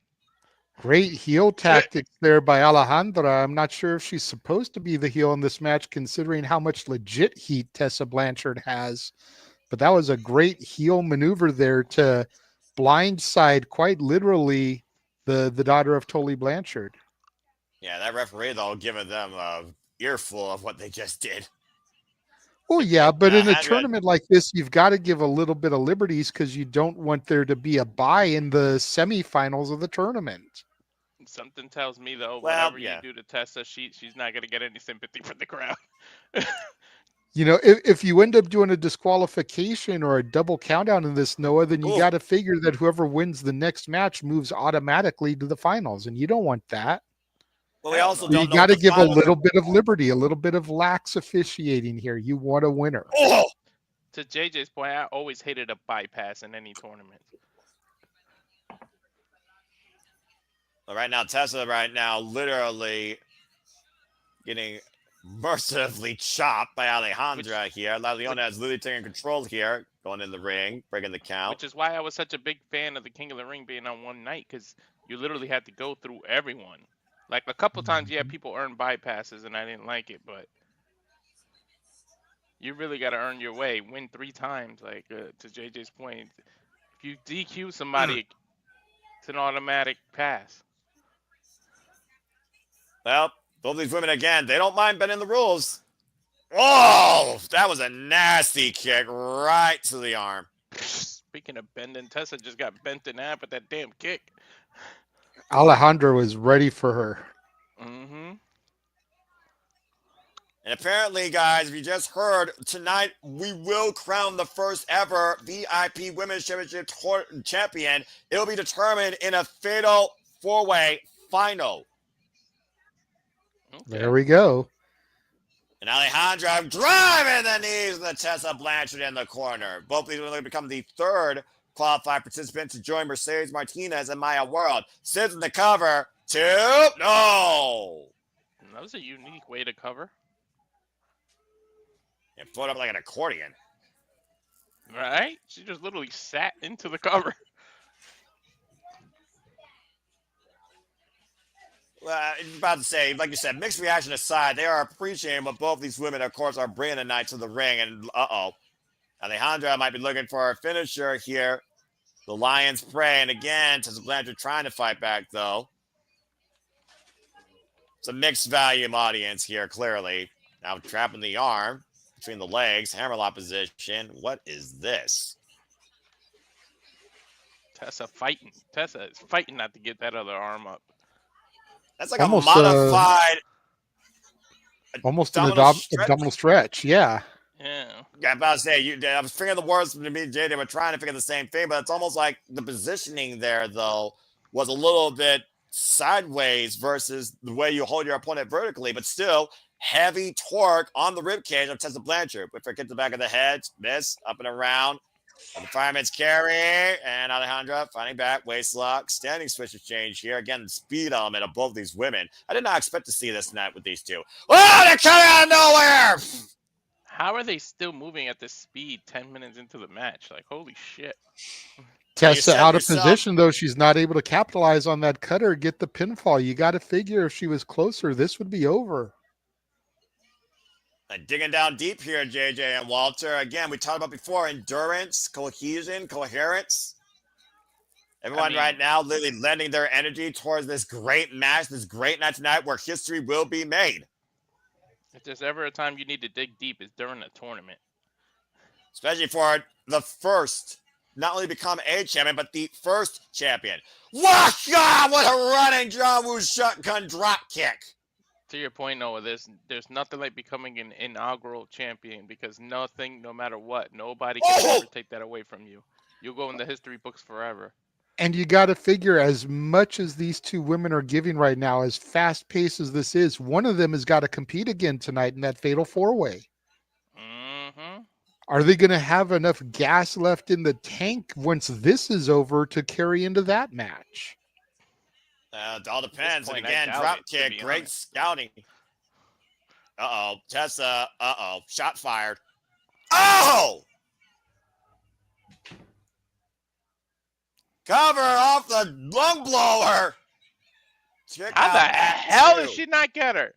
Great heel tactics there by Alejandra. I'm not sure if she's supposed to be the heel in this match, considering how much legit heat Tessa Blanchard has. But that was a great heel maneuver there to blindside, quite literally, the daughter of Tully Blanchard. Yeah, that referee, though, giving them a earful of what they just did. Oh, yeah, but in a Alejandra, tournament like this, you've got to give a little bit of liberties because you don't want there to be a bye in the semifinals of the tournament. Something tells me though, well, whatever yeah. you do to Tessa, she's not gonna get any sympathy from the crowd. You know, if you end up doing a disqualification or a double countdown in this, Noah, then you Ooh. got to figure that whoever wins the next match moves automatically to the finals, and you don't want that. Well, we also So don't you know got what to the give a finals little bit of liberty, a little bit of lax officiating here. You want a winner. Oh! To JJ's point, I always hated a bypass in any tournament. Well, right now, Tessa, literally getting mercifully chopped by Alejandra here. La Leona is literally taking control here, going in the ring, breaking the count. Which is why I was such a big fan of the King of the Ring being on one night, because you literally had to go through everyone. Like a couple times, yeah, people earned bypasses, and I didn't like it, but you really got to earn your way. Win 3 times, like to JJ's point. If you DQ somebody, it's an automatic pass. Well, both these women, again, they don't mind bending the rules. Oh, that was a nasty kick right to the arm. Speaking of bending, Tessa just got bent in half with that damn kick. Alejandra was ready for her. Mm-hmm. And apparently, guys, if you just heard, tonight we will crown the first ever VIP Women's Championship champion. It will be determined in a fatal 4-way final. Okay. There we go. And Alejandra driving the knees of the Tessa Blanchard in the corner. Both these will become the third qualified participant to join Mercedes Martinez and Maya World. Sits in the cover. 2. No. That was a unique way to cover. And float up like an accordion. Right? She just literally sat into the cover. I was about to say, like you said, mixed reaction aside, they are appreciating what both these women, of course, are bringing tonight to the ring. And Alejandra might be looking for a finisher here. The Lions pray. And again, Tessa Blanchard trying to fight back, though. It's a mixed volume audience here, clearly. Now trapping the arm between the legs, hammerlock position. What is this? Tessa fighting. Tessa is fighting not to get that other arm up. That's like Almost, a modified almost an stretch. abdominal stretch. Yeah. Yeah. I'm about to say, I was figuring the words to me, Jay. They were trying to figure the same thing, but it's almost like the positioning there, though, was a little bit sideways versus the way you hold your opponent vertically, but still heavy torque on the rib cage of Tessa Blanchard. But forget the back of the head, miss, up and around. And the fireman's carry, and Alejandra finding back, waist lock, standing switch exchange here. Again, the speed element of both these women. I did not expect to see this tonight with these two. Oh, they're coming out of nowhere! How are they still moving at this speed 10 minutes into the match? Like, holy shit. Tessa out of position, though. She's not able to capitalize on that cutter, get the pinfall. You got to figure if she was closer, this would be over. Digging down deep here, JJ and Walter. Again, we talked about before, endurance, cohesion, coherence. Everyone right now literally lending their energy towards this great match, this great night tonight where history will be made. If there's ever a time you need to dig deep, it's during a tournament. Especially for the first, not only become a champion, but the first champion. What a running John Woo shotgun drop kick. To your point, Noah, there's nothing like becoming an inaugural champion, because nothing, no matter what, nobody can ever take that away from you. You'll go in the history books forever. And you got to figure, as much as these two women are giving right now, as fast paced as this is, one of them has got to compete again tonight in that fatal 4-way. Mm-hmm. Are they going to have enough gas left in the tank once this is over to carry into that match? It all At this depends. And point, I again, doubt drop it, to kick, be great honest. scouting. Tessa. Shot fired. Oh! Cover off the lung blower. Check How the out at hell did 2. she not get her?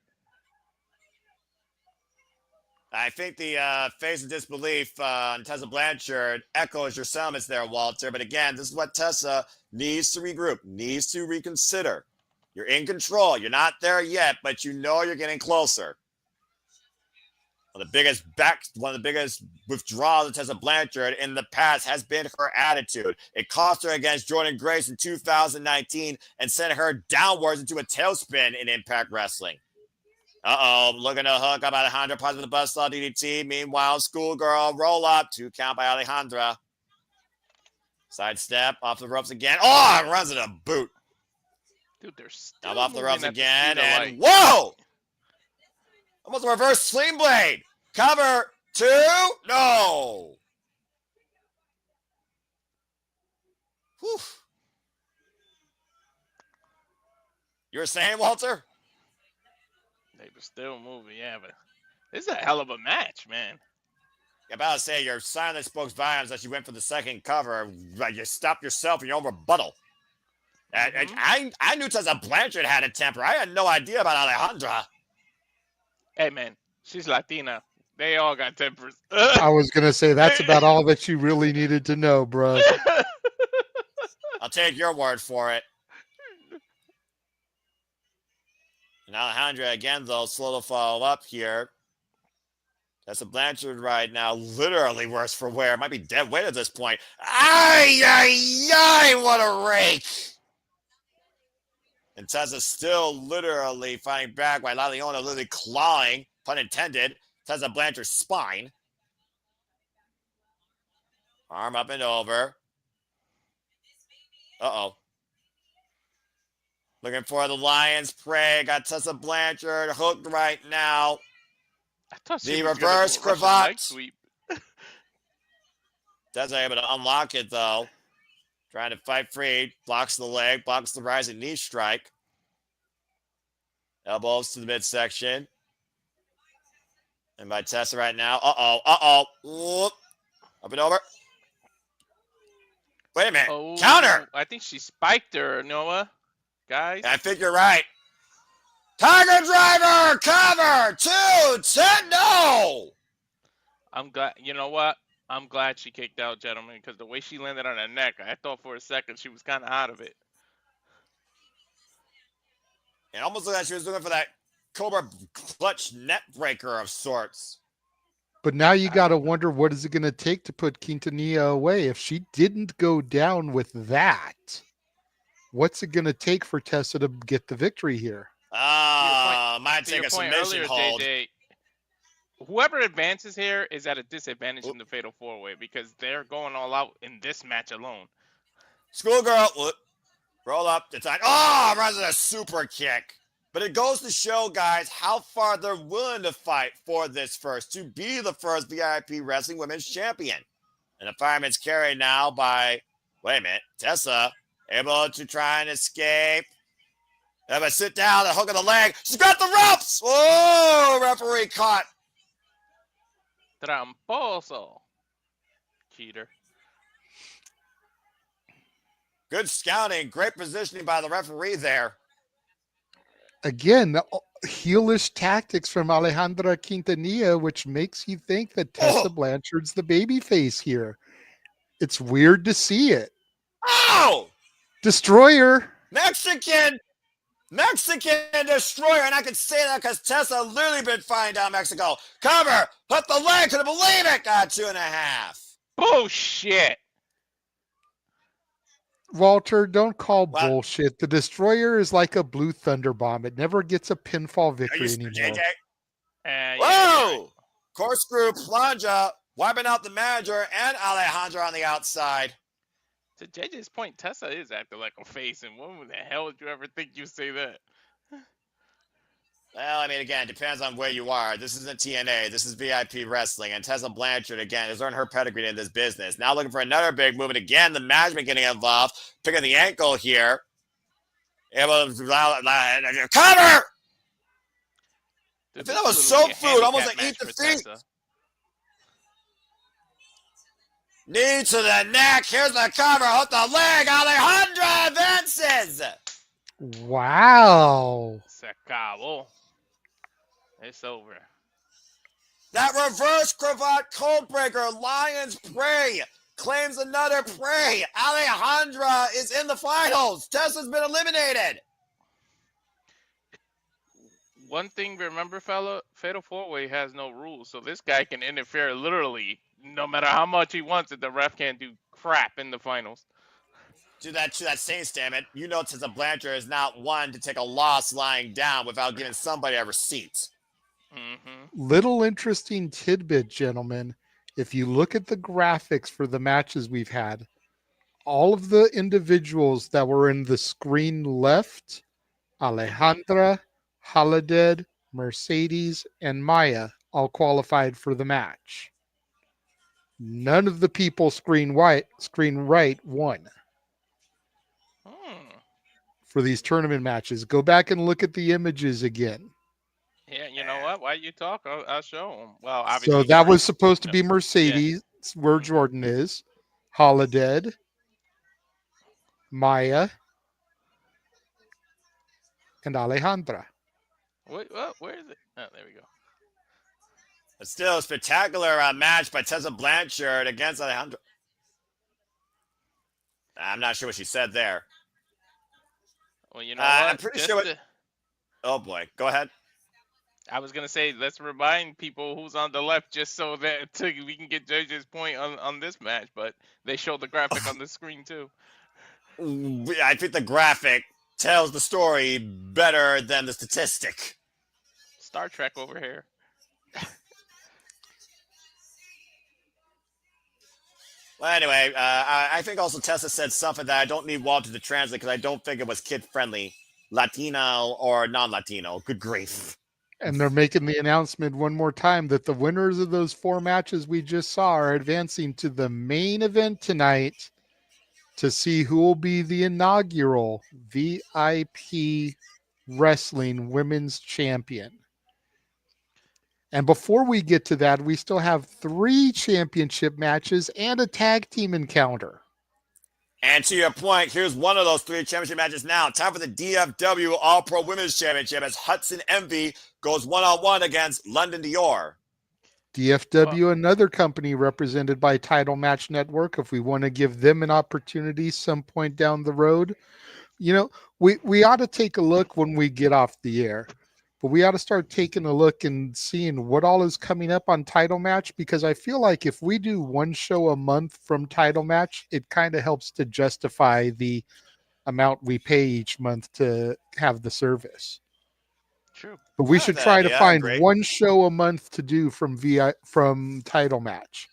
I think the face of disbelief on Tessa Blanchard echoes your sentiments there, Walter. But again, this is what Tessa needs to regroup, needs to reconsider. You're in control. You're not there yet, but you know you're getting closer. One of the biggest withdrawals of Tessa Blanchard in the past has been her attitude. It cost her against Jordynne Grace in 2019 and sent her downwards into a tailspin in Impact Wrestling. Looking to hook up Alejandra, positive the buzzsaw DDT. Meanwhile, schoolgirl roll up, 2 count by Alejandra. Sidestep off the ropes again. Oh, runs it a boot. Dude, they're still Now off the ropes moving at the again, speed of and light. whoa! Almost a reverse sling blade. Cover 2. No. Whew. You were saying, Walter? They were still moving, yeah, but this is a hell of a match, man. I'm about to say your silence spoke volumes as you went for the second cover. Like you stopped yourself in your own rebuttal. I knew Tessa Blanchard had a temper. I had no idea about Alejandra. Hey, man, she's Latina. They all got tempers. I was going to say that's about all that you really needed to know, bro. I'll take your word for it. And Alejandra, again, though, slow to follow up here. Tessa Blanchard right now, literally worse for wear. Might be dead weight at this point. Ay, what a rake. And Tessa's still literally fighting back while Laliona literally clawing, pun intended, Tessa Blanchard's spine. Arm up and over. Looking for the Lion's Prey. Got Tessa Blanchard hooked right now. I thought The she was reverse gonna do a Russian leg cravat. sweep. Tessa able to unlock it, though. Trying to fight free. Blocks the leg. Blocks the rising knee strike. Elbows to the midsection. And by Tessa right now. Whoop. Up and over. Wait a minute. Oh, Counter. I think she spiked her, Noah. Guys. I think you're right. Tiger Driver. Cover. 2-10. No. I'm glad. You know what? I'm glad she kicked out, gentlemen, because the way she landed on her neck, I thought for a second she was kind of out of it. It almost looked like she was looking for that Cobra clutch net breaker of sorts. But now you got to wonder, what is it going to take to put Quintanilla away? If she didn't go down with that, what's it going to take for Tessa to get the victory here? Might take a submission earlier, hold. JJ, whoever advances here is at a disadvantage in the Fatal 4-Way because they're going all out in this match alone. Schoolgirl, roll up. It's on. Oh, runs a super kick. But it goes to show, guys, how far they're willing to fight for this first, to be the first VIP Wrestling Women's Champion. And the fireman's carried now by, wait a minute, Tessa, able to try and escape. Able to sit down, the hook of the leg. She's got the ropes. Oh, referee caught. Tramposo. Cheater. Good scouting, great positioning by the referee there. Again, the heelish tactics from Alejandra Quintanilla, which makes you think that Tessa Blanchard's the baby face here. It's weird to see it. Oh! Destroyer. Mexican Destroyer. And I can say that because Tessa literally been fighting down Mexico. Cover. Put the leg. Couldn't believe it. Got 2.5. Bullshit. Walter, don't call bullshit. The Destroyer is like a blue thunder bomb. It never gets a pinfall victory anymore. JJ? Yeah, Whoa! right. Corkscrew plunger, wiping out the manager and Alejandra on the outside. To JJ's point, Tessa is acting like a face, and when the hell would you ever think you say that? Well, I mean, again, it depends on where you are. This isn't TNA. This is VIP wrestling. And Tessa Blanchard, again, has earned her pedigree in this business. Now looking for another big move. And again, the management getting involved, picking the ankle here. Able to cover! I Dude, think this that is was so literally a food, almost handicap like eat match the for feet. Tessa. Knee to the neck. Here's the cover. Hook the leg. Alejandra advances. Wow. Se acabó. It's over. That reverse cravat codebreaker, Lion's Prey, claims another prey. Alejandra is in the finals. Tessa's been eliminated. One thing, remember, fella, Fatal 4-Way has no rules, so this guy can interfere literally no matter how much he wants it. The ref can't do crap in the finals. To that same statement, you know Tessa Blanchard is not one to take a loss lying down without giving somebody a receipt. Mm-hmm. Little interesting tidbit, gentlemen. If you look at the graphics for the matches we've had, all of the individuals that were in the screen left, Alejandra, Holidead, Mercedes, and Maya, all qualified for the match. None of the people screen right won for these tournament matches. Go back and look at the images again. Yeah, you know what? While you talk, I'll show him. Well, So obviously, that green. was supposed to be Yeah. Mercedes, where Jordynne is, Holidead, Maya, and Alejandra. Wait, where is it? Oh, there we go. But still, a spectacular match by Tessa Blanchard against Alejandra. I'm not sure what she said there. Well, you know what? I'm pretty sure. Oh boy, go ahead. I was gonna say, let's remind people who's on the left, just so that we can get JJ's point on this match. But they showed the graphic on the screen too. I think the graphic tells the story better than the statistic. Star Trek over here. Well, anyway, I think also Tessa said something that I don't need Walter to translate because I don't think it was kid-friendly, Latino or non-Latino. Good grief. And they're making the announcement one more time that the winners of those 4 matches we just saw are advancing to the main event tonight to see who will be the inaugural VIP Wrestling Women's Champion. And before we get to that, we still have 3 championship matches and a tag team encounter. And to your point, here's one of those 3 championship matches now. Time for the DFW All-Pro Women's Championship as Hudson Envy goes one-on-one against London Dior. DFW, another company represented by Title Match Network. If we want to give them an opportunity some point down the road, you know, we ought to take a look when we get off the air. But we ought to start taking a look and seeing what all is coming up on Title Match, because I feel like if we do one show a month from Title Match, it kind of helps to justify the amount we pay each month to have the service. True. But we should try to find one show a month to do from Title Match.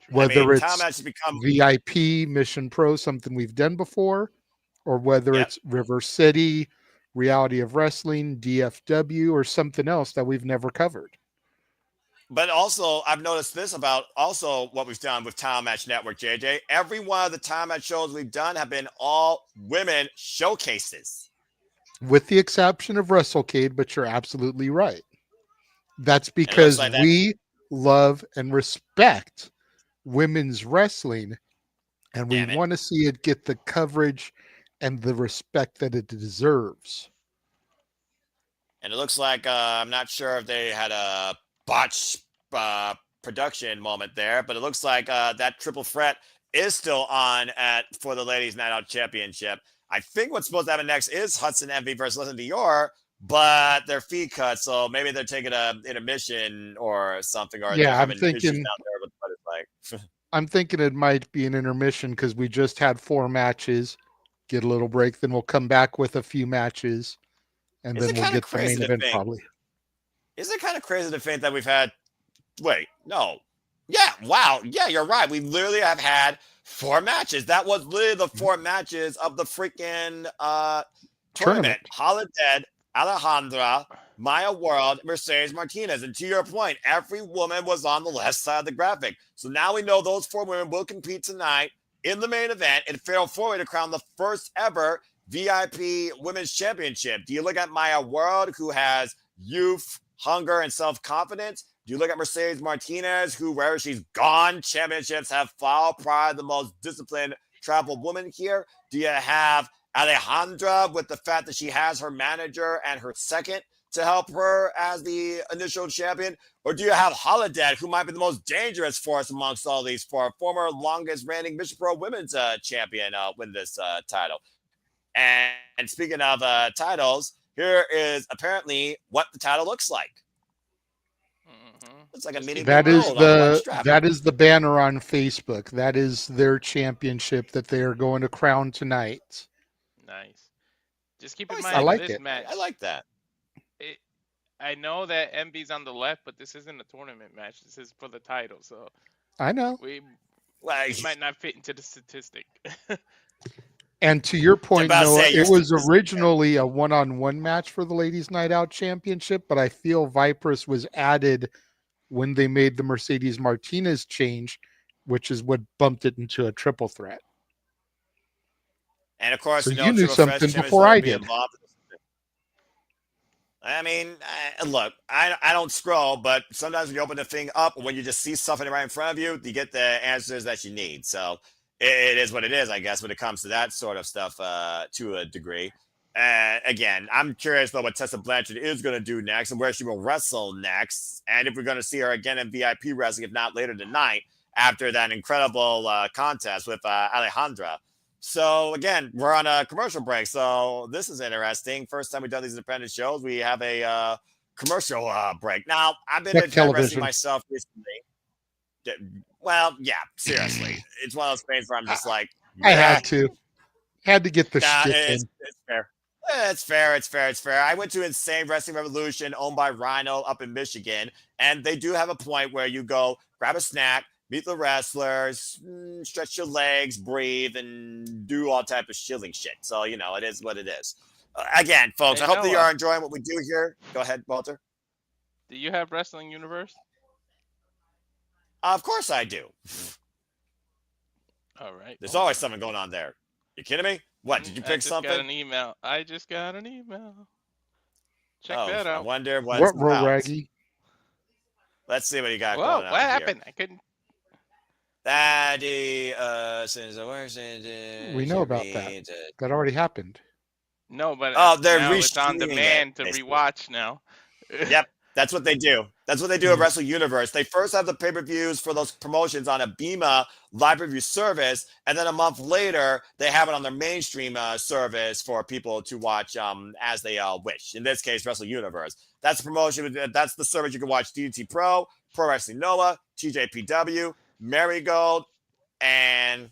Whether it's VIP, Mission Pro, something we've done before, or whether it's River City, Reality of Wrestling, DFW, or something else that we've never covered. But also, I've noticed this about also what we've done with Title Match Network, JJ. Every one of the Title Match shows we've done have been all women showcases. With the exception of WrestleCade, but you're absolutely right. That's because we love and respect women's wrestling, and we want to see it get the coverage and the respect that it deserves. And it looks like I'm not sure if they had a botch production moment there, but it looks like that triple threat is still on for the Ladies Night Out Championship. I think what's supposed to happen next is Hudson Envy versus London Dior, but their fee cut, so maybe they're taking an intermission or something. Or yeah, I'm thinking. I'm thinking it might be an intermission because we just had 4 matches. Get a little break, then we'll come back with a few matches, and then we'll get the main event probably. Isn't it kind of crazy to think that we've had? Wait, no. Yeah, wow. Yeah, you're right. We literally have had 4 matches. That was literally the 4 matches of the freaking tournament. Holidead, Alejandra, Maya World, Mercedes Martinez. And to your point, every woman was on the left side of the graphic. So now we know those 4 women will compete tonight in the main event in Fatal 4-Way to crown the first ever VIP Women's Championship. Do you look at Maya World, who has youth, hunger, and self-confidence? Do you look at Mercedes Martinez, who, wherever she's gone, championships have followed, probably the most disciplined travel woman here? Do you have Alejandra with the fact that she has her manager and her second to help her as the initial champion? Or do you have Holidead, who might be the most dangerous force amongst all these four, former longest reigning Mission Pro Women's champion, win this title? And speaking of titles, here is apparently what the title looks like. It's like a mini That is gold on one strap. that is the banner on Facebook. That is their championship that they are going to crown tonight. Nice. Just keep in I mind I like this it. match. I like that. I know that MB's on the left, but this isn't a tournament match. This is for the title, so I know. Well, it might not fit into the statistic. And to your point, about to Noah, say, it was originally a one-on-one match for the Ladies Night Out Championship, but I feel Viperous was added when they made the Mercedes Martinez change, which is what bumped it into a triple threat. and of course, So you know, you knew Triple Threat something Champions before will I be did. involved. I mean, look, I don't scroll, but sometimes when you open the thing up, when you just see something right in front of you, you get the answers that you need. So it is what it is, I guess, when it comes to that sort of stuff to a degree. Again, I'm curious though what Tessa Blanchard is going to do next and where she will wrestle next, and if we're going to see her again in VIP wrestling, if not later tonight, after that incredible contest with Alejandra. So again, we're on a commercial break, so this is interesting. First time we've done these independent shows, we have a commercial break. Now, I've been Like independent television. wrestling myself recently. Well, yeah, seriously, it's one of those things where I'm just like, I had to get the Nah, shtick it's in. fair. It's fair. It's fair. It's fair. I went to Insane Wrestling Revolution, owned by Rhino up in Michigan, and they do have a point where you go grab a snack, meet the wrestlers, stretch your legs, breathe, and do all type of shilling shit. So you know, it is what it is. Again, folks, Hey, I hope that you Noah. are enjoying what we do here. Go ahead, Walter. Do you have Wrestling Universe? Of course I do. All right. There's always something going on there. You kidding me? What, did you pick Got something? an email. I just got an email. Check Oh, that I out. wonder what's What, Ro about. Raggy? Let's see what you got Whoa, going on what here. happened? I couldn't. We know about that. That already happened. No, but they're now it's on restreaming demand to basically. rewatch now. Yep, that's what they do. That's what they do at Wrestle Universe. They first have the pay-per-views for those promotions on a Bima live review service, and then a month later, they have it on their mainstream service for people to watch as they wish. In this case, Wrestle Universe. That's the promotion. That's the service you can watch DDT Pro, Pro Wrestling Noah, TJPW, Marigold, and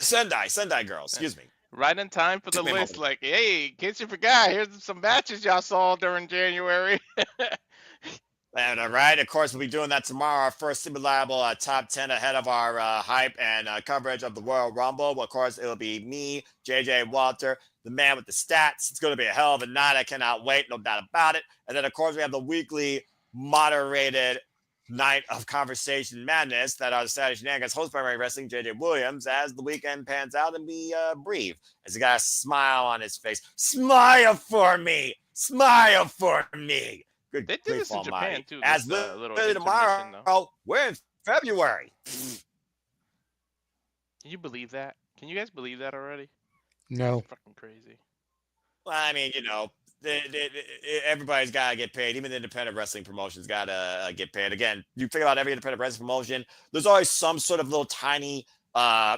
Sendai Girls. Excuse me. Right in time for the Took me a list. moment. Like, hey, in case you forgot, here's some matches y'all saw during January. And all right, of course, we'll be doing that tomorrow. Our first simulable top 10 ahead of our hype and coverage of the Royal Rumble. Well, of course, it'll be me, JJ, and Walter, the man with the stats. It's going to be a hell of a night. I cannot wait, no doubt about it. And then, of course, we have the weekly moderated night of conversation madness that are the Saturday Shenanigans, hosted by Ray Wrestling, JJ Williams, as the weekend pans out and we breathe. As he got a smile on his face. Smile for me! Smile for me! Good They did this in Japan almighty. too. As This, little little tomorrow, intermission, though. we're in February. Can you believe that? Can you guys believe that already? No. It's fucking crazy. Well, I mean, you know, everybody's got to get paid. Even the independent wrestling promotions got to get paid. Again, you think about every independent wrestling promotion, there's always some sort of little tiny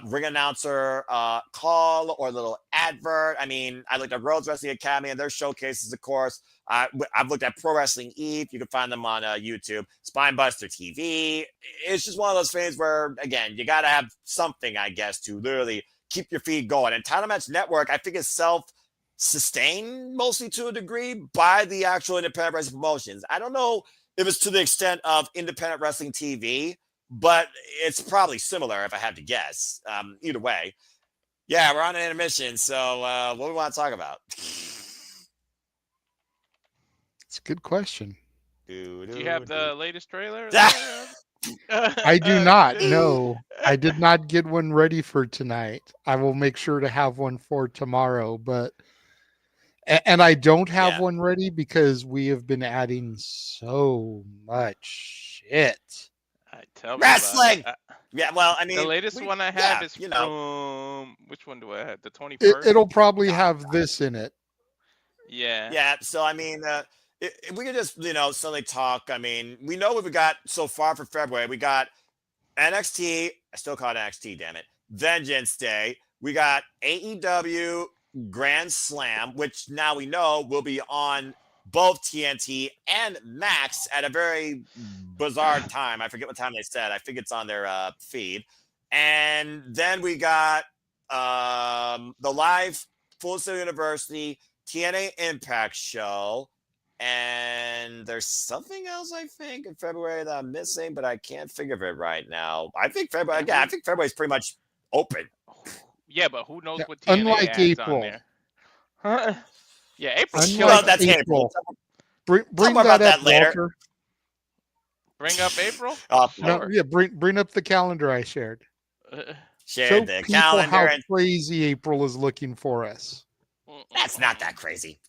ring announcer call or little advert. I mean, I looked at Rhodes Wrestling Academy and their showcases, of course. I've looked at Pro Wrestling Eve. You can find them on YouTube. Spinebuster TV. It's just one of those things where, again, you got to have something, I guess, to literally keep your feed going. And Title Match Network, I think, is self-sustained mostly to a degree by the actual independent wrestling promotions. I don't know if it's to the extent of independent wrestling TV, but it's probably similar if I had to guess. Either way. Yeah, we're on an intermission. So what do we want to talk about? It's a good question. Do, Do you do, have do. the latest trailer there? I do not. Shit. No, I did not get one ready for tonight. I will make sure to have one for tomorrow, but and I don't have Yeah. one ready because we have been adding so much shit. Tell me about it. Wrestling. Yeah, well, I The mean, latest one I have is from which one do I have? The 21st. It'll probably have this in it. Yeah. yeah. So I mean, if we could just suddenly talk. I mean, we know what we got so far for February. We got NXT. I still call it NXT. Damn it, Vengeance Day. We got AEW Grand Slam, which now we know will be on both TNT and Max at a very bizarre time. I forget what time they said. I think it's on their feed. And then we got the live Full Sail University TNA Impact show. And there's something else I think in February that I'm missing, but I can't figure of it right now. I think February. Yeah, I think February's pretty much open. Yeah, but who knows Yeah, what TNA unlike adds on April. there? Huh? Yeah, April's Unlike killing Well, it. that's April. April. Bring more that about up, that later. Walter. Bring up April. No, Sure. yeah, bring up the calendar I shared. Share Show the people calendar. how And crazy April is looking for us. that's not that crazy.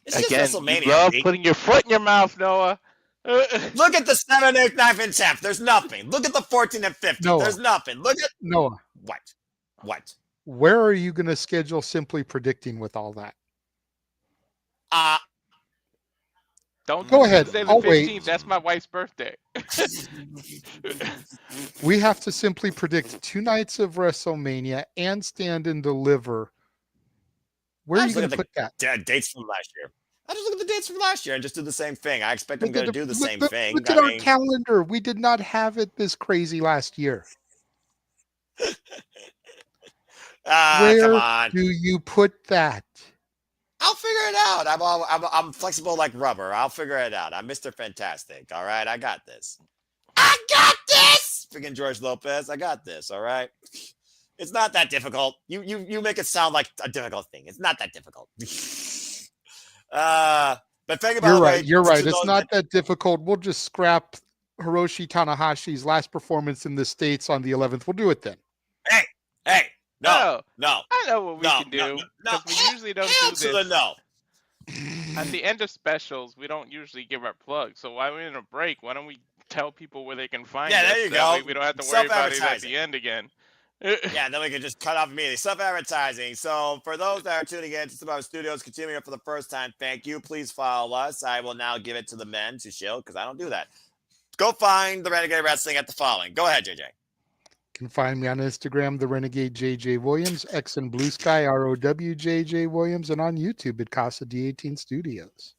It's just Again, WrestleMania. you love Pete. putting your foot in your mouth, Noah. Look at the 7th, 8th, 9th, and 10th. There's nothing. Look at the 14th and 15th. Noah. There's nothing. Look at Noah, what? where are you going to schedule Simply Predicting with all that? Don't Go do ahead. Tuesday the I'll wait. 15th. That's my wife's birthday. We have to simply predict 2 nights of WrestleMania and Stand and Deliver. Where are you going to put that? Dates from last year. I just look at the dates from last year and just do the same thing. I expect I'm Look going at to do the look- same look- thing. Look at our calendar. We did not have it this crazy last year. Come Where on. do you put that? I'll figure it out. I'm flexible like rubber. I'll figure it out. I'm Mr. Fantastic. All right, I got this. I got this. Freaking George Lopez. I got this. All right. It's not that difficult. You make it sound like a difficult thing. It's not that difficult. But think about You're it. right. You're right. It's not that difficult. We'll just scrap Hiroshi Tanahashi's last performance in the States on the 11th. We'll do it then. Hey, no. I know what we can do. No. Because we usually don't do this. No. At the end of specials, we don't usually give our plugs. So while we're in a break, why don't we tell people where they can find us? Yeah, there you That go. way we don't have to worry about it at Self-advertising. the end again. Yeah, then we can just cut off immediately. Self-advertising. So for those that are tuning in to Subaru Studios, continuing for the first time, thank you. Please follow us. I will now give it to the men to shield because I don't do that. Go find the Renegade Wrestling at the following. Go ahead, JJ. You can find me on Instagram, the Renegade JJ Williams, X and Blue Sky, ROWJJ Williams, and on YouTube at Casa D18 Studios.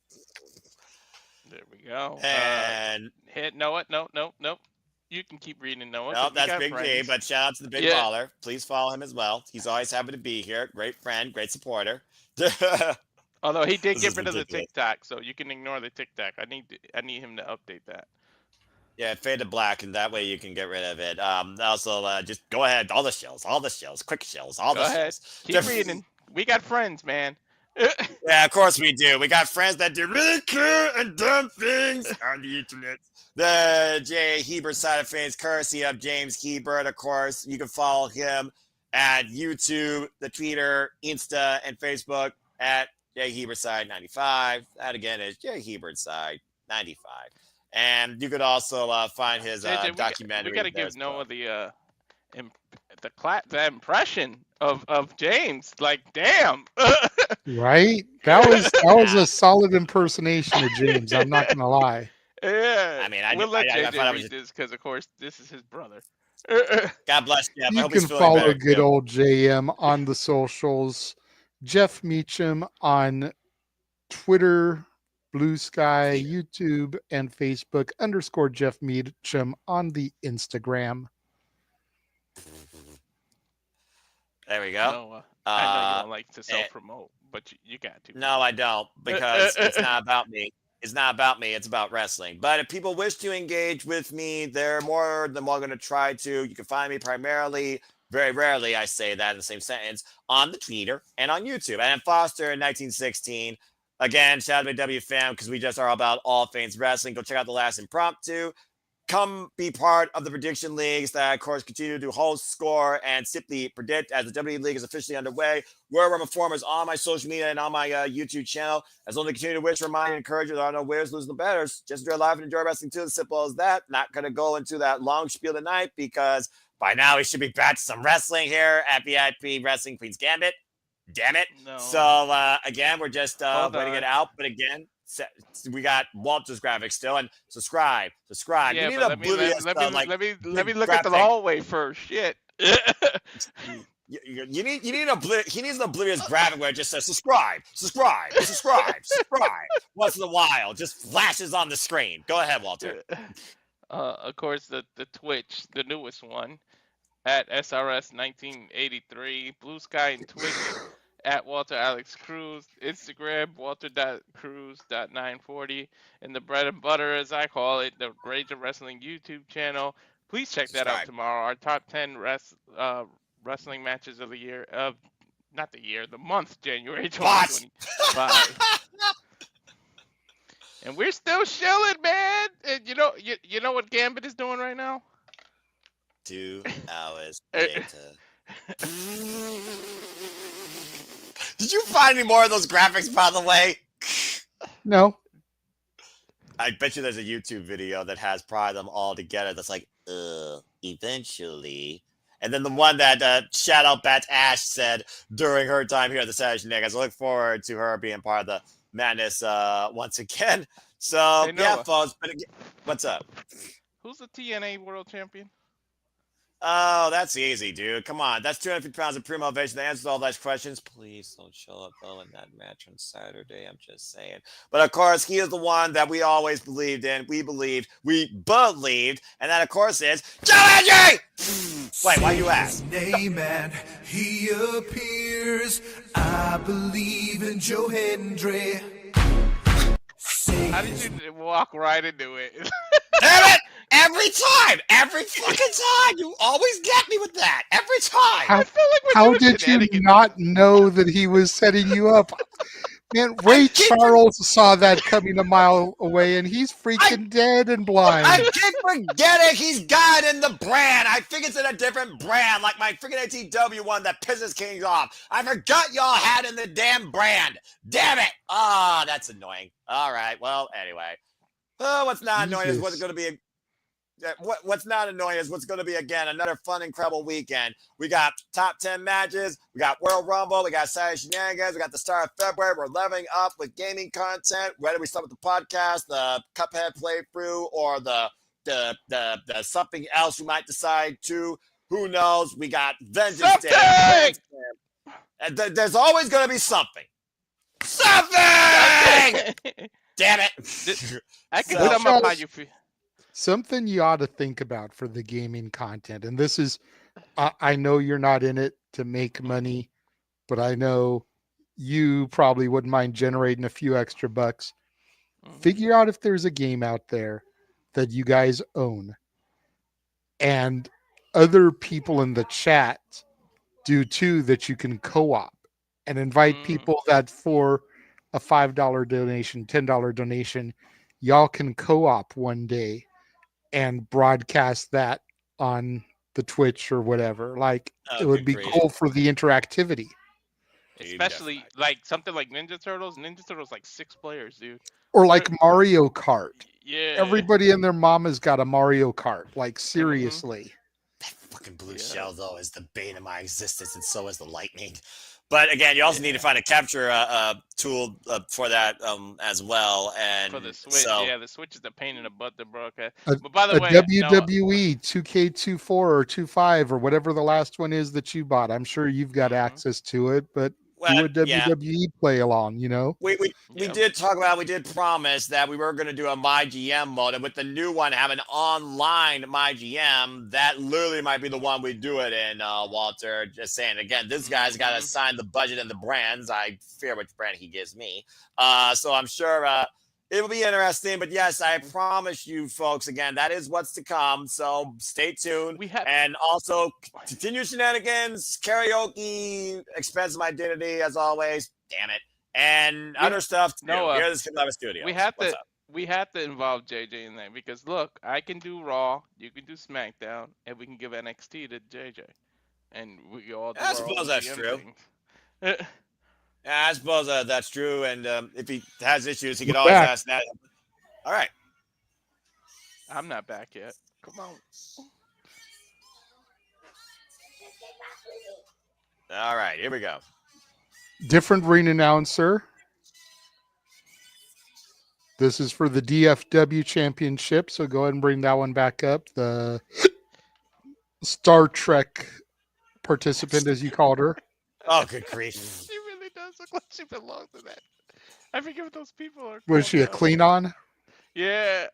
There we go. And Hit Noah. Nope. You can keep reading Noah. no, 'cause we that's got Big G, friends. but shout out to the Big Yeah. Baller. Please follow him as well. He's always happy to be here. Great friend, great supporter. Although he did This get is rid of the ridiculous. TikTok, so you can ignore the TikTok. I need him to update that. Yeah, fade to black, and that way you can get rid of it. Also, just go ahead. All the shells, quick shells, all Go the ahead. shells. Keep reading. We got friends, man. Yeah, of course we do. We got friends that do really cool and dumb things on the internet. The J. Hebert side of things, courtesy of James Hebert, of course. You can follow him at YouTube, the Twitter, Insta, and Facebook at J. Hebert side 95. That again is J. Hebert side 95. And you could also find his JJ, documentary. We got to give Noah the impression of James. Like, damn. Right? That was a solid impersonation of James. I'm not going to lie. Yeah. I mean, we'll let I thought JJ I read was this because, of course, this is his brother. God bless you. I You hope he's can feeling follow better, good too. old JM on the socials. Jeff Meacham on Twitter, Blue Sky, YouTube, and Facebook _ Jeff Meacham on the Instagram. There we go. Noah, I know you don't like to self-promote, but you got to. No, I don't, because it's not about me. It's not about me. It's about wrestling. But if people wish to engage with me, they're more than welcome to try to. You can find me primarily, very rarely, I say that in the same sentence, on the Twitter and on YouTube. And Foster in 1916. Again, shout out to W fam because we just are about all things wrestling. Go check out the last impromptu. Come be part of the prediction leagues that, of course, continue to host, score, and simply predict as the WWE League is officially underway. Where I'm performers on my social media and on my YouTube channel. As long as I continue to wish, remind, and encourage you, there are no winners, losers, and betters. Just enjoy life and enjoy wrestling too. As simple as that. Not going to go into that long spiel tonight because by now we should be back to some wrestling here at VIP Wrestling Queen's Gambit. Damn it. No. So, again, we're just waiting it on. out. But again, we got Walter's graphics still, and subscribe. Yeah, You need but oblivious, let me look at the graphic. hallway first. Shit. You need he needs an oblivious graphic where it just says subscribe once in a while, just flashes on the screen. Go ahead, Walter. Of course, the Twitch, the newest one, at SRS 1983, Blue Sky and Twitch at Walter Alex Cruz, Instagram Walter.Cruz.940, and the bread and butter, as I call it, the Rage of Wrestling YouTube channel. Please check that out tomorrow. Our top 10 wrestling matches of the year, not the year, the month, January 2025. And we're still chilling, man. And you know what Gambit is doing right now? 2 hours later. Did you find any more of those graphics, by the way? No. I bet you there's a YouTube video that has probably them all together that's like, eventually. And then the one that shout out Bat Ash said during her time here at the Saturday Night. I look forward to her being part of the madness once again. So, Hey, yeah, Noah. folks. But again, what's up? Who's the TNA World Champion? Oh, that's easy, dude. Come on. That's 250 pounds of primo elevation. The answer to all those questions. Please don't show up, though, in that match on Saturday. I'm just saying. But, of course, he is the one that we always believed in. We believed. And that, of course, is Joe Hendry! Wait, why you ask? Name and he appears. I believe in Joe Hendry. How did you walk right into it? Damn it! Every fucking time, you always get me with that. Every time. I feel like we're How doing did you shenanigans. not know that he was setting you up? Man, Ray Charles saw that coming a mile away, and he's freaking dead and blind. I keep forgetting he's got it in the brand. I think it's in a different brand, like my freaking ATW one that pisses Kings off. I forgot y'all had in the damn brand. Damn it. Ah, that's annoying. All right. Well, anyway. What's not annoying is what's going to be what's not annoying is what's going to be, again, another fun, incredible weekend. We got top 10 matches. We got World Rumble. We got Saturday Shenanigans. We got the start of February. We're leveling up with gaming content. Whether we start with the podcast, the Cuphead playthrough, or the something else you might decide to. Who knows? We got Vengeance Day. And there's always going to be something. Something! Damn it. I can sum up how you feel. Something you ought to think about for the gaming content, and this is, I know you're not in it to make money, but I know you probably wouldn't mind generating a few extra bucks. Figure out if there's a game out there that you guys own and other people in the chat do too, that you can co-op and invite people that for a $5 donation, $10 donation, y'all can co-op one day and broadcast that on the Twitch or whatever. Like, it would be cool for the interactivity. Especially like something like Ninja Turtles. Ninja Turtles like 6 players, dude. Or like Mario Kart. Yeah. Everybody and their mama's got a Mario Kart. Like, seriously. That fucking blue shell, though, is the bane of my existence, and so is the lightning. But again, you also need to find a capture tool for that as well. And for the Switch, so, the Switch is the pain in the butt to broadcast. But by the way, WWE 2K24 or 25 or whatever the last one is that you bought. I'm sure you've got access to it, but do a WWE play along, you know? We did promise that we were going to do a MyGM mode, and with the new one having online MyGM, that literally might be the one we do it in, Walter. Just saying, again, this guy's got to assign the budget and the brands. I fear which brand he gives me. So I'm sure it'll be interesting, but yes, I promise you folks, again, that is what's to come. So stay tuned. And also continue shenanigans, karaoke, expensive identity as always. Damn it. and We other stuff too. Noah, Here at the Skip Live Studios. we have What's to up? we have to involve JJ in that because look, I can do Raw, you can do SmackDown, and we can give NXT to JJ, and we all do I our suppose own that's GM true. things. Yeah, I suppose that's true. And if he has issues, he We're could always back. ask that. All right. I'm not back yet. Come on. All right. Here we go. Different ring announcer. This is for the DFW championship. So go ahead and bring that one back up. The Star Trek participant, as you called her. Oh, good grief. She really does look like she belongs to that. I forget what those people are. Was called she a now. Klingon? Yeah.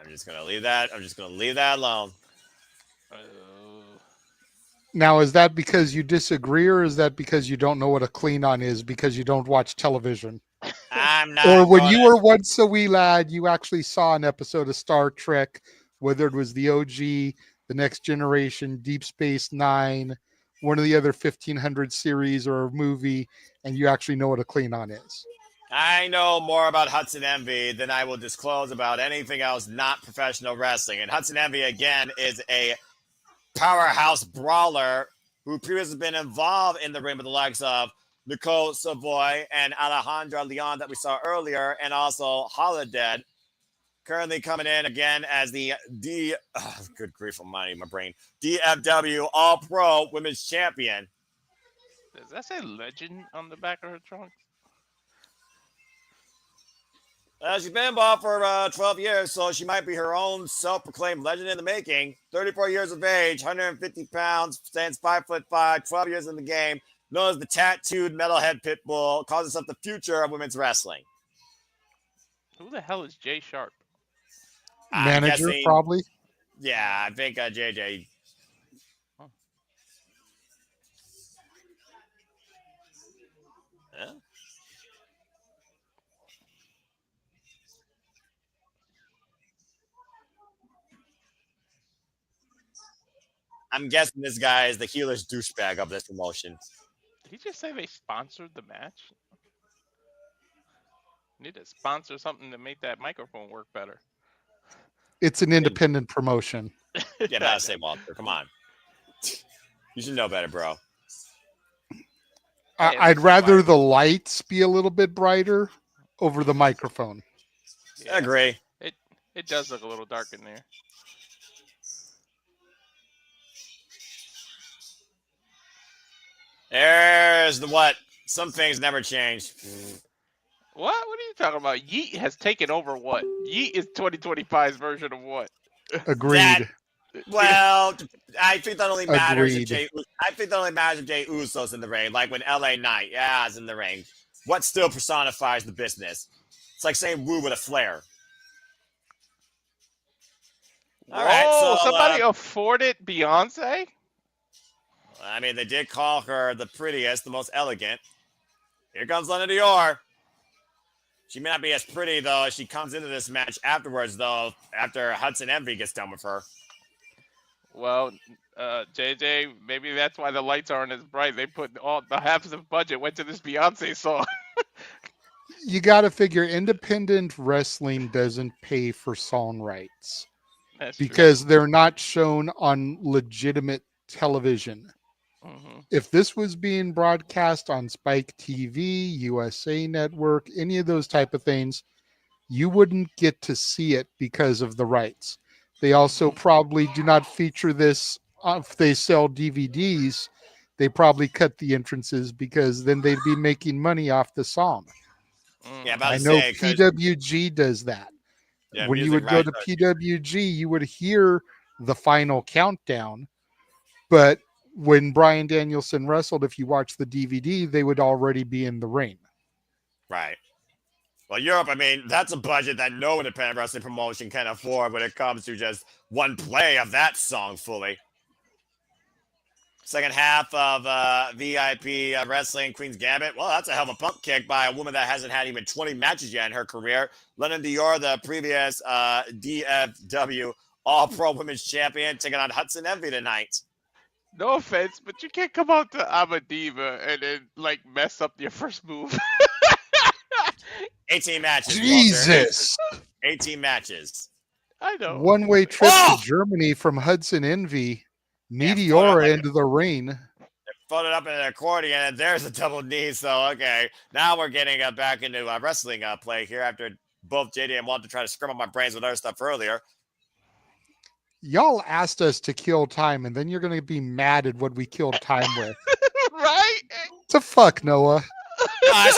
I'm just gonna leave that. I'm just gonna leave that alone. Now, is that because you disagree, or is that because you don't know what a Klingon is because you don't watch television? I'm not. Or when gonna- you were once a wee lad, you actually saw an episode of Star Trek, whether it was the OG, the Next Generation, Deep Space Nine, one of the other 1500 series or a movie, and you actually know what a Klingon is. I know more about Hudson Envy than I will disclose about anything else not professional wrestling. And Hudson Envy, again, is a powerhouse brawler who previously has been involved in the ring with the likes of Nicole Savoy and Alejandra Leon that we saw earlier, and also Holidead, currently coming in again as the good grief almighty, my brain, DFW All-Pro Women's Champion. Does that say legend on the back of her trunk? She's been involved for 12 years, so she might be her own self-proclaimed legend in the making. 34 years of age, 150 pounds, stands 5'5", 12 years in the game, known as the tattooed metalhead pitbull, calls herself the future of women's wrestling. Who the hell is Jay Sharp? I'm Manager, guessing- probably. Yeah, I think JJ. Huh. Yeah. I'm guessing this guy is the healer's douchebag of this promotion. Did he just say they sponsored the match? Need to sponsor something to make that microphone work better. It's an independent promotion. Yeah, but I say Walter. Come on. You should know better, bro. Hey, I'd that's rather fine. the lights be a little bit brighter over the microphone. I agree. It does look a little dark in there. There's the what? Some things never change. What? What are you talking about? Yeet has taken over what? Yeet is 2025's version of what? Agreed. Well, I think that only matters if Agreed. Jay Uso's in the ring, like when LA Knight, is in the ring. What still personifies the business? It's like saying woo with a flare. All right, Whoa, so somebody afforded Beyonce? I mean, they did call her the prettiest, the most elegant. Here comes Lynn Dior. She may not be as pretty, though, as she comes into this match afterwards, though, after Hudson Envy gets done with her. Well, JJ, maybe that's why the lights aren't as bright. They put all the half of the budget went to this Beyonce song. You got to figure independent wrestling doesn't pay for song rights That's true. because they're not shown on legitimate television. Mhm. If this was being broadcast on Spike TV, USA Network, any of those type of things, you wouldn't get to see it because of the rights. They also probably do not feature this if they sell DVDs. They probably cut the entrances because then they'd be making money off the song. Mhm. Yeah, about I to know say, 'cause- PWG does that. yeah, When you music would go to rights- PWG, you would hear the final countdown. But when Bryan Danielson wrestled, if you watch the DVD, they would already be in the ring. Right. Well, Europe, I mean, that's a budget that no independent wrestling promotion can afford when it comes to just one play of that song fully. Second half of VIP Wrestling Queen's Gambit. Well, that's a hell of a pump kick by a woman that hasn't had even 20 matches yet in her career. Lynn Dior, the previous DFW All-Pro Women's Champion, taking on Hudson Envy tonight. No offense, but you can't come out to I'm a diva and then like mess up your first move. 18 matches, Walter. Jesus. 18 matches. I know. One-way trip Oh! to Germany from Hudson Envy. Yeah, Meteora into the ring. Folded up in an accordion, and there's a double knee. So, okay. Now we're getting back into wrestling play here after both JD and Walter tried to scramble my brains with other stuff earlier. Y'all asked us to kill time, and then you're going to be mad at what we killed time with. Right? To fuck, Noah. I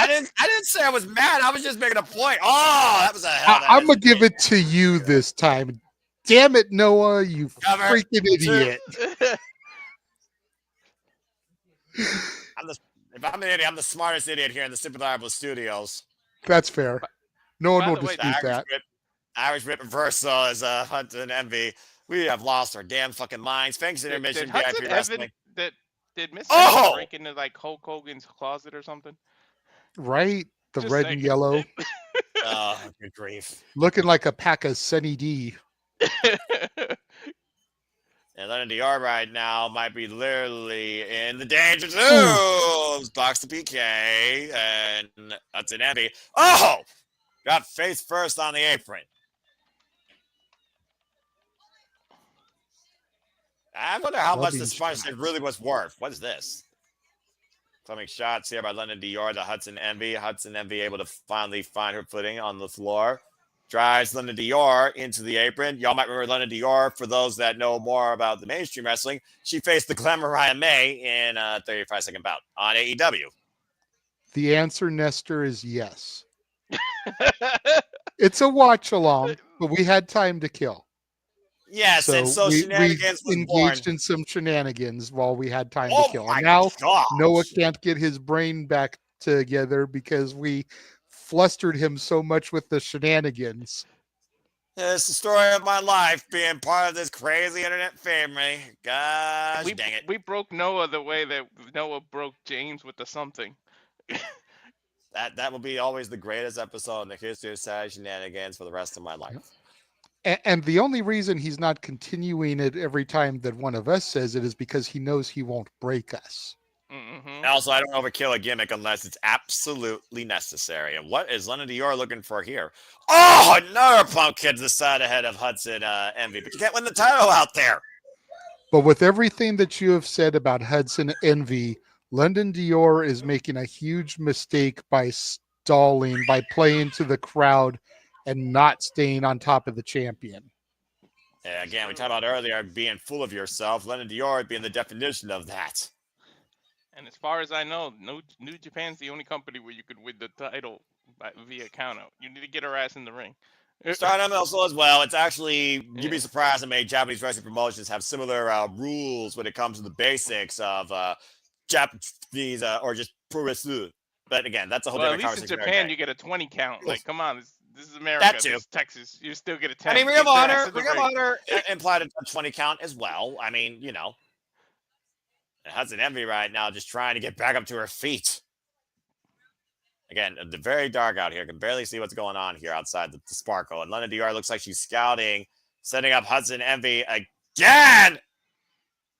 didn't say I was mad. I was just making a point. Oh, that was a hell. I'm going to give it to you this time. Damn it, Noah, you freaking idiot. If I'm an idiot, I'm the smartest idiot here in the Super Liable Studios. That's fair. No one By will the way, dispute that. Irish Rip Reversal is Hunt and Envy. We have lost our damn fucking minds. Thanks to intermission VIP Wrestling. Did Miss Oh! Evans break into like Hulk Hogan's closet or something? Right? The Just red saying. and yellow. Oh, good grief. Looking like a pack of Sunny D. And Lennon DR right now might be literally in the danger zones. Box the PK. And that's an Envy. Oh! Got face first on the apron. I wonder how much this sponsorship really was worth. What is this? Coming shots here by London DR to Hudson Envy. Hudson Envy able to finally find her footing on the floor. Drives London DR into the apron. Y'all might remember London DR for those that know more about the mainstream wrestling. She faced the Glamour Mariah May in a 35-second bout on AEW. The answer, Nestor, is yes. It's a watch along, but we had time to kill. Yes, and so shenanigans we was born. engaged in some shenanigans while we had time to kill. And now gosh. Noah can't get his brain back together because we flustered him so much with the shenanigans. It's the story of my life being part of this crazy internet family. Gosh dang it. We broke Noah the way that Noah broke James with the something. That will be always the greatest episode in the history of sad shenanigans for the rest of my life. And the only reason he's not continuing it every time that one of us says it is because he knows he won't break us. Mm-hmm. Also, I don't overkill a gimmick unless it's absolutely necessary. And what is Lennon Dior looking for here? Oh, another pumpkin to the side ahead of Hudson Envy. But you can't win the title out there. But with everything that you have said about Hudson Envy, London Dior is making a huge mistake by stalling, by playing to the crowd and not staying on top of the champion. Yeah, again, we talked about earlier being full of yourself. Lennon Dior being the definition of that. And as far as I know, New Japan's the only company where you could win the title via countout. You need to get her ass in the ring. Stardom also as well. It's actually, you'd be surprised how many Japanese wrestling promotions have similar rules when it comes to the basics of Japanese or just pro wrestling. But again, that's a whole different conversation. At least in Japan, you get a 20 count. Like, come on, this is America. That too. This is Texas. You still get a 10. I mean, Ring of Honor implied a 20 count as well. I mean, you know. Hudson Envy right now just trying to get back up to her feet. Again, the very dark out here. Can barely see what's going on here outside the sparkle. And London DR looks like she's scouting, setting up Hudson Envy again.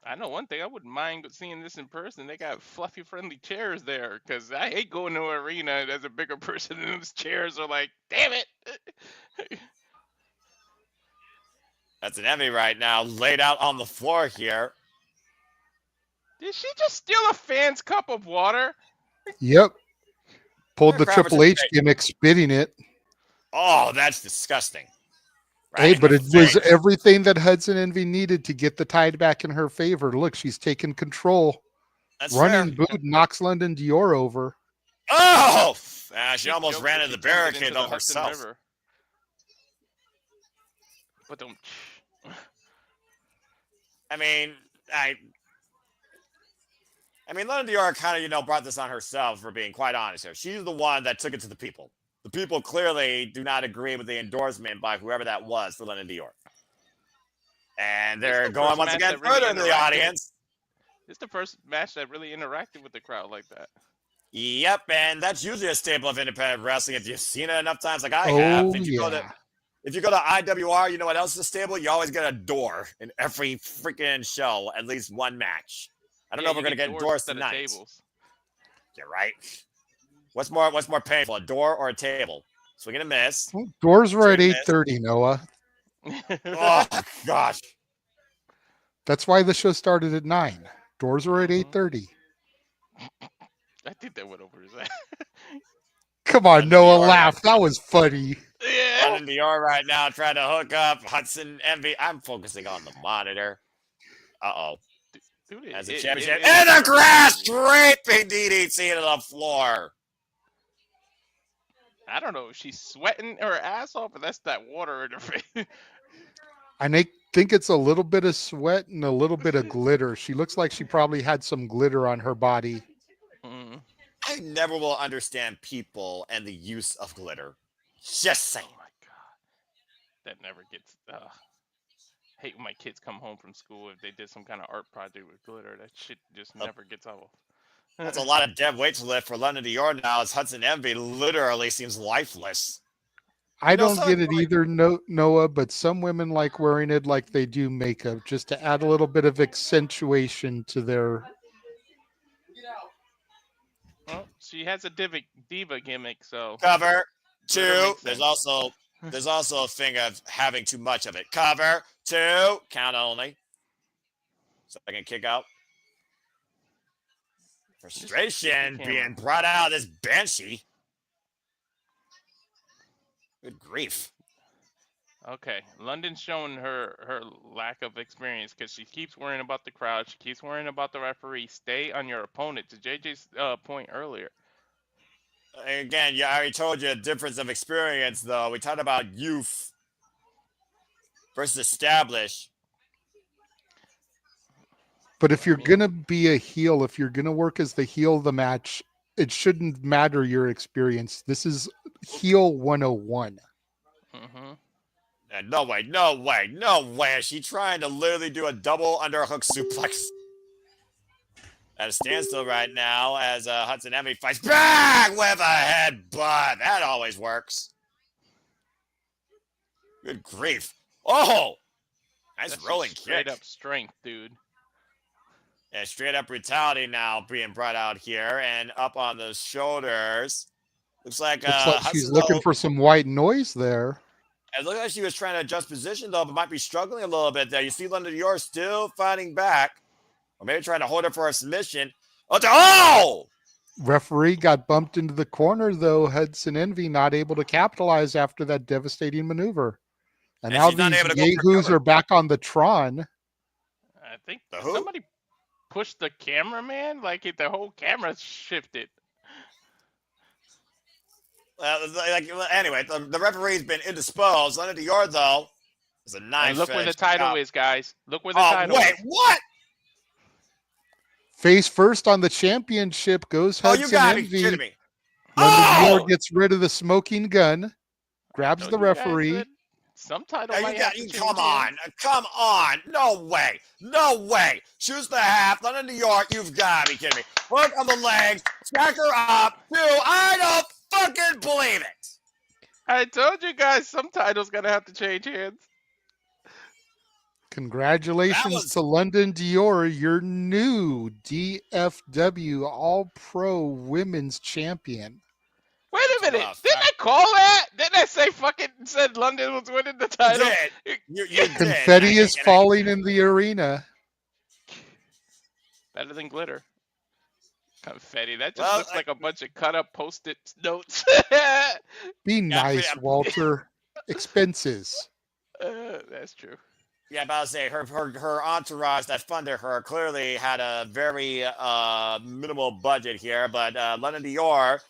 I know one thing. I wouldn't mind seeing this in person. They got fluffy, friendly chairs there because I hate going to an arena as a bigger person and those chairs are like, damn it. That's an Envy right now laid out on the floor here. Did she just steal a fan's cup of water? Yep. Pulled the Triple H gimmick, spitting it. Oh, that's disgusting. Right, hey, but it was everything that Hudson Envy needed to get the tide back in her favor. Look, she's taken control. That's running boot knocks London Dior over. Oh! She almost ran into the barricade on herself. River. But don't. I mean, London Dior kind of, brought this on herself, for being quite honest here. She's the one that took it to the people. The people clearly do not agree with the endorsement by whoever that was for London Dior. And they're going once again further into the audience. This is the first match that really interacted with the crowd like that. Yep, and that's usually a staple of independent wrestling. If you've seen it enough times like I have, If you go to IWR, you know what else is stable? You always get a door in every freaking show, at least one match. I don't know if we're gonna get doors tonight. Tables. You're right. What's more painful, a door or a table? Swing and a miss. Well, doors were at 8:30, Noah. Oh gosh. That's why the show started at 9. Doors were at 8:30. I think that went over his head. Come on, Noah, laugh. That was funny. Yeah. Running Dior right now, trying to hook up Hudson Envy. I'm focusing on the monitor. Uh-oh. Dude, As a championship. And the grass scraping DDT to the floor. I don't know if she's sweating her ass off, but that's that water in her face. I think it's a little bit of sweat and a little bit of glitter. She looks like she probably had some glitter on her body. Mm. I never will understand people and the use of glitter. Just saying. Oh my god. That never gets hate when my kids come home from school if they did some kind of art project with glitter. That shit just never gets off. That's a lot of dead weight to lift for London Dior now, as Hudson Envy literally seems lifeless. I don't get it either, Noah, but some women like wearing it like they do makeup, just to add a little bit of accentuation to their... Well, she has a diva gimmick, so... Cover 2. There's also a thing of having too much of it. Cover 2. Count only. Second kick out. Frustration being brought out of this Banshee. Good grief. Okay, London's showing her lack of experience because she keeps worrying about the crowd. She keeps worrying about the referee. Stay on your opponent, to JJ's point earlier. Again, I already told you a difference of experience, though. We talked about youth versus established. But if you're going to be a heel, if you're going to work as the heel of the match, it shouldn't matter your experience. This is heel 101. No way. Is she trying to literally do a double underhook suplex? At a standstill right now as Hudson Envy fights back with a headbutt. That always works. Good grief. Oh! Nice That's rolling straight kick. Up strength, dude. Yeah, straight up brutality now being brought out here and up on the shoulders. Looks like she's looking for some white noise there. It looked like she was trying to adjust position, though, but might be struggling a little bit there. You see London Dior still fighting back. Or maybe trying to hold her for a submission. Oh! Referee got bumped into the corner, though. Hudson Envy not able to capitalize after that devastating maneuver. And now these yahoos are back on the Tron. I think somebody pushed the cameraman. Like the whole camera shifted. Anyway, the referee's been indisposed. London Dior, though, is a nice. And look where the title is, guys. Look where the title is. Wait, what? Face first on the championship goes Hudson you gotta Envy. be kidding me. London Dior gets rid of the smoking gun, grabs the referee. Some title come on. No way. Choose the half. London Dior, you've got to be kidding me. Hook on the legs. Stack her up. I don't fucking believe it. I told you guys some title's going to have to change hands. Congratulations to London Dior, your new DFW All-Pro Women's Champion. Wait a minute. Didn't I call that? Didn't I said London was winning the title? You did. Confetti is falling in the arena. Better than glitter. Confetti. That just looks like a bunch of cut-up Post-it notes. Be nice, Walter. Expenses. That's true. Yeah, about to say her entourage that funded her clearly had a very minimal budget here, but London Dior.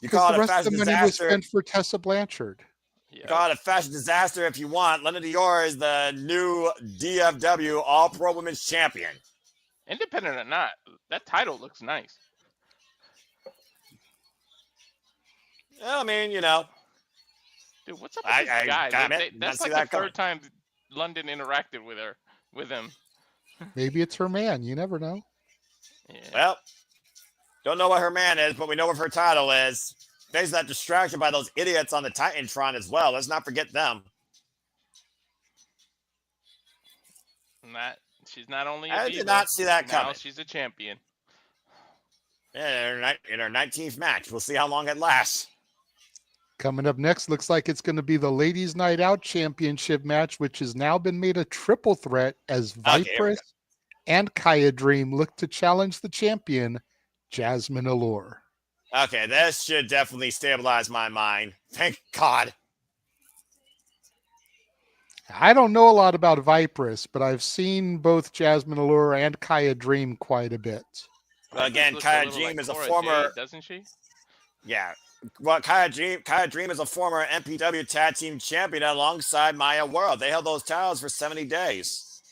Because the rest of the money was spent for Tessa Blanchard. You call it a fashion disaster if you want. London Dior is the new DFW All-Pro Women's Champion. Independent or not, that title looks nice. I mean, Dude, what's up with this guy? That's like the third time London interacted with him. Maybe it's her man. You never know. Yeah. Well, don't know what her man is, but we know what her title is. There's that distraction by those idiots on the Titantron as well. Let's not forget them. Not she's not only a I did diva, not see that now coming. she's a champion. In her 19th match. We'll see how long it lasts. Coming up next, looks like it's going to be the Ladies Night Out Championship match, which has now been made a triple threat as Okay, here we Vipress and Kiah Dream look to challenge the champion, Jazmin Allure. go. Okay, this should definitely stabilize my mind. Thank God. I don't know a lot about Vipress, but I've seen both Jazmin Allure and Kiah Dream quite a bit. Well, again, Looks a Kiah little Dream like is a Cora former. Jade, doesn't she? Yeah. Well, Kiah Dream is a former MPW Tag Team Champion alongside Maya World. They held those titles for 70 days.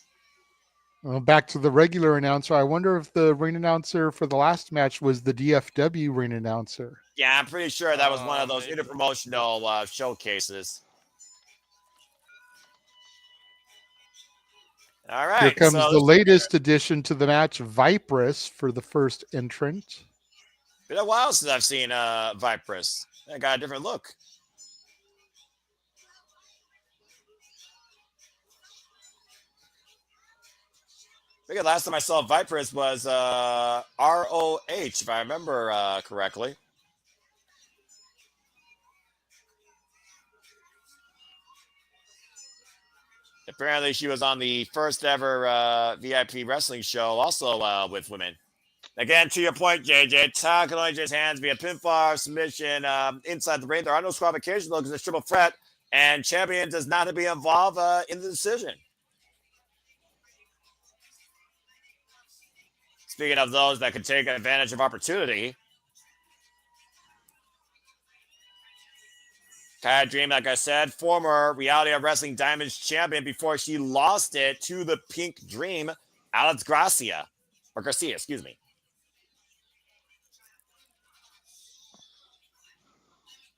Well, back to the regular announcer. I wonder if the ring announcer for the last match was the DFW ring announcer. Yeah, I'm pretty sure that was one of those Maybe. interpromotional showcases. All right. Here comes so the latest addition to the match, Vipress, for the first entrant. Been a while since I've seen Vipress. I got a different look. I think the last time I saw Vipress was ROH, if I remember correctly. Apparently, she was on the first ever VIP wrestling show, also with women. Again, to your point, JJ, Tag can only change hands via pinfall, submission, inside the ring. There are no disqualifications, though, because it's triple threat, and champion does not have to be involved in the decision. Speaking of those that could take advantage of opportunity, Kiah Dream, like I said, former Reality of Wrestling Diamonds champion before she lost it to the Pink Dream, Alex Garcia, excuse me.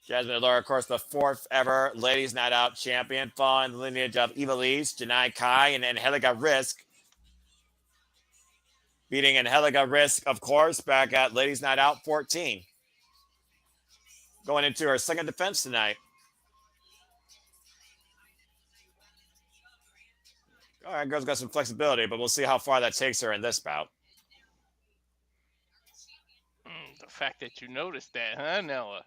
Jazmin Allure, of course, the fourth ever Ladies Night Out champion, following the lineage of Eva Lise, Janai Kai, and Angelica Risk. Beating Angelica Risk, of course, back at Ladies Night Out 14. Going into her second defense tonight. All right, girl's got some flexibility, but we'll see how far that takes her in this bout. The fact that you noticed that, huh, Nella?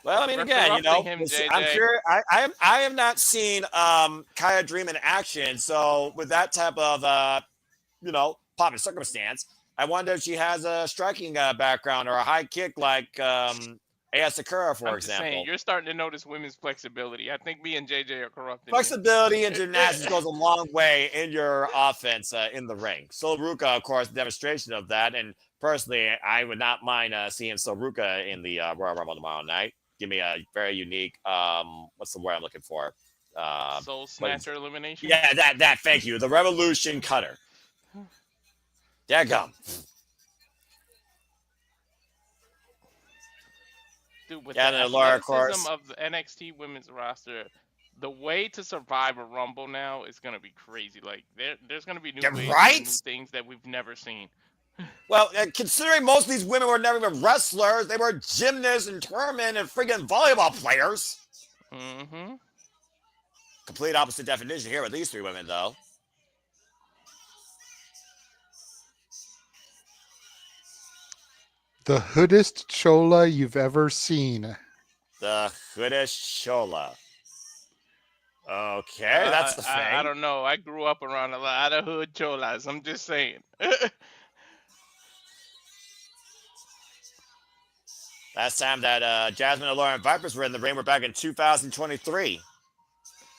Well, I mean, again, Him, I'm sure I have not seen Kiah Dream in action, so with that type of pop circumstance, I wonder if she has a striking background or a high kick like Aya Sakura, for example. Saying, you're starting to notice women's flexibility. I think me and JJ are corrupted. Flexibility and gymnastics goes a long way in your offense in the ring. Soruka, of course, demonstration of that. And personally, I would not mind seeing Soruka in the Royal Rumble tomorrow night. Give me a very unique, what's the word I'm looking for? Soul Snatcher elimination? Yeah, that, thank you. The Revolution Cutter. Daggum. Dude, with the athleticism of the NXT women's roster, the way to survive a Rumble now is going to be crazy. Like, there's going to be new ways, new things that we've never seen. Well, considering most of these women were never even wrestlers, they were gymnasts and tournament and friggin' volleyball players. Mm-hmm. Complete opposite definition here with these three women, though. The hoodest chola you've ever seen. The hoodest chola. Okay, that's the thing. I don't know. I grew up around a lot of hood cholas. I'm just saying. Last time that Jazmin Allure and Vipers were in the ring were back in 2023.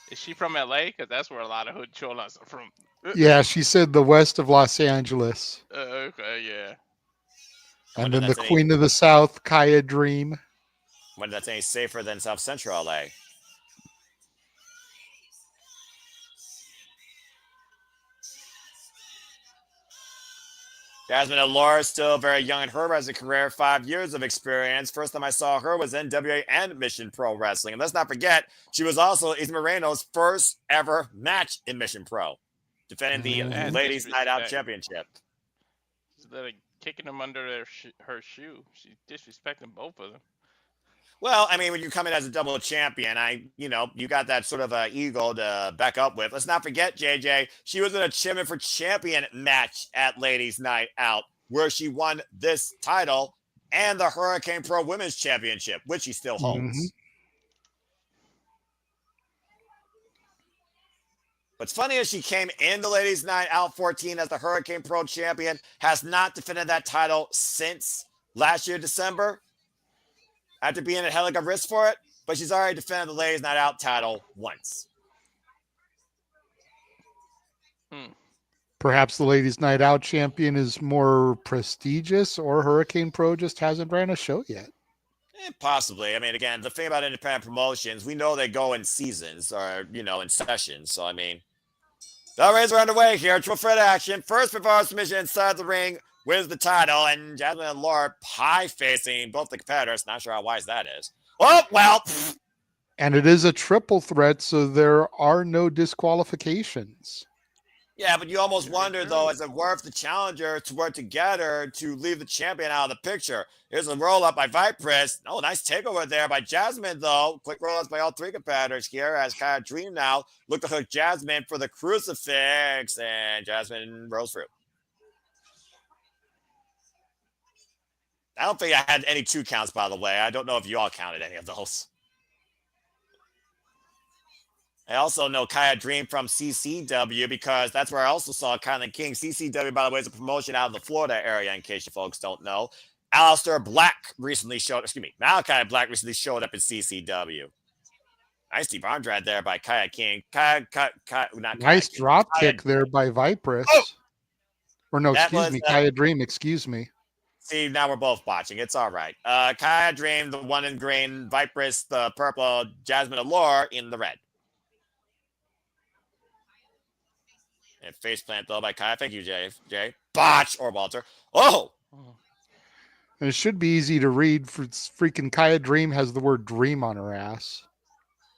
Is she from LA? Because that's where a lot of hood cholas are from. Yeah, she said the west of Los Angeles. Okay, yeah. And then the Queen of the South, Kiah Dream. When that's any safer than South Central LA. Jazmin Allure is still very young in her wrestling career, 5 years of experience. First time I saw her was NWA and Mission Pro Wrestling. And let's not forget, she was also Izzy Moreno's first ever match in Mission Pro, defending the Ladies Night Out Championship. She's kicking them under her shoe. She's disrespecting both of them. Well, I mean, when you come in as a double champion, you got that sort of ego to back up with. Let's not forget, JJ, she was in a Champion for Champion match at Ladies Night Out, where she won this title and the Hurricane Pro Women's Championship, which she still holds. What's funny is she came into Ladies Night Out 14 as the Hurricane Pro Champion, has not defended that title since last year, December, after being at Helica Risk for it, but she's already defended the Ladies Night Out title once. Perhaps the Ladies Night Out champion is more prestigious, or Hurricane Pro just hasn't ran a show yet. Possibly. I mean, again, the thing about independent promotions, we know they go in seasons or, in sessions. So, I mean, the race are underway here. Triple threat action. First before submission inside the ring wins the title. And Jazmin and Allure pie facing both the competitors. Not sure how wise that is. Oh, well. And it is a triple threat, so there are no disqualifications. Yeah, but you almost wonder, though, is it worth the challenger to work together to leave the champion out of the picture? Here's a roll-up by Vipress. Oh, nice takeover there by Jazmin, though. Quick roll-ups by all three competitors here as Kiah Dream now look to hook Jazmin for the crucifix, and Jazmin rolls through. I don't think I had any 2 counts, by the way. I don't know if you all counted any of those. I also know Kiah Dream from CCW because that's where I also saw Kylan King. CCW, by the way, is a promotion out of the Florida area, in case you folks don't know. Malachi Black recently showed up in CCW. Nice deep arm drag there by Kiah King. Nice drop kick there by Vipress. Oh! Or no, excuse me, Kiah Dream, excuse me. See, now we're both watching. It's all right. Kiah Dream, the one in green, Vipress, the purple, Jazmin Allure in the red. And face plant though by Kiah. Thank you, Jay. Botch or Walter. Oh! And it should be easy to read. For freaking Kiah Dream has the word dream on her ass.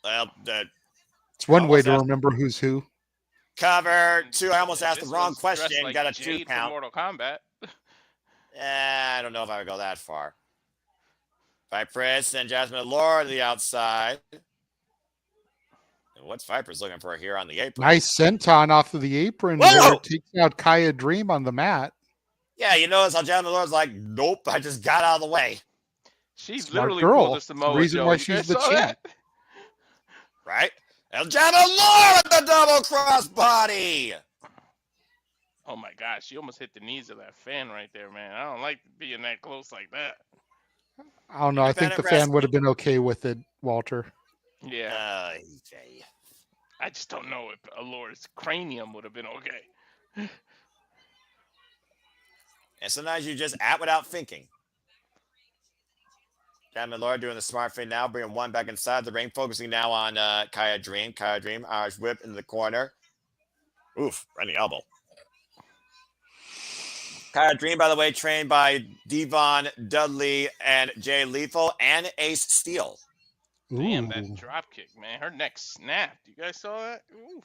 Well, it's one way to remember who's who. Cover 2. I almost asked the wrong question. Like got a Jade 2 count. Mortal Kombat. I don't know if I would go that far. Vipress and Jazmin Allure to the outside. What's Viper's looking for here on the apron? Nice senton off of the apron. There. Takes out Kiah Dream on the mat. Yeah, you notice how Jazmin Allure's like, nope, I just got out of the way. She Smart literally girl. pulled the Samoa The reason Joe. why You she's guys the saw champ. that? Right? And Jazmin Allure with the double cross body. Oh my gosh, she almost hit the knees of that fan right there, man. I don't like being that close like that. I don't know. I think the fan would have been okay with it, Walter. Yeah. Okay. I just don't know if Allure's cranium would have been okay. And sometimes you just act without thinking. Jazmin Allure doing the smart thing now, bringing one back inside the ring, focusing now on Kiah Dream. Kiah Dream, Irish whip into the corner. Oof, right in the elbow. Kiah Dream, by the way, trained by Devon Dudley and Jay Lethal and Ace Steel. Damn, that drop kick, man. Her neck snapped. You guys saw that? Oof.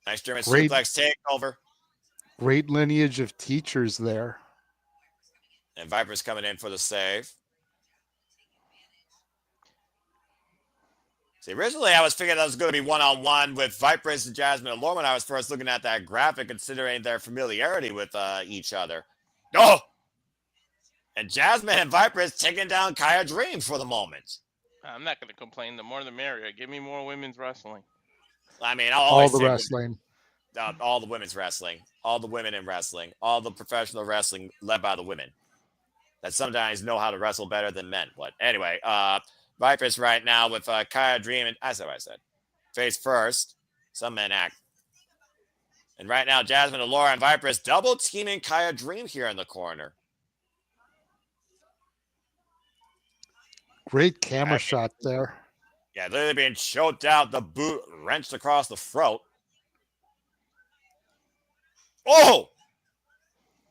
Nice German suplex takeover. Great lineage of teachers there. And Viper's coming in for the save. See, originally I was thinking that was going to be one-on-one with Viper's and Jazmin Allure when I was first looking at that graphic, considering their familiarity with each other. Oh! And Jazmin and Viper's taking down Kiah Dream for the moment. I'm not going to complain. The more the merrier. Give me more women's wrestling. I mean, I'll always all the wrestling. All the women's wrestling. All the women in wrestling. All the professional wrestling led by the women. That sometimes know how to wrestle better than men. But anyway, Viper's right now with Kiah Dream. And I said what I said. Face first. Some men act. And right now, Jazmin Allure and Viper's double teaming Kiah Dream here in the corner. Great camera shot there. Yeah, literally being choked out, the boot wrenched across the throat. Oh!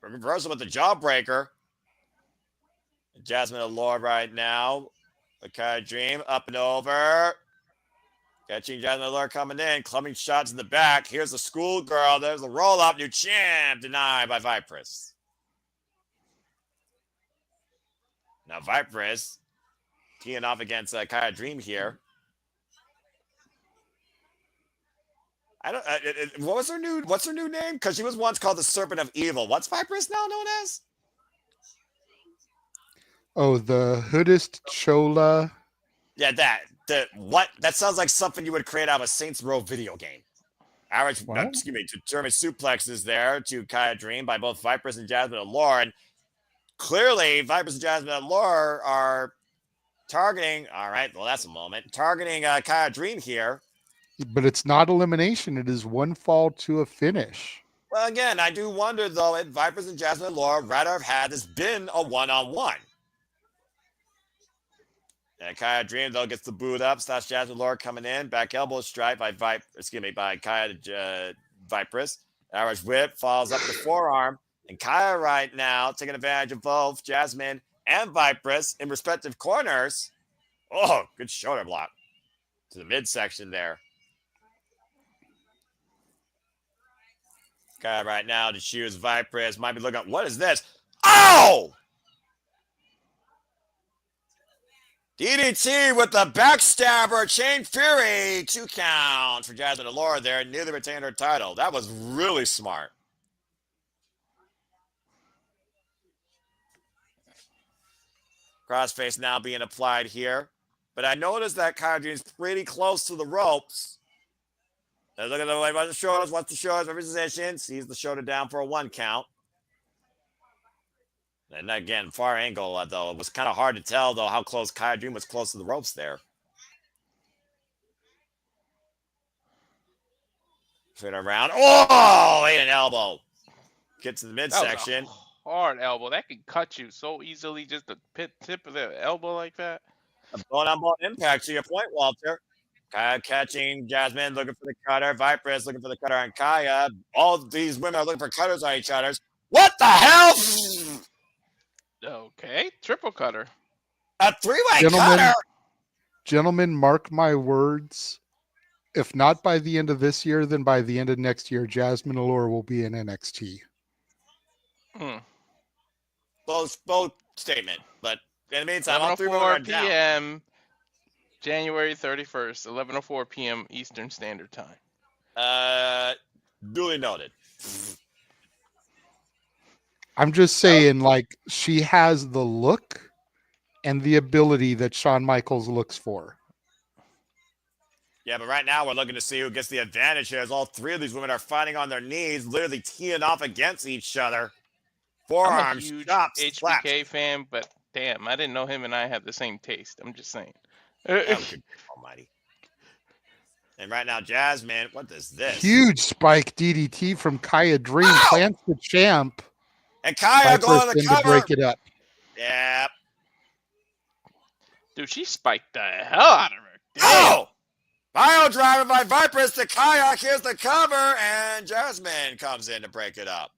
Reversal with the jawbreaker. Jazmin Allure right now. Kiah Dream up and over. Catching Jazmin Allure coming in, clubbing shots in the back. Here's the schoolgirl. There's the roll-up. New champ denied by Vipress. Now Vipress teeing off against Kiah Dream here. I don't. What's her new name? Because she was once called the Serpent of Evil. What's Viper's now known as? Oh, the Hoodist Chola. Yeah, that sounds like something you would create out of a Saints Row video game. German suplexes there to Kiah Dream by both Vipers and Jazmin Allure. And clearly, Vipers and Jazmin Allure are targeting. All right, well, that's a moment. Targeting Kiah Dream here. But it's not elimination. It is one fall to a finish. Well, again, I do wonder, though, if Vipers and Jazmin Allure rather have had this been a one-on-one. And Kiah Dream, though, gets the boot up. Slash Jazmin Allure coming in. Back elbow strike by Kiah to Vipress. Irish whip falls up the forearm. And Kiah right now taking advantage of both Jazmin and Vipress in respective corners. Oh, good shoulder block to the midsection there. Kiah right now to choose Vipress. Might be looking up. What is this? Oh! DDT with the backstabber, Chain Fury, 2 count for Jazmin Allure there. Nearly retained her title. That was really smart. Crossface now being applied here. But I noticed that Kiah Dream's pretty close to the ropes. Now look at the way about the shoulders. What's the shoulders of position? Sees the shoulder down for a 1 count. And again, far angle, though. It was kind of hard to tell, though, how close Kiah Dream was close to the ropes there. Straight around. Oh, ate an elbow. Get to the midsection. Hard elbow. That can cut you so easily, just the tip of the elbow like that. A bone-on-bone impact to your point, Walter. Kiah catching Jazmin, looking for the cutter. Vipress looking for the cutter on Kiah. All these women are looking for cutters on each other. What the hell? Okay, triple cutter. A 3-way cutter. Gentlemen, mark my words. If not by the end of this year, then by the end of next year, Jazmin Allure will be in NXT. Both statement, but in the meantime, all 3 4 women are down. p.m. January 31st, 11:04 p.m. Eastern Standard Time. Duly noted. I'm just saying, like, she has the look and the ability that Shawn Michaels looks for. Yeah, but right now we're looking to see who gets the advantage here as all 3 of these women are fighting on their knees, literally teeing off against each other. Forearms, I'm a huge chops, HBK slaps. fan, but damn, I didn't know him and I have the same taste. I'm just saying. Almighty. And right now, Jazmin, what is this? Huge spike DDT from Kiah Dream. Ow! Plants the champ. And Kiah going to the cover. To break it up. Yeah. Dude, she spiked the hell out of her. Damn. Oh! Bio driver by Vipress to Kiah. Here's the cover, and Jazmin comes in to break it up.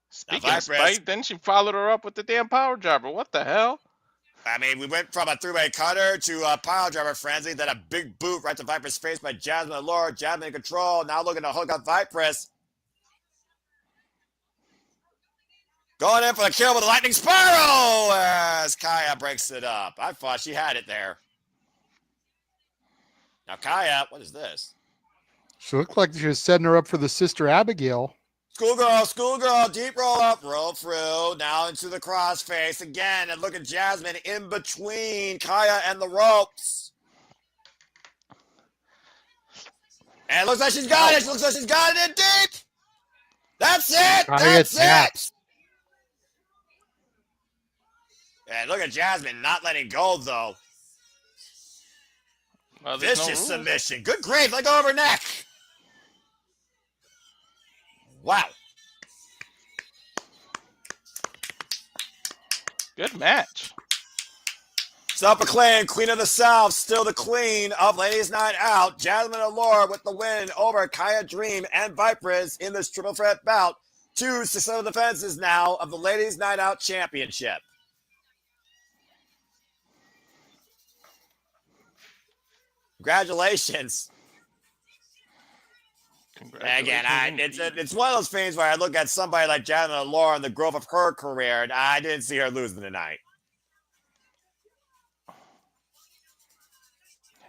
Speaking of spike, then she followed her up with the damn power driver. What the hell? I mean, we went from a 3-way cutter to a pile driver frenzy, then a big boot right to Vipress' face by Jazmin Allure. Jazmin in control, now looking to hook up Vipress. Going in for the kill with a lightning spiral as Kiah breaks it up. I thought she had it there. Now Kiah, what is this? She looked like she was setting her up for the Sister Abigail. Schoolgirl, deep roll up, roll through, now into the crossface again, and look at Jazmin in between Kiah and the ropes. And it looks like she's got it. Looks like she's got it in deep. That's it. That's it. And look at Jazmin not letting go, though. Well, vicious submission. Good grief. Let go of her neck. Wow. Good match. Self-proclaimed Queen of the South, still the queen of Ladies Night Out. Jazmin Allure with the win over Kiah Dream and Vipress in this triple threat bout. 2 successful defenses now of the Ladies Night Out Championship. Congratulations. Again, it's one of those things where I look at somebody like Jazmin Allure and the growth of her career, and I didn't see her losing tonight.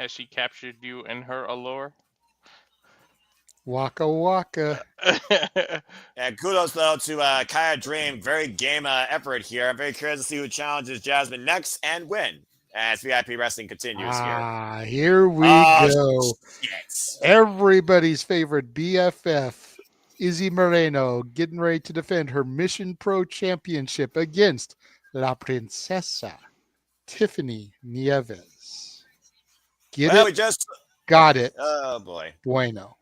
Has she captured you in her allure? Waka waka. And kudos though to Kiah Dream. Very game effort here. I'm very curious to see who challenges Jazmin next and win as VIP Wrestling continues here. Ah, here we Oh, go. shit. Everybody's favorite BFF, Izzy Moreno, getting ready to defend her Mission Pro Championship against La Princesa, Tiffany Nieves. Get Well, it? we just. Got it. Oh boy. Bueno.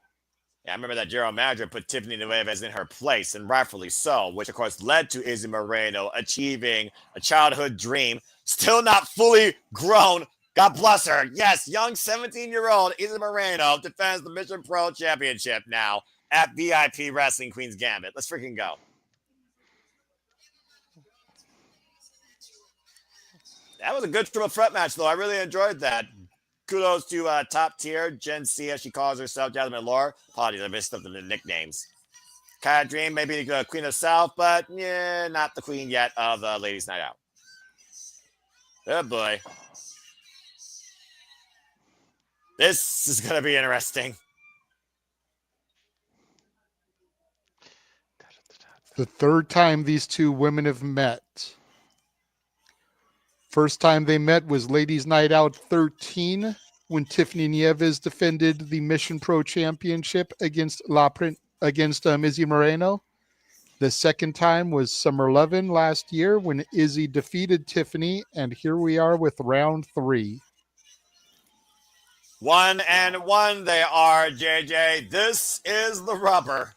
Yeah, I remember that general manager put Tiffany Nieves in her place, and rightfully so, which of course led to Izzy Moreno achieving a childhood dream. Still not fully grown. God bless her. Yes, young 17-year-old Izzy Moreno defends the Mission Pro Championship now at VIP Wrestling Queen's Gambit. Let's freaking go. That was a good triple threat match, though. I really enjoyed that. Kudos to top tier Gen C, as she calls herself, Jazmin Allure. Apologies, I missed up the nicknames. Kiah Dream, maybe the Queen of the South, but yeah, not the queen yet of the Ladies' Night Out. Oh boy. This is going to be interesting. The third time these two women have met. First time they met was Ladies' Night Out 13 when Tiffany Nieves defended the Mission Pro Championship against Izzy Moreno. The second time was Summer 11 last year when Izzy defeated Tiffany, and here we are with round 3. 1-1 they are, JJ. This is the rubber.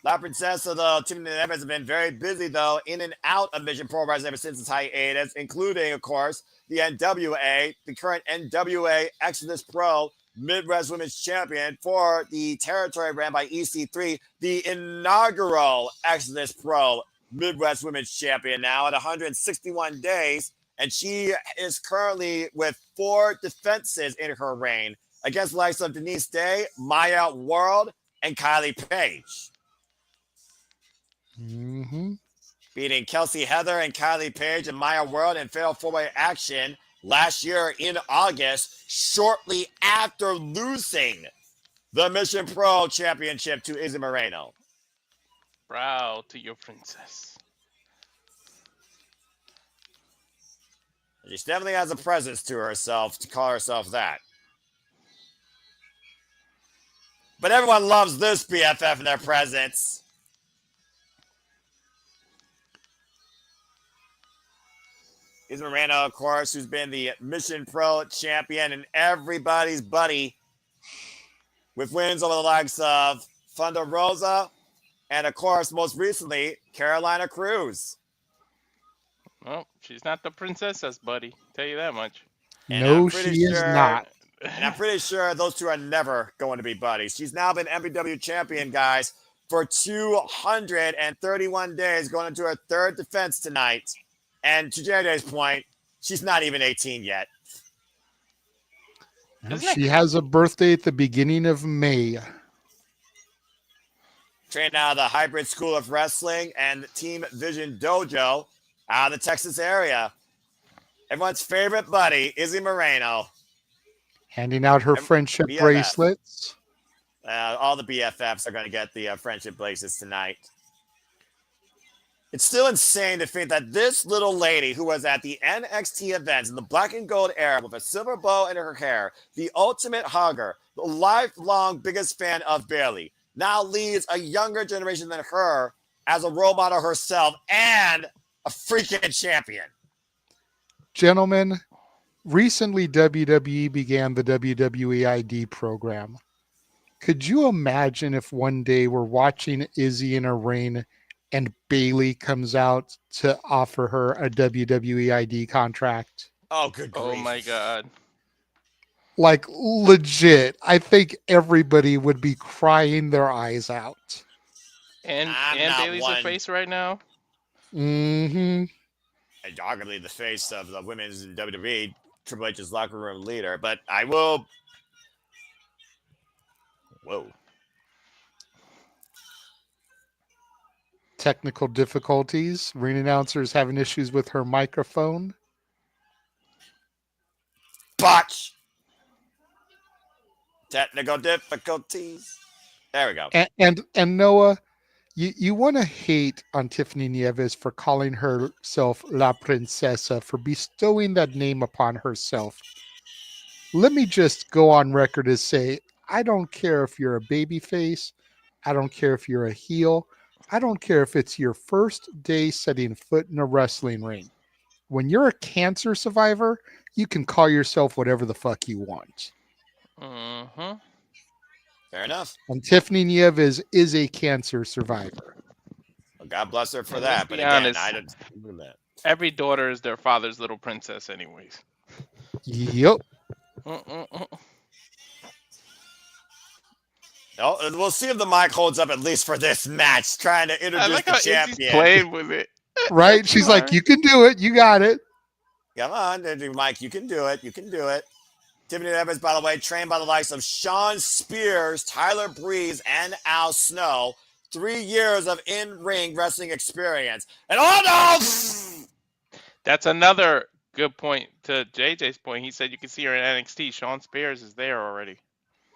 La Princesa, though, Tiffany Nieves has been very busy, though, in and out of Mission Pro Wrestling ever since its hiatus, including, of course, the NWA, the current NWA Exodus Pro Midwest Women's Champion for the territory ran by EC3, the inaugural Exodus Pro Midwest Women's Champion now at 161 days, and she is currently with 4 defenses in her reign against the likes of Denise Day, Maya World, and Kylie Page. Mm-hmm. Beating Kelsey Heather and Kylie Page and Maya World in fatal 4-way action last year in August, shortly after losing the Mission Pro Championship to Izzy Moreno. Proud to your princess. She definitely has a presence to herself to call herself that. But everyone loves this BFF in their presence. Izzy Moreno, of course, who's been the Mission Pro champion and everybody's buddy with wins over the likes of Thunder Rosa and, of course, most recently, Carolina Cruz. Well, she's not the princess's buddy. Tell you that much. And No, she is not. And I'm pretty sure those two are never going to be buddies. She's now been MPW champion, guys, for 231 days, going into her 3rd defense tonight. And to JJ's point, she's not even 18 yet. She has a birthday at the beginning of May. Trained out of the Hybrid School of Wrestling and Team Vision Dojo out of the Texas area. Everyone's favorite buddy, Izzy Moreno. Handing out her friendship BFF. bracelets. All the BFFs are going to get the friendship bracelets tonight. It's still insane to think that this little lady who was at the NXT events in the black and gold era with a silver bow in her hair, the ultimate hugger, the lifelong biggest fan of Bayley, now leads a younger generation than her as a role model herself and a freaking champion. Gentlemen, recently WWE began the WWE ID program. Could you imagine if one day we're watching Izzy in a reign and Bayley comes out to offer her a WWE ID contract? Oh, good grief. Oh my God. Like, legit, I think everybody would be crying their eyes out. And I'm not Bailey's one. a face right now. Mm-hmm. And arguably the face of the women's in WWE, Triple H's locker room leader. But I will. Whoa. Technical difficulties. Ring announcer is having issues with her microphone. Botch. Technical difficulties. There we go. And Noah, you want to hate on Tiffany Nieves for calling herself La Princesa, for bestowing that name upon herself. Let me just go on record as say, I don't care if you're a baby face. I don't care if you're a heel. I don't care if it's your first day setting foot in a wrestling ring. When you're a cancer survivor, you can call yourself whatever the fuck you want. Mm-hmm. Fair enough. And Tiffany Nieves is a cancer survivor. Well, God bless her for And let's that. But be again, honest, I don't do that. every daughter is their father's little princess, anyways. Yep. Mm-mm-mm. No, we'll see if the mic holds up at least for this match. Trying to I introduce like the how Izzy's champion. playing with it. Right? That's She's like, smart. you can do it. You got it. Come on, Mike. You can do it. You can do it. Tiffany Evans, by the way, trained by the likes of Sean Spears, Tyler Breeze, and Al Snow. 3 years of in-ring wrestling experience. And oh no! That's another good point to JJ's point. He said you can see her in NXT. Sean Spears is there already.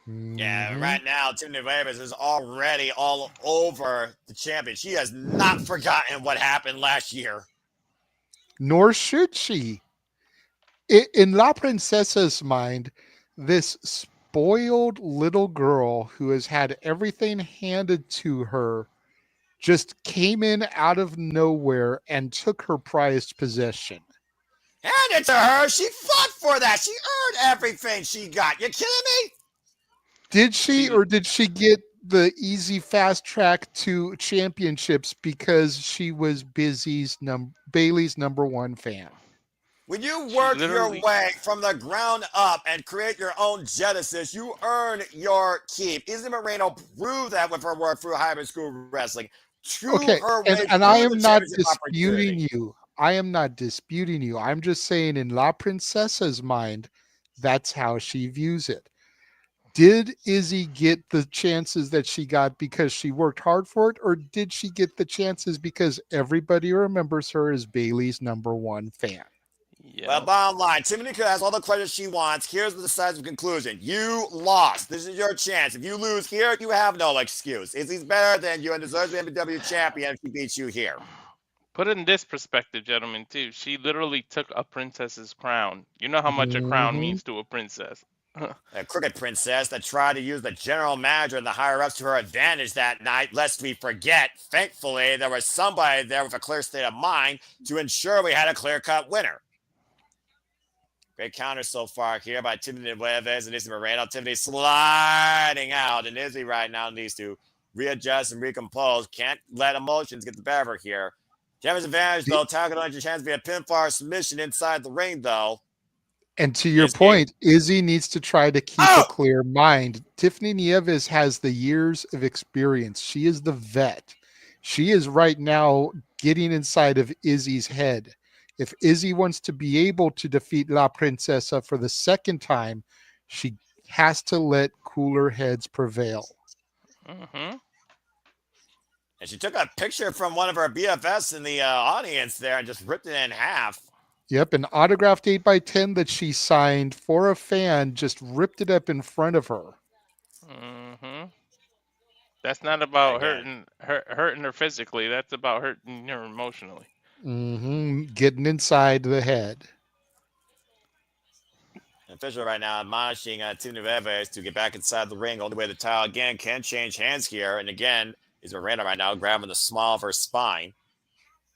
Yeah, Mhm. right now, Tiffany Evans is already all over the champion. She has not forgotten what happened last year. Nor should she. In La Princesa's mind, this spoiled little girl who has had everything handed to her just came in out of nowhere and took her prized possession. Hand it to her. She fought for that. She earned everything she got. You kidding me? Did she, She or did she get the easy fast track to championships because she was Bailey's number one fan? When you She work your literally way from the ground up and create your own genesis, you earn your keep. Izzy Moreno proved that with her work through high school wrestling. Through Okay, her and way I through the am not championship disputing opportunity. you. I am not disputing you. I'm just saying in La Princesa's mind, that's how she views it. Did Izzy get the chances that she got because she worked hard for it, or did she get the chances because everybody remembers her as Bailey's number one fan? Well, yeah. bottom line, Tiffany has all the credit she wants. Here's the decisive conclusion. You lost. This is your chance. If you lose here, you have no excuse. Izzy's better than you and deserves to be WWE champion if she beats you here. Put it in this perspective, gentlemen, too. She literally took a princess's crown. You know how much a crown Mhm. means to a princess. A crooked princess that tried to use the general manager and the higher ups to her advantage that night, lest we forget. Thankfully, there was somebody there with a clear state of mind to ensure we had a clear-cut winner. Great counter so far here by Tiffany Nieves and Izzy Moreno. Tiffany sliding out, and Izzy right now needs to readjust and recompose. Can't let emotions get the better of her here. Champion's advantage, though. Tackle on your chance via pinfall or submission inside the ring, though. And to your Izzy. point, Izzy needs to try to keep Oh! a clear mind. Tiffany Nieves has the years of experience. She is the vet. She is right now getting inside of Izzy's head. If Izzy wants to be able to defeat La Princesa for the second time, she has to let cooler heads prevail. Mm-hmm. And she took a picture from one of her BFFs in the audience there and just ripped it in half. Yep, an autographed 8x10 that she signed for a fan just ripped it up in front of her. Mm-hmm. That's not about Again. hurting her physically. That's about hurting her emotionally. Getting inside the head. Official right now admonishing Tiffany Nieves to get back inside the ring. Only way the title again can change hands here. And again, is Miranda right now grabbing the small of her spine.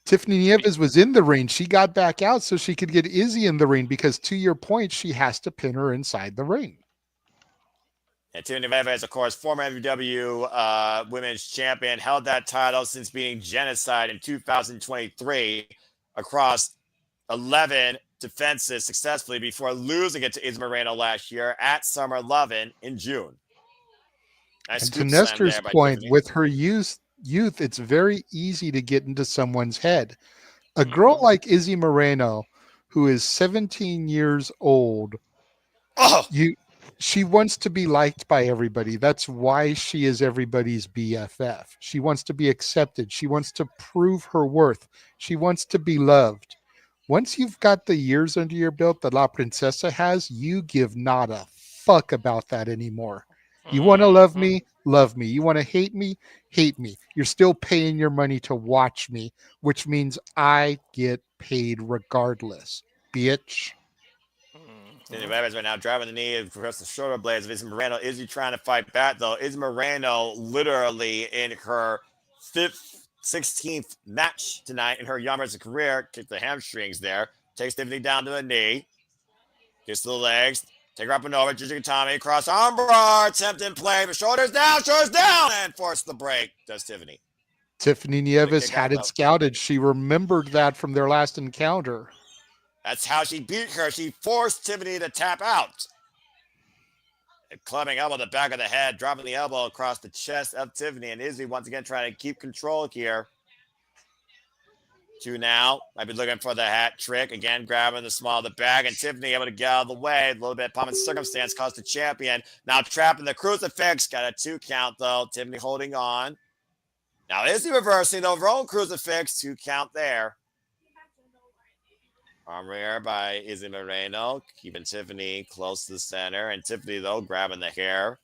Tiffany Nieves was in the ring. She got back out so she could get Izzy in the ring because, to your point, she has to pin her inside the ring. And Tiffany Nieves, of course, former MW Women's Champion, held that title since being genocide in 2023 across 11 defenses successfully before losing it to Izzy Moreno last year at Summer 11 in June. Nice And to scoop slam Nestor's there by point, Tiffany. with her youth, it's very easy to get into someone's head. A girl like Izzy Moreno, who is 17 years old, Oh, she wants to be liked by everybody. That's why she is everybody's BFF. She wants to be accepted. She wants to prove her worth. She wants to be loved. Once you've got the years under your belt that La Princesa has, you give not a fuck about that anymore. You want to love Mm-hmm. me? Love me. You want to hate me? Hate me. You're still paying your money to watch me, which means I get paid regardless, bitch. Cindy Mm-hmm. Rivers right now driving the knee across the shoulder blades of Izzy Moreno. Izzy trying to fight back though. Izzy Moreno literally in her 16th match tonight in her young wrestling career kicked the hamstrings there. Takes Tiffany down to the knee. Gets to the legs. Take her up and over. Jijiga Tommy cross armbar. Attempting play. But shoulders down. And force the break. Does Tiffany. Tiffany The Nieves kick out had it though. scouted. She remembered that from their last encounter. That's how she beat her. She forced Tiffany to tap out. A clubbing elbow to the back of the head, dropping the elbow across the chest of Tiffany. And Izzy once again trying to keep control here. Two now. Might be looking for the hat trick. Again, grabbing the small of the bag. And Tiffany able to get out of the way. A little bit of pomp and circumstance cost the champion. Now trapped in the crucifix. Got a 2 count though. Tiffany holding on. Now Izzy reversing over own crucifix. 2 count there. Arm rear by Izzy Moreno, keeping Tiffany close to the center. And Tiffany, though, grabbing the hair.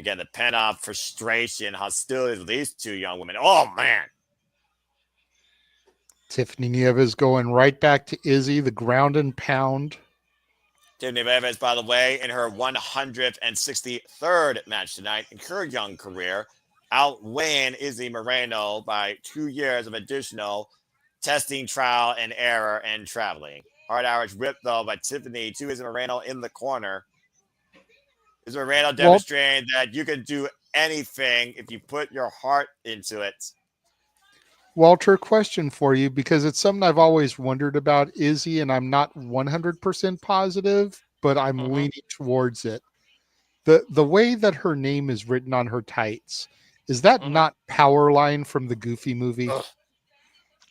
Again, the pent-up frustration, hostility of these two young women. Oh, man. Tiffany Nieves going right back to Izzy, the ground and pound. Tiffany Nieves, by the way, in her 163rd match tonight in her young career, outweighing Izzy Moreno by 2 years of additional testing, trial, and error, and traveling. Hard average whip, though, by Tiffany to Izzy Moreno in the corner. Izzy Moreno demonstrating that you can do anything if you put your heart into it. Walter, question for you, because it's something I've always wondered about Izzy, and I'm not 100% positive, but I'm Mm-hmm. leaning towards it. The way that her name is written on her tights, is that Mm-hmm. not Powerline from the Goofy movie? Ugh.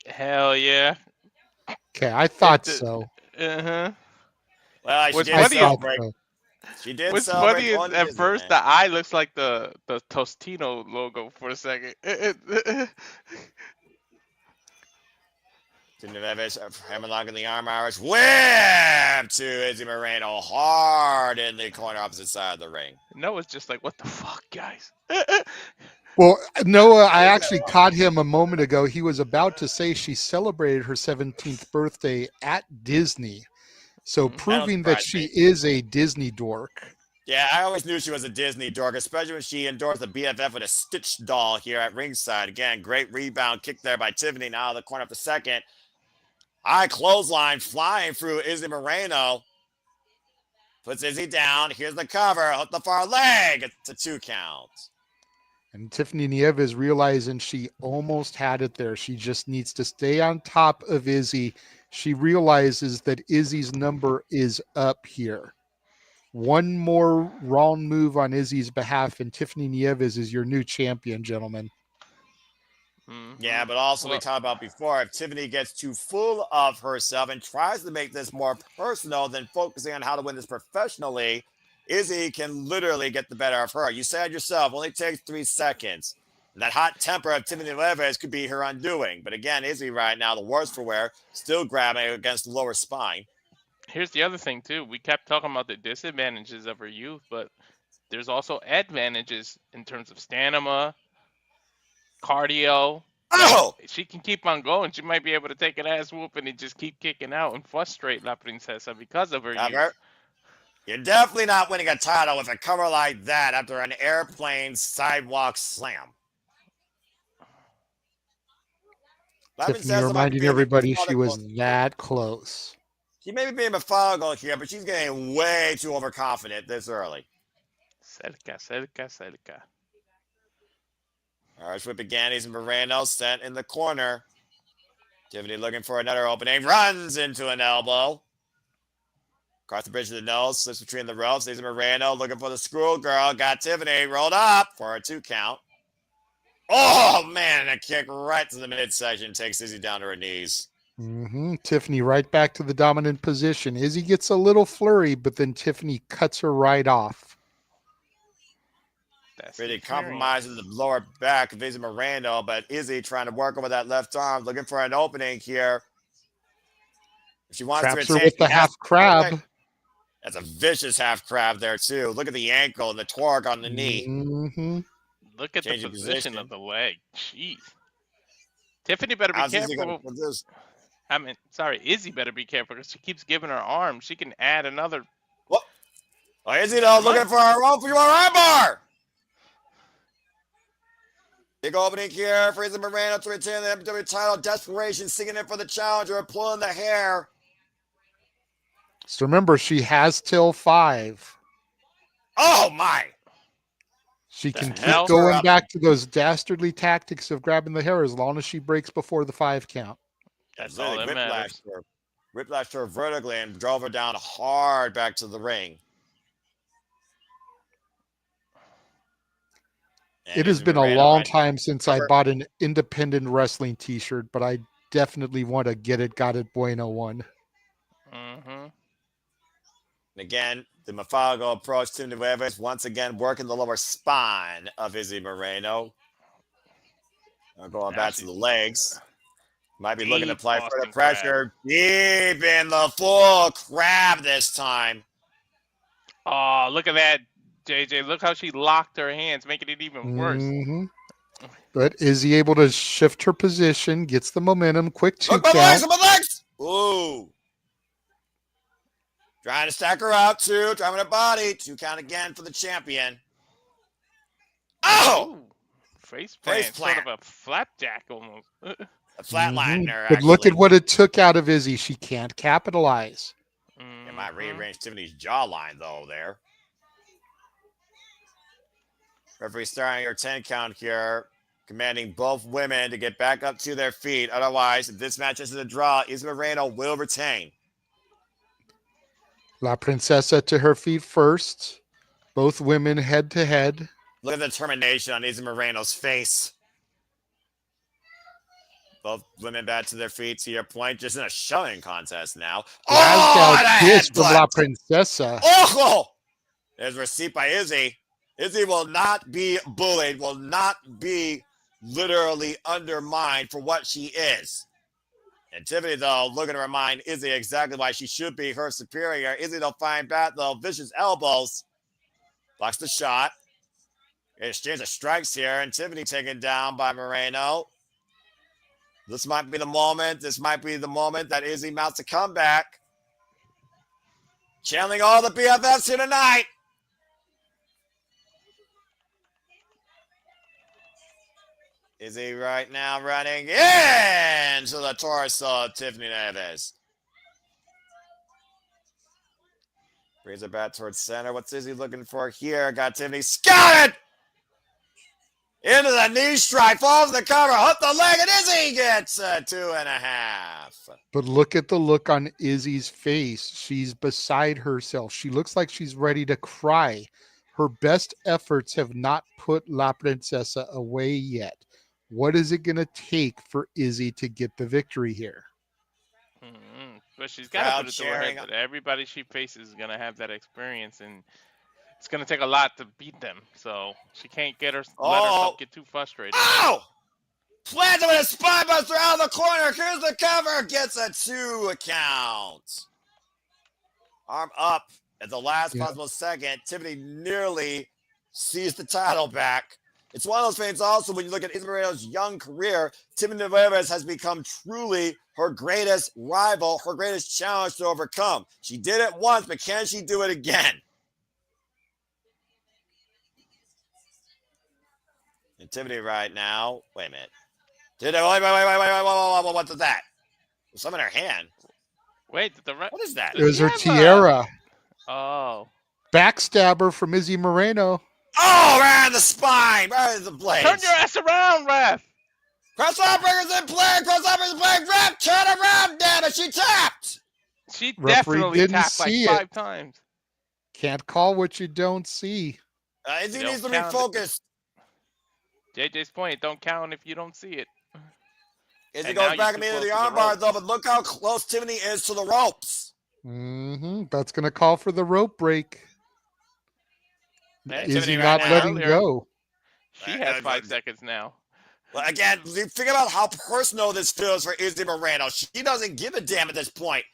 Hell yeah. Okay, I thought so. Uh-huh. Well, she What's did funny is celebrate. She did what's celebrate funny is going to at first Disneyland. the eye looks like the Tostino logo for a second. To Neves, hammerlock in the arm, Irish whip to Izzy Moreno, hard in the corner opposite side of the ring. No, it's just like, what the fuck, guys? Well, Noah, I actually caught him a moment ago. He was about to say she celebrated her 17th birthday at Disney. So Mhm. That don't proving that surprise she me. is a Disney dork. Yeah, I always knew she was a Disney dork, especially when she endorsed the BFF with a Stitch doll here at ringside. Again, great rebound kick there by Tiffany. Now the corner for second. High clothesline flying through Izzy Moreno. Puts Izzy down. Here's the cover. Hook the far leg. It's a 2 count. And Tiffany Nieves realizing she almost had it there. She just needs to stay on top of Izzy. She realizes that Izzy's number is up here. One more wrong move on Izzy's behalf, and Tiffany Nieves is your new champion, gentlemen. Yeah, but also we Well, talked about before, if Tiffany gets too full of herself and tries to make this more personal than focusing on how to win this professionally, Izzy can literally get the better of her. You said yourself, only takes 3 seconds. And that hot temper of Tiffany Nieves could be her undoing. But again, Izzy right now, the worse for wear, still grabbing against the lower spine. here's the other thing too. We kept talking about the disadvantages of her youth, but there's also advantages in terms of stamina, cardio. Like Oh! she can keep on going. She might be able to take an ass whooping and just keep kicking out and frustrate La Princesa because of her youth. Cover. You're definitely not winning a title with a cover like that after an airplane sidewalk slam. Tiffany reminding everybody she was that close. She may be being methodical here, but she's getting way too overconfident this early. Cerca, cerca, cerca. Irish whip again. He's Moreno set in the corner. Tiffany looking for another opening. Runs into an elbow. Across the bridge of the nose. Slips between the ropes. He's Moreno looking for the screw girl. Got Tiffany rolled up for a 2 count. Oh, man. A kick right to the midsection. Takes Izzy down to her knees. Tiffany right back to the dominant position. Izzy gets a little flurry, but then Tiffany cuts her right off. That's Really the theory. compromises the lower back of Izzy Moreno, but Izzy trying to work over that left arm, looking for an opening here. If she wants Traps to her retain, with the half crab. That's a vicious half crab there, too. Look at the ankle and the torque on the knee. Mm-hmm. Look at the Changing position of position. the leg. Jeez. Tiffany better be How's Izzy going to careful. put this? I mean, sorry, Izzy better be careful because she keeps giving her arm. She can add another. What? Oh, Izzy, though, looking for her own for your arm bar. Big opening here for Izzy Moreno to retain the WWE title. Desperation, singing it for the challenger, pulling the hair. So remember, she has till 5. Oh, my. She The can keep hell? going back to those dastardly tactics of grabbing the hair as long as she breaks before the 5 count. That's all that matters. Whiplashed her vertically and drove her down hard back to the ring. And It has Izzy been a Moreno long right time since I bought an independent wrestling t-shirt, but I definitely want to get it. Got it bueno one. Mm-hmm. And again, the Mafago approach to Nueves once again working the lower spine of Izzy Moreno. Going Now back to the legs. Might be looking to Deep apply Boston further pressure. Deep in the full crab this time. Oh, look at that, JJ. Look how she locked her hands, making it even worse. Mm-hmm. But is he able to shift her position? Gets the momentum. Quick 2 Look, my count. legs, my legs. Ooh. Trying to stack her out, too. Driving her body. 2 count again for the champion. Oh! Ooh, face plant. Face Sort plant. of a flapjack almost. A flatliner, But look at actually. what it took out of Izzy. She can't capitalize. It might rearrange Tiffany's jawline, though, there. Referee starting her 10 count here, commanding both women to get back up to their feet. Otherwise, if this match is a draw, Izzy Moreno will retain. La Princesa to her feet first. Both women head to head. Look at the determination on Izzy Moreno's face. Both women back to their feet, to your point, just in a shoving contest now. Glasgow and a kiss from La headbutt. Princesa. Oh! There's a receipt by Izzy. Izzy will not be bullied, will not be literally undermined for what she is. And Tiffany, though, looking to remind Izzy exactly why she should be her superior. Izzy, they'll find back, though, vicious elbows. Blocks the shot. Exchange of strikes here, and Tiffany taken down by Moreno. This might be the moment. This might be the moment that Izzy mounts a comeback. Channeling all the BFFs here tonight. Izzy right now running into the torso of Tiffany Neves. Brings it back towards center. What's Izzy looking for here? Got Tiffany scouted! Into the knee strike, falls the cover, hook the leg, and Izzy gets a 2.5. But look at the look on Izzy's face. She's beside herself. She looks like she's ready to cry. Her best efforts have not put La Princesa away yet. What is it going to take for Izzy to get the victory here? But she's got to put it to her head that everybody she faces is going to have that experience, and it's going to take a lot to beat them. So she can't let herself get too frustrated. Oh! Planted with a spine buster out of the corner. Here's the cover. Gets a 2 count. Arm up at the last possible second. Tiffany nearly sees the title back. It's one of those things also when you look at Izzy Moreno's young career, Tiffany Neves has become truly her greatest rival, her greatest challenge to overcome. She did it once, but can she do it again? And Tiffany right now, wait a minute. Wait, what is that? There's something in her hand. Wait, what is that? It was her tiara. Oh. Backstabber from Izzy Moreno. Oh, right in the spine, right in the blade. Turn your ass around, ref. Crossbreaker's in play. Crossbreaker's in play. Ref, turn around, damn it. She tapped. She Referee definitely didn't tapped like see 5 times. Can't call what you don't see. Izzy needs to be focused. JJ's point, don't count if you don't see it. Izzy goes back into the armbar, though, but look how close Tiffany is to the ropes. That's going to call for the rope break. Is he not letting go? She has 5 seconds now. Well, again, think about how personal this feels for Izzy Moreno. She doesn't give a damn at this point.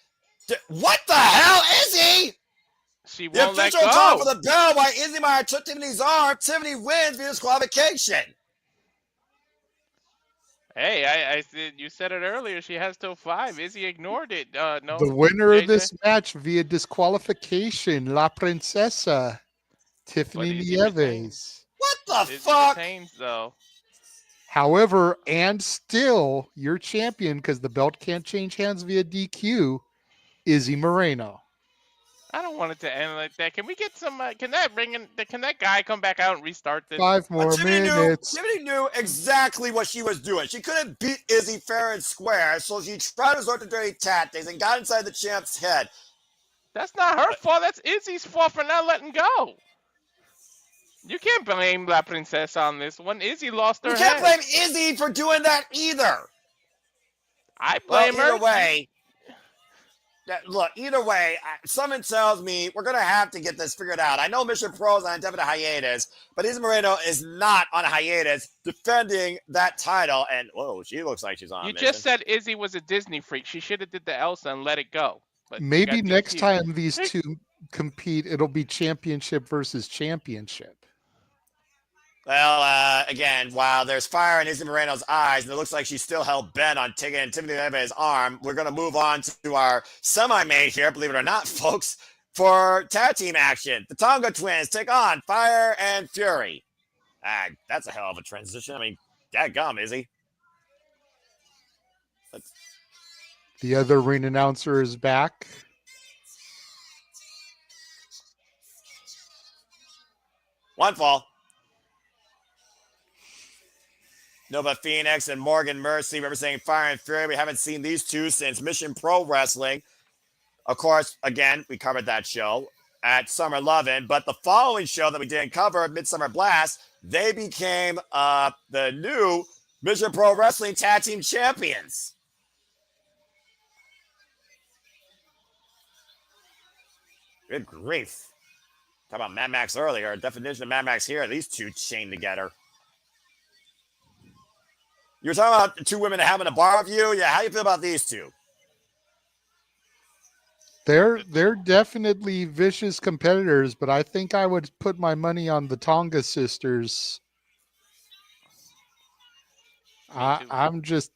What the hell, Izzy? She The won't let official call for go. the bell by Izzy Meyer took Tiffany's arm. Tiffany wins via disqualification. Hey, I said you said it earlier. She has till 5. Izzy ignored it. The No, winner of JJ. this match via disqualification, La Princesa, But Tiffany Izzy retains. Nieves. What the Izzy fuck? retains though. However, and still your champion, because the belt can't change hands via DQ, Izzy Moreno. I don't want it to end like that. Can we get some? Can that bring in? Can that guy come back out and restart this? 5 more minutes. Tiffany knew exactly what she was doing. She couldn't beat Izzy fair and square, so she tried to resort to dirty tactics and got inside the champ's head. That's not her fault. That's Izzy's fault for not letting go. You can't blame La Princesa on this one. Izzy lost her You head. can't blame Izzy for doing that either. I blame her. Either way, either way, something tells me we're going to have to get this figured out. I know Mission Pro is on indefinite hiatus, but Izzy Moreno is not on a hiatus defending that title. And, whoa, she looks like she's on You mission. just said Izzy was a Disney freak. She should have did the Elsa and let it go. But Maybe next time these two compete, it'll be championship versus championship. Well, again, while there's fire in Izzy Moreno's eyes, and it looks like she's still hell-bent on taking Tiffany Nieves' arm, we're going to move on to our semi-main here, believe it or not, folks, for tag team action. The Tonga twins take on Fire and Fury. That's a hell of a transition. I mean, dadgum, Izzy. The other ring announcer is back. One fall. Nova Phoenix and Morgan Mercy representing Fire and Fury. We haven't seen these two since Mission Pro Wrestling. Of course, again, we covered that show at Summer Lovin', but the following show that we didn't cover, Midsummer Blast, they became the new Mission Pro Wrestling Tag Team Champions. Good grief. Talk about Mad Max earlier. Definition of Mad Max here. These two chained together. You were talking about the two women having a bar view. Yeah, how you feel about these two? They're definitely vicious competitors, but I think I would put my money on the Tonga sisters. I'm just,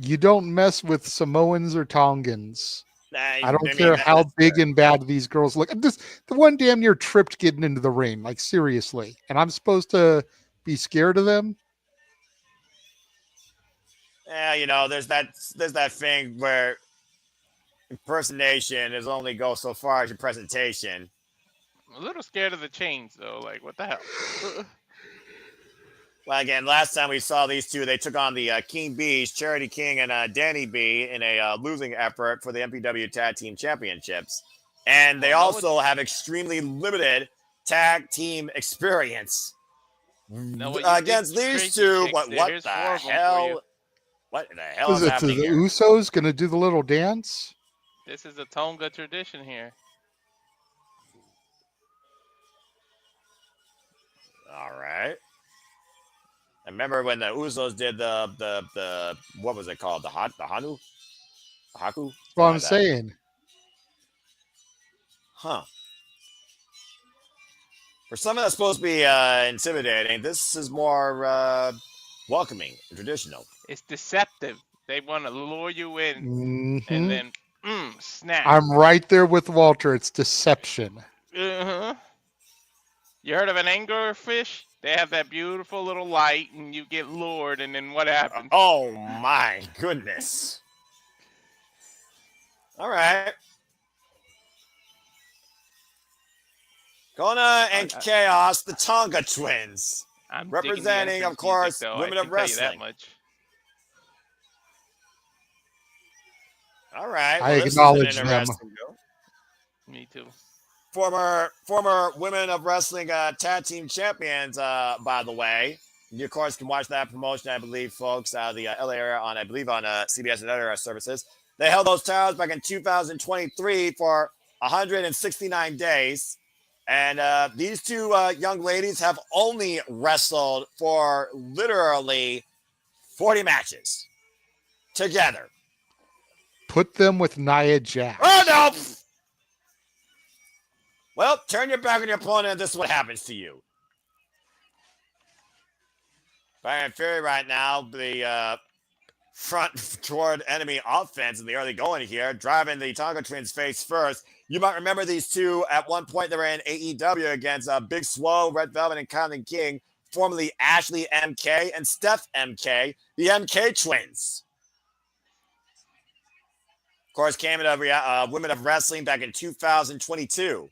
you don't mess with Samoans or Tongans. I don't care how big and bad these girls look. The one damn near tripped getting into the ring, like seriously. And I'm supposed to be scared of them? Yeah, you know, there's that thing where impersonation is only go so far as your presentation. I'm a little scared of the chains, though. Like, what the hell? Well, again, last time we saw these two, they took on the King Bees, Charity King and Danny B, in a losing effort for the MPW Tag Team Championships. And they also have extremely limited tag team experience. Against these two, what the hell? What the hell is happening the here? Usos going to do the little dance? This is a Tonga tradition here. All right. I remember when the Usos did the what was it called? The Hanu? The Haku? That's what I'm saying. Huh. For something that's supposed to be intimidating, this is more welcoming and traditional. It's deceptive. They want to lure you in and then snap. I'm right there with Walter. It's deception. Uh-huh. You heard of an anglerfish? They have that beautiful little light, and you get lured, and then what happens? Oh, my goodness. All right. Kona and Kaoz, the Tonga twins. I'm representing, of course, women of wrestling. That much. All right. I acknowledge them. Me too. Former women of wrestling tag team champions, by the way. You, of course, can watch that promotion, I believe, folks, out of the LA area on CBS and other services. They held those titles back in 2023 for 169 days. And these two young ladies have only wrestled for literally 40 matches together. Put them with Nia Jax. Oh, no! Well, turn your back on your opponent, and this is what happens to you. Fire and Fury right now, the front toward enemy offense in the early going here, driving the Tonga Twins face first. You might remember these two at one point. They were in AEW against Big Swole, Red Velvet, and Counting King, formerly Ashley MK and Steph MK, the MK Twins. Of course, came into Women of Wrestling back in 2022.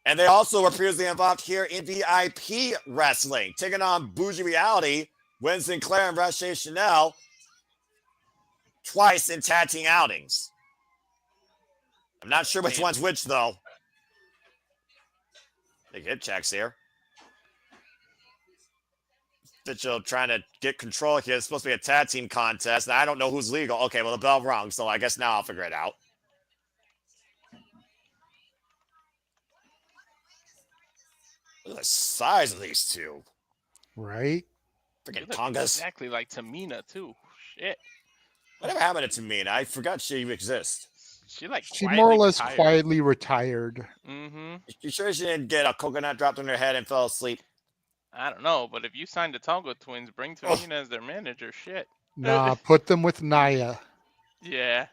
And they also were previously involved here in VIP Wrestling, taking on Bougie Reality, Winston Clare, and Rachelle Chanel twice in tag team outings. I'm not sure which one's which, though. Big hip checks here. Mitchell trying to get control here. It's supposed to be a tag team contest. Now, I don't know who's legal. Okay, well, the bell rung, so I guess now I'll figure it out. Look at the size of these two. Right? Freaking Tongas. Exactly like Tamina, too. Shit. Whatever happened to Tamina? I forgot she exists. She more or less quietly retired. Mm-hmm. You sure she didn't get a coconut dropped on her head and fell asleep? I don't know, but if you signed the Tonga Twins, bring Tamina as their manager. Shit. Nah, put them with Nia. Yeah.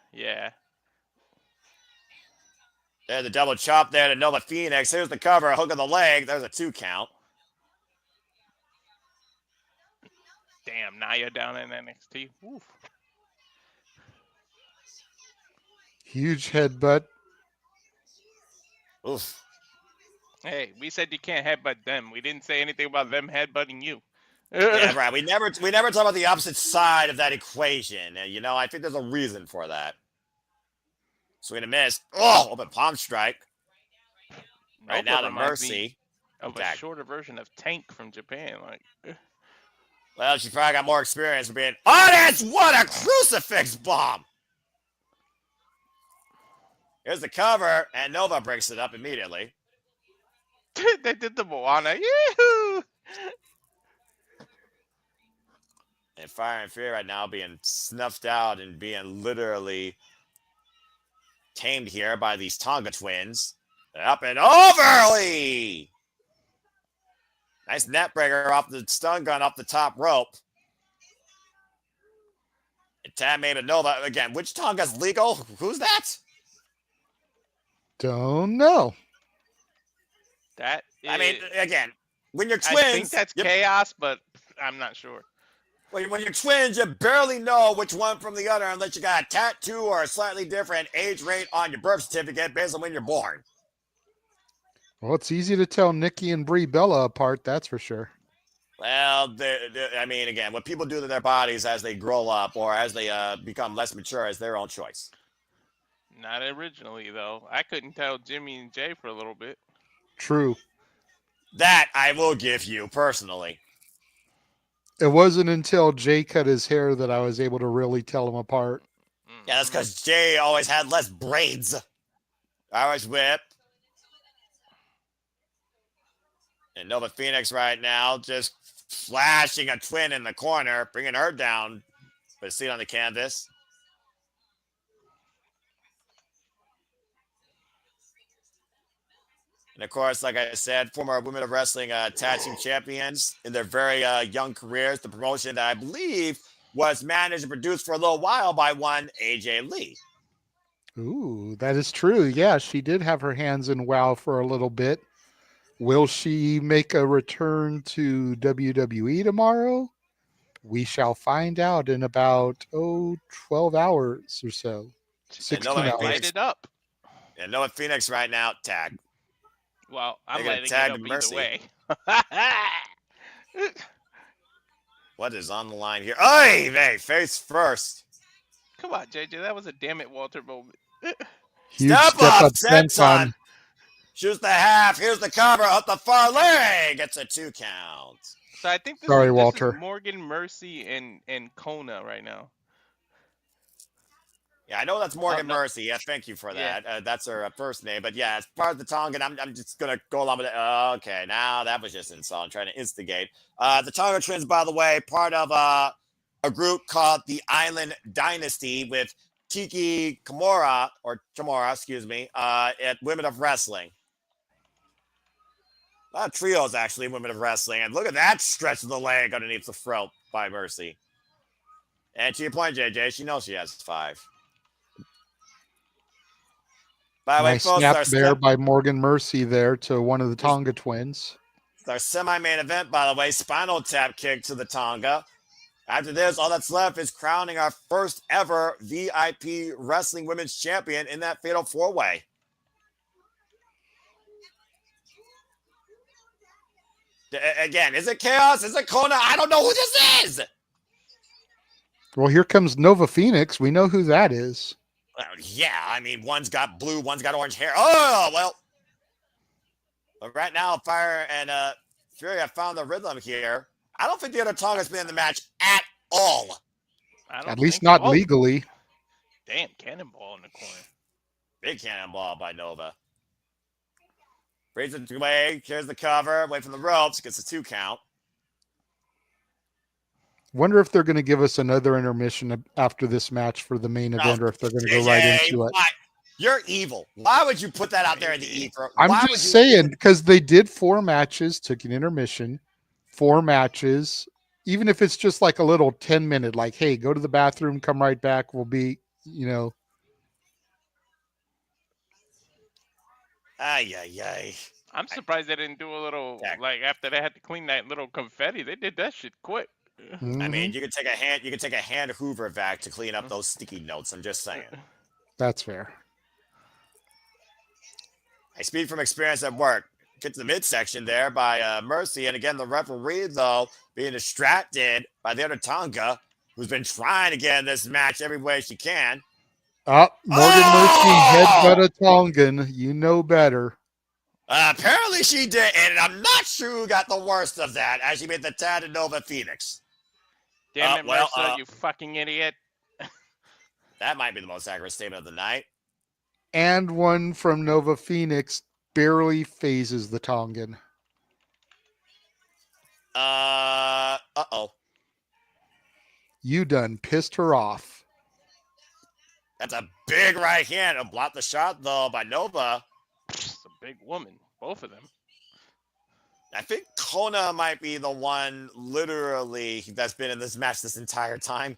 There's a double chop there to Nova Phoenix. Here's the cover, hook of the leg. There's a 2 count. Damn, Nia down in NXT. Oof. Huge headbutt. Oof. Hey, we said you can't headbutt them. We didn't say anything about them headbutting you. Yeah, right. We never talk about the opposite side of that equation. You know, I think there's a reason for that. Swing and miss. Oh, open palm strike. Right now to Mercy. Of a shorter version of Tank from Japan. Well, she probably got more experience for being. Oh, that's what a crucifix bomb. Here's the cover, and Nova breaks it up immediately. They did the Moana. Yee-hoo! And Fire and Fury right now being snuffed out and being literally tamed here by these Tonga Twins. Up and over! Nice net breaker off the stun gun off the top rope. And Tam made a Nova again. Which Tonga's legal? Who's that? Don't know. That is, I mean, again, when you're twins, I think that's Kaoz, but I'm not sure. When you're twins, you barely know which one from the other unless you got a tattoo or a slightly different age rate on your birth certificate based on when you're born. Well, it's easy to tell Nikki and Brie Bella apart, that's for sure. Well, I mean, again, what people do to their bodies as they grow up or as they become less mature is their own choice. Not originally, though. I couldn't tell Jimmy and Jay for a little bit. True. That I will give you personally. It wasn't until Jay cut his hair that I was able to really tell them apart. Yeah, that's because Jay always had less braids. Irish whip. And Nova Phoenix right now just flashing a twin in the corner, bringing her down. But see it on the canvas. And of course, like I said, former Women of Wrestling tag team champions in their very young careers. The promotion that I believe was managed and produced for a little while by one AJ Lee. Ooh, that is true. Yeah, she did have her hands in WoW for a little bit. Will she make a return to WWE tomorrow? We shall find out in about 12 hours or so. 16 hours. Light it up. And Noah Phoenix right now, tag. Well, I'm They're letting it tag up either Mercy. way. What is on the line here? Oy vey, face first. Come on, JJ. That was a damn it, Walter moment. Huge Step up, senton. senton. Shoots the half. Here's the cover up the far leg. Gets a 2 count. So I think this, Sorry, this Walter. is Morgan, Mercy, and Kona right now. Yeah, I know that's Morgan no. Mercy. Yeah, thank you for that. That's her first name. But yeah, as far as the Tongan, I'm just going to go along with it. Okay, now that was just insult. I'm trying to instigate. The Tonga Twins, by the way, part of a group called the Island Dynasty with Kiki Kimura, excuse me, at Women of Wrestling. A lot of trios, actually, in women of wrestling. And look at that stretch of the leg underneath the throat by Mercy. And to your point, JJ, she knows she has 5. By the way, Nice folks, snap there by Morgan Mercy there to one of the Tonga twins. our semi-main event, by the way, spinal tap kick to the Tonga. After this, all that's left is crowning our first ever VIP Wrestling Women's Champion in that Fatal 4-Way. Again, is it Kaoz? Is it Kona? I don't know who this is. Well, here comes Nova Phoenix. We know who that is. Yeah, I mean, one's got blue, one's got orange hair. Oh, well. But right now, Fire and Fury have found the rhythm here. I don't think the other Tonga's been in the match at all. At least not legally. Damn, cannonball in the corner. Big cannonball by Nova. Brings it away. Here's the cover. Away from the ropes. Gets a 2 count. Wonder if they're going to give us another intermission after this match for the main event, or if they're going to go right into it. You're evil. Why would you put that out there in the ether? I'm just saying, because they did 4 matches, took an intermission, 4 matches. Even if it's just like a little 10-minute, like, hey, go to the bathroom, come right back. We'll be, Ay, ay, ay. I'm surprised they didn't do a little, like, after they had to clean that little confetti, they did that shit quick. I mean, you could take a hand Hoover vac to clean up those sticky notes. I'm just saying. That's fair. I speak from experience at work. Get to the midsection there by Mercy. And again, the referee, though, being distracted by the other Tonga, who's been trying to get in this match every way she can. Morgan Mercy headbutt a Tongan. You know better. Apparently she did, and I'm not sure who got the worst of that as she made the tag to Nova Phoenix. Damn it, Mercer, you fucking idiot. That might be the most accurate statement of the night. And one from Nova Phoenix barely phases the Tongan. Uh-oh. You done pissed her off. That's a big right hand. It'll block the shot, though, by Nova. It's a big woman, both of them. I think Kona might be the one, literally, that's been in this match this entire time.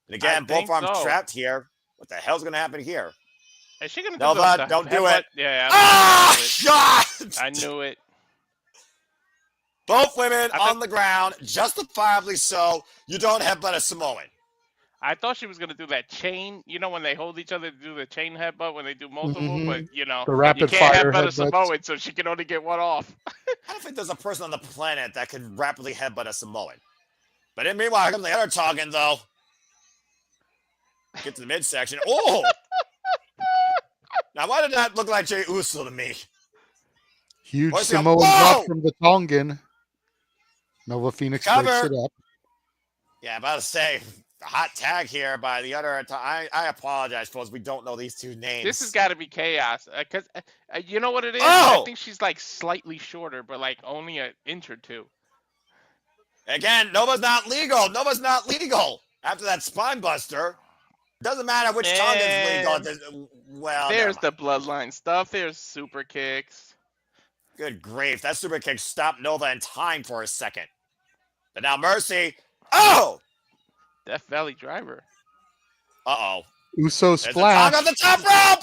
And again, both arms trapped here. What the hell's going to happen here? Is she going to do Nova, don't do it. Yeah, God! I knew it. Both women on the ground, justifiably so. You don't have but a Samoan. I thought she was going to do that chain. You know, when they hold each other to do the chain headbutt when they do multiple, but, the rapid you can't fire headbutt a headbutts. Samoan, so she can only get one off. I don't think there's a person on the planet that could rapidly headbutt a Samoan. But then meanwhile, here comes the other Tongan, though. Get to the midsection. Oh! Now, why did that look like Jey Uso to me? Huge Samoan drop from the Tongan. Nova Phoenix breaks it up. Yeah, I'm about to say, hot tag here by the other. I apologize, folks. We don't know these two names. This has got to be Chaos. Because you know what it is? Oh! I think she's like slightly shorter, but like only an inch or two. Again, Nova's not legal. Nova's not legal. After that spine buster, doesn't matter which Tongan's legal. Well, there's the bloodline stuff. There's super kicks. Good grief. That super kick stopped Nova in time for a second. But now Mercy. Oh! Death Valley Driver. Uh-oh. Uso splash. On the top rope!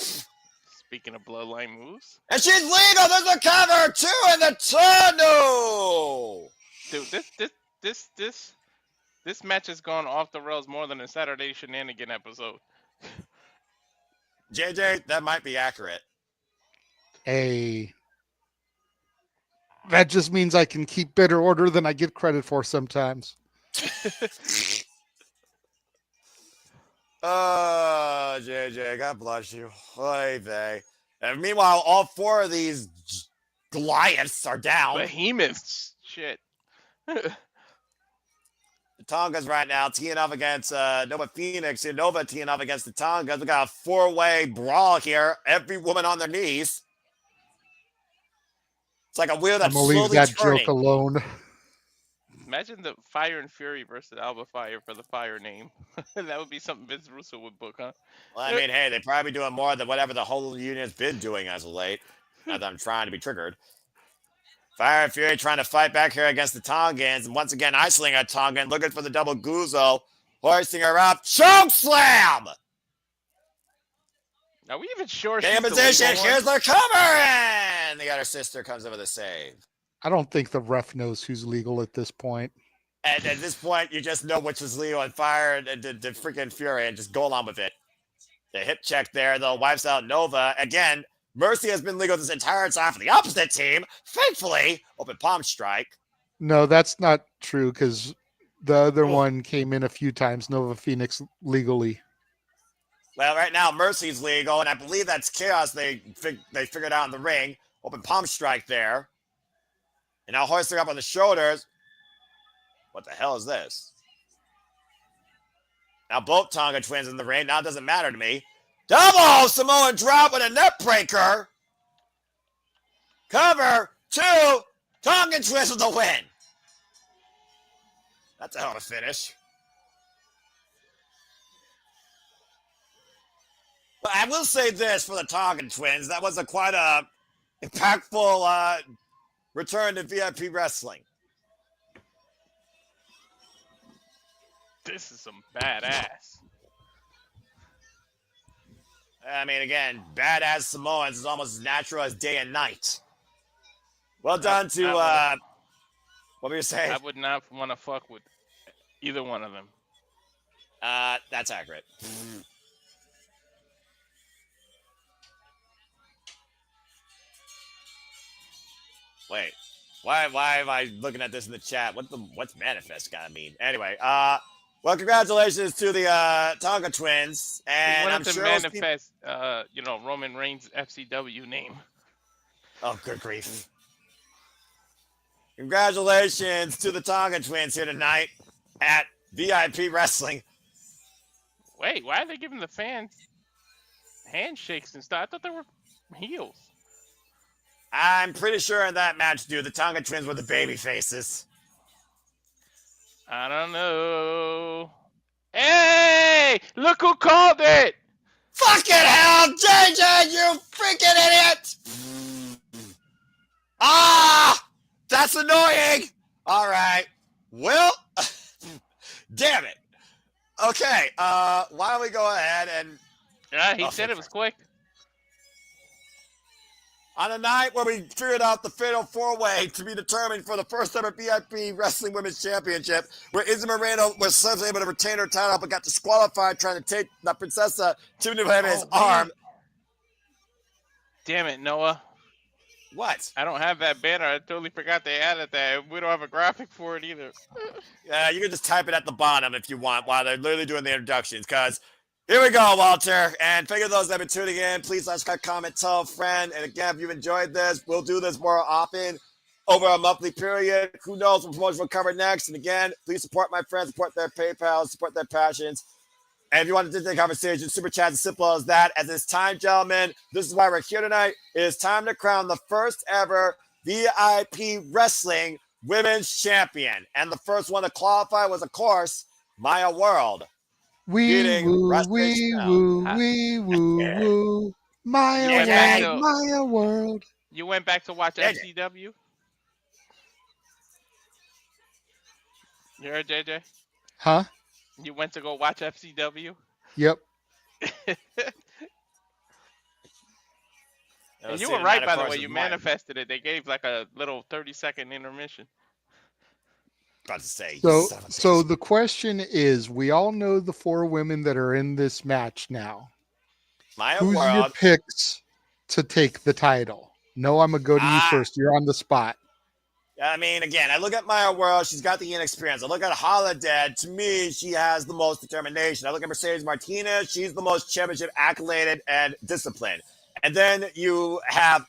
Speaking of bloodline moves. And she's legal. There's a cover. 2 in the tunnel. Dude, this match has gone off the rails more than a Saturday Shenanigan episode. JJ, that might be accurate. Hey. That just means I can keep better order than I give credit for sometimes. Oh, JJ, God bless you. Oy vey. And meanwhile, all 4 of these Goliaths are down. Behemoths. Shit. The Tongas right now teeing up against Nova Phoenix. And Nova teeing up against the Tongas. We got a 4-way brawl here. Every woman on their knees. It's like a wheel that's slowly leave that turning. joke alone. Imagine the Fire and Fury versus Alba Fire for the Fire name. That would be something Vince Russo would book, huh? Well, I mean, hey, they probably doing more than whatever the whole union's been doing as of late. As I'm trying to be triggered. Fire and Fury trying to fight back here against the Tongans. And once again, isolating a Tongan, looking for the double Guzo. Hoisting her up. Choke slam! Are we even sure Get in she's the position. legal one? Here's their cover. And the other sister comes over the save. I don't think the ref knows who's legal at this point. And at this point, you just know which is Leo and Fire and the freaking Fury and just go along with it. The hip check there, though, wipes out Nova. Again, Mercy has been legal this entire time for the opposite team. Thankfully, open palm strike. No, that's not true because the other one came in a few times. Nova Phoenix legally. Well, right now, Mercy's legal, and I believe that's Chaos they figured out in the ring. Open palm strike there. And now hoisting up on the shoulders. What the hell is this? Now both Tonga twins in the ring. Now it doesn't matter to me. Double Samoan drop with a neck breaker. Cover 2. Tongan twins with the win. That's a hell of a finish. But I will say this for the Tongan twins. That was quite a impactful return to VIP wrestling. This is some badass. I mean, again, badass Samoans is almost as natural as day and night. Well done to, what were you saying? I would not want to fuck with either one of them. That's accurate. Wait, why am I looking at this in the chat? What's manifest gotta mean? Anyway, well, congratulations to the Tonga twins, and I'm to sure manifest, Roman Reigns' FCW name. Oh, good grief! Congratulations to the Tonga twins here tonight at VIP Wrestling. Wait, why are they giving the fans handshakes and stuff? I thought they were heels. I'm pretty sure in that match, dude, the Tonga twins were the baby faces. I don't know. Hey! Look who called it! Fucking hell, JJ, you freaking idiot! Ah! That's annoying! Alright. Well, damn it. Okay, why don't we go ahead and... Yeah, he said it was quick. On a night where we figured out the fatal four-way to be determined for the first ever VIP Wrestling Women's Championship, where Izzy Moreno was suddenly able to retain her title but got disqualified trying to take La Princesa to Nueve's arm. Damn it, Noah. What? I don't have that banner. I totally forgot they added that. We don't have a graphic for it either. You can just type it at the bottom if you want while they're literally doing the introductions, because here we go, Walter. And thank you to those that have been tuning in. Please like, comment, tell a friend. And again, if you've enjoyed this, we'll do this more often over a monthly period. Who knows what promotion we'll cover next. And again, please support my friends, support their PayPal, support their passions. And if you want to take the conversation, super chat as simple as that. As it's time, gentlemen, this is why we're here tonight. It is time to crown the first ever VIP Wrestling Women's Champion. And the first one to qualify was, of course, Maya World. Wee woo, wee woo, wee woo, woo. Maya World. You went back to watch FCW? You heard, JJ? Huh? You went to go watch FCW? Yep. And you were right, by the way. You manifested it. They gave like a little 30-second intermission. About to say. So the question is, we all know the 4 women that are in this match now. Who's your picks to take the title? No, I'm going to go to you first. You're on the spot. I mean, again, I look at Maya World. She's got the inexperience. I look at Holidead. To me, she has the most determination. I look at Mercedes Martinez. She's the most championship accoladed and disciplined. And then you have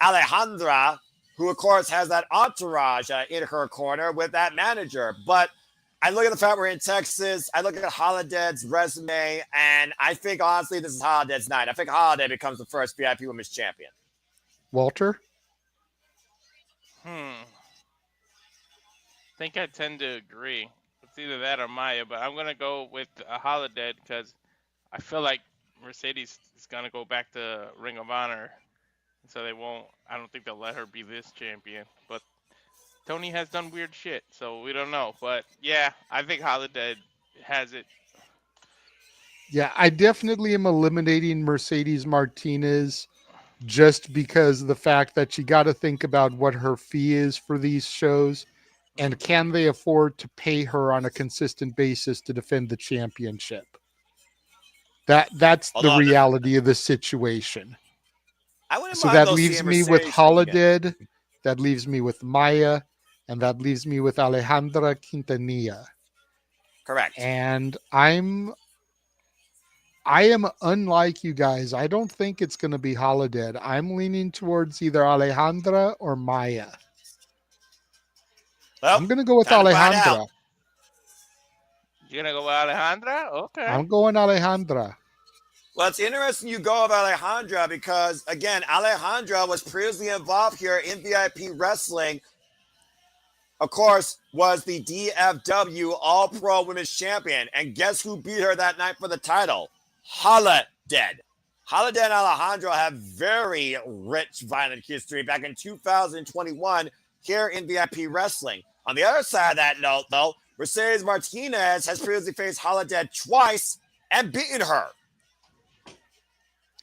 Alejandra, who, of course, has that entourage in her corner with that manager. But I look at the fact we're in Texas. I look at Holidead's resume, and I think, honestly, this is Holidead's night. I think Holidead becomes the first VIP Women's Champion. Walter? I think I tend to agree. It's either that or Maya, but I'm going to go with Holidead because I feel like Mercedes is going to go back to Ring of Honor so they won't. I don't think they'll let her be this champion. But Tony has done weird shit, so we don't know. But yeah, I think Holidead has it. Yeah, I definitely am eliminating Mercedes Martinez just because of the fact that you got to think about what her fee is for these shows and Hmm. can they afford to pay her on a consistent basis to defend the championship. That's the Although reality of the situation. I wouldn't So mind that though leaves seeing me with Mercedes being it. Holidead, that leaves me with Maya, and that leaves me with Alejandra Quintanilla. Correct. And I am unlike you guys. I don't think it's going to be Holidead. I'm leaning towards either Alejandra or Maya. Well, I'm going to go with time to find out. Alejandra. You're gonna go with Alejandra? Okay. I'm going Alejandra. Well, it's interesting you go about Alejandra because, again, Alejandra was previously involved here in VIP Wrestling. Of course, was the DFW All Pro Women's Champion. And guess who beat her that night for the title? Holidead. Holidead and Alejandra have very rich violent history back in 2021 here in VIP Wrestling. On the other side of that note, though, Mercedes Martinez has previously faced Holidead twice and beaten her.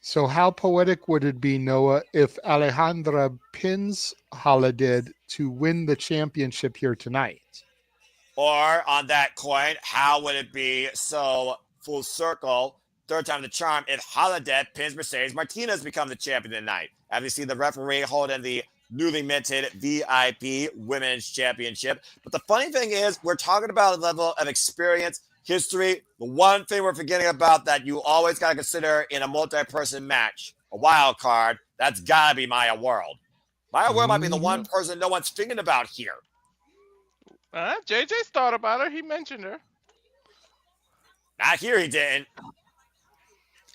So how poetic would it be, Noah, if Alejandra pins Holidead to win the championship here tonight? Or on that coin, how would it be so full circle, third time the charm, if Holidead pins Mercedes Martinez become the champion tonight? Obviously, the referee holding the newly minted VIP Women's Championship. But the funny thing is, we're talking about a level of experience, history. The one thing we're forgetting about that you always got to consider in a multi-person match, a wild card, that's got to be Maya World. Maya World might be the one person no one's thinking about here. JJ's thought about her. He mentioned her. Not here, he didn't.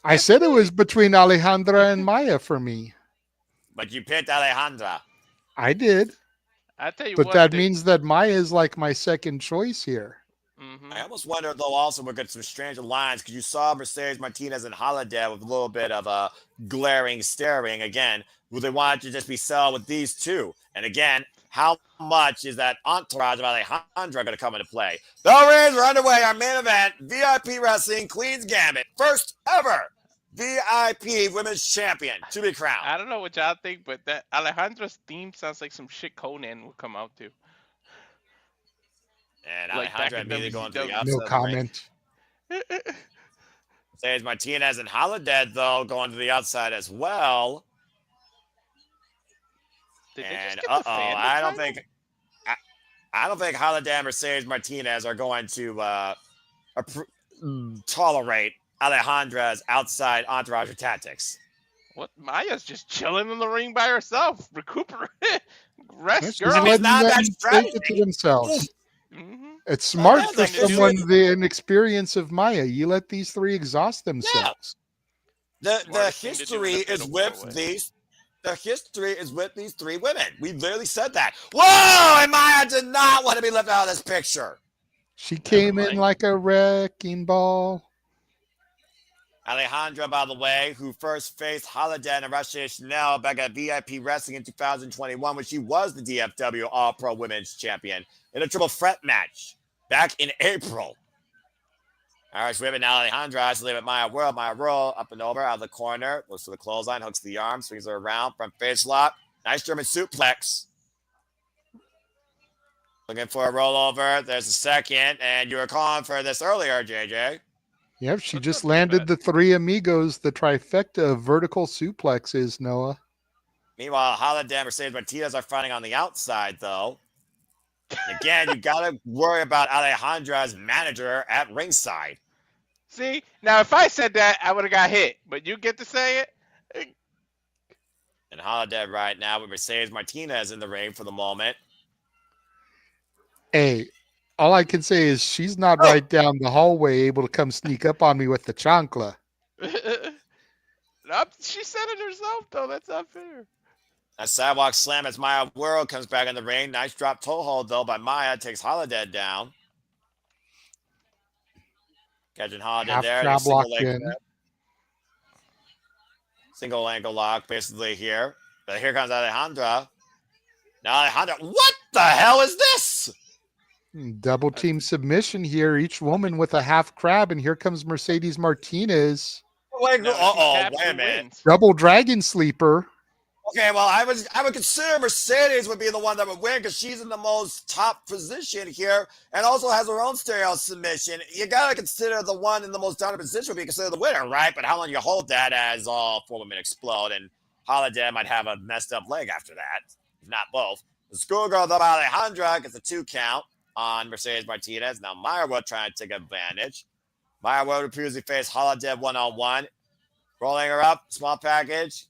I said it was between Alejandra and Maya for me. But you picked Alejandra. I did. I tell you But what. that means that Maya is like my second choice here. Mm-hmm. I almost wonder, though, also we'll get some strange lines because you saw Mercedes Martinez and Holidead with a little bit of a glaring staring. Again, would they want to just be sell with these two? And again, how much is that entourage of Alejandra going to come into play? The rings are underway. Our main event, VIP Wrestling Queen's Gambit. First ever VIP Women's Champion to be crowned. I don't know what y'all think, but that Alejandra's theme sounds like some shit Conan would come out to. And Like back Alejandra in immediately going to the WCW. outside No of the ring. comment. Mercedes Martinez and Holidead, though, going to the outside as well. Did they just And get the Fandom I don't title? think I don't think Holiday and Mercedes Martinez are going to tolerate Alejandra's outside entourage tactics. What? Maya's just chilling in the ring by herself, recuperate, rest, She's girl. letting not them that take it to strategy. themselves. Mm-hmm. It's smart yeah, for like this someone is- the inexperience of Maya. You let these three exhaust themselves. The Smartest thing to do in history a is fatal with four-way. these. The history is with these three women. We literally said that. Whoa! And Maya did not want to be left out of this picture. She came in mind. like a wrecking ball. Alejandra, by the way, who first faced Holiday and Rachelle Chanel back at VIP Wrestling in 2021 when she was the DFW All-Pro Women's Champion in a triple threat match back in April. All right, so we have it now. Alejandra isolated with Maya World. Maya World up and over out of the corner. Looks for the clothesline, hooks the arm, swings her around, front face lock. Nice German suplex. Looking for a rollover. There's a second, and you were calling for this earlier, JJ. Yep, she That's just not too landed bad. the three amigos, the trifecta of vertical suplexes, Noah. Meanwhile, Holiday and Mercedes Martinez are fighting on the outside, though. And again, you got to worry about Alejandra's manager at ringside. See, now if I said that, I would have got hit. But you get to say it. And Holiday right now with Mercedes Martinez in the ring for the moment. Hey, all I can say is she's not right down the hallway able to come sneak up on me with the chancla. She said it herself, though. That's not fair. A sidewalk slam as Maya World comes back in the ring. Nice drop toe hold, though, by Maya. Takes Holiday down. Catching Holiday Half there. crab Single locked leg in. grab. Single ankle lock, basically, here. But here comes Alejandra. Now Alejandra, what the hell is this? Double team submission here. Each woman with a half crab, and here comes Mercedes Martinez. Wait, Now, if she taps, wait a who minute. wins? Double dragon sleeper. Okay, well, I would consider Mercedes would be the one that would win because she's in the most top position here and also has her own stereo submission. You gotta consider the one in the most dominant position would be considered the winner, right? But how long you hold that as all 4 women explode, and Holidead might have a messed up leg after that, if not both. The schoolgirl though, Alejandra gets a 2 count on Mercedes Martinez. Now Meyerwood trying to take advantage. Meyerwood would previously face Holidead 1-on-1, rolling her up, small package.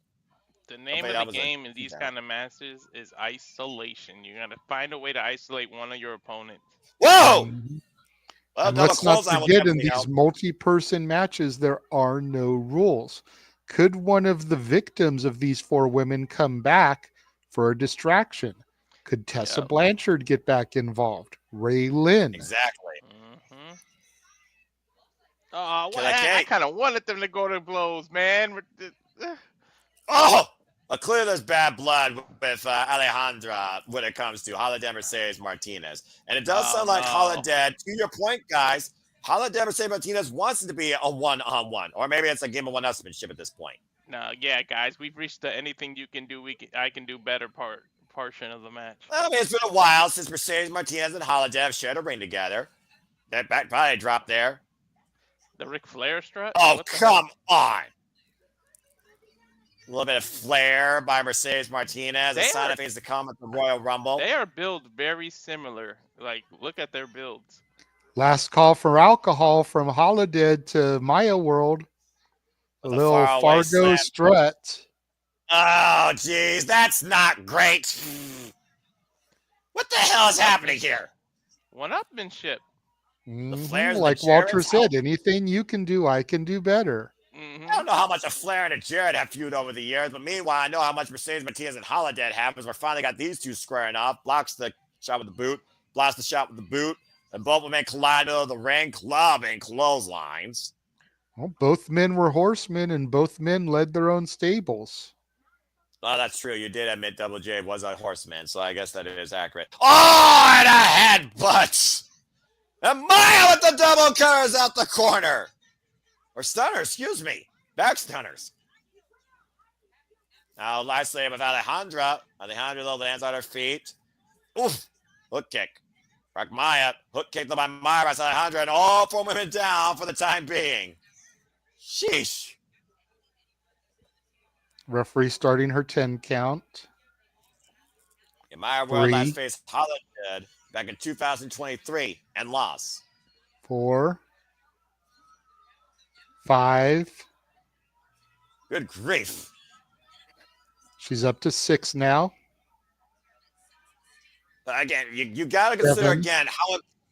The name of the game in these kind of matches is isolation. You're gonna find a way to isolate one of your opponents. Whoa! Well, And let's not forget, in these multi-person matches, there are no rules. Could one of the victims of these 4 women come back for a distraction? Could Tessa Blanchard get back involved? Lynn. Exactly. Mm-hmm. Oh, well, I kind of wanted them to go to blows, man. Oh! Clearly there's bad blood with Alejandra when it comes to Holidead Mercedes Martinez. And it does sound like Holidead, to your point, guys, Holidead Mercedes Martinez wants it to be a 1-on-1. Or maybe it's a game of one-upsmanship at this point. No, yeah, guys, we've reached the anything you can do, I can do better portion of the match. Well, I mean, it's been a while since Mercedes Martinez and Holidead have shared a ring together. That probably dropped there. The Ric Flair strut? Oh, come on. A little bit of flair by Mercedes Martinez. A sign of things to come at the Royal Rumble. They are built very similar. Like, look at their builds. Last call for alcohol from Holidead to Maya World. A little Fargo strut. Oh, geez. That's not great. What the hell is happening here? One-upmanship. Like Walter said, anything you can do, I can do better. I don't know how much a Flair and a Jarrett have feud over the years, but meanwhile, I know how much Mercedes Martinez and Holidead have because we're finally got these two squaring off. Blocks the shot with the boot, blocks the shot with the boot, and both women collide into the ring, clubbing clotheslines. Well, both men were horsemen, and both men led their own stables. Oh, that's true. You did admit Double J was a horseman, so I guess that it is accurate. Oh, and a headbutt! And Maya with the double cutters out the corner. Or stunner, excuse me. Back stunners. Now, lastly, with Alejandra. Alejandra, though, lands on her feet. Oof. Hook kick. Rock Maya. Hook kick by Maya by Alejandra. And all 4 women down for the time being. Sheesh. Referee starting her 10 count. In Maya World last faced Holidead back in 2023 and lost. 4. 5. Good grief. She's up to 6 now. Again, you got to consider 7. again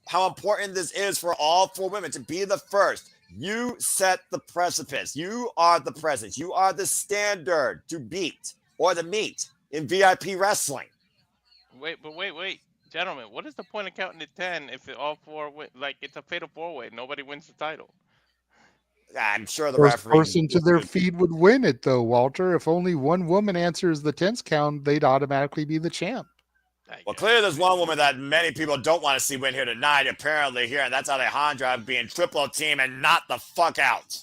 how important this is for all 4 women to be the first. You set the precipice. You are the presence. You are the standard to beat or to meet in VIP wrestling. Wait. Gentlemen, what is the point of counting to 10 if all 4 win? Like, it's a fatal 4-way. Nobody wins the title. I'm sure the first referee person to their feed would win it, though, Walter. If only one woman answers the 10th count, they'd automatically be the champ. Well, clearly there's one woman that many people don't want to see win here tonight, apparently here, and that's Alejandra being triple team and not the fuck out.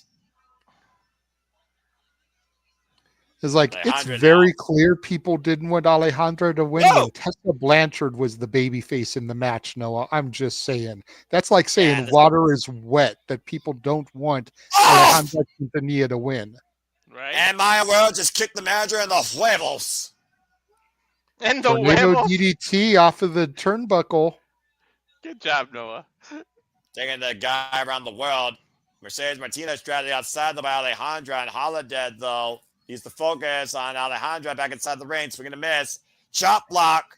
It's like, it's very clear people didn't want Alejandra to win. And Tessa Blanchard was the baby face in the match, Noah. I'm just saying. That's like saying water is wet, that people don't want Alejandra Quintanilla to win. Right. And Maya World just kicked the manager in the huevos. And the huevos. DDT off of the turnbuckle. Good job, Noah. Taking the guy around the world. Mercedes Martinez strategy outside by Alejandra, and Holidead, though, he's the focus on Alejandra back inside the ring. Swinging to miss. Chop block.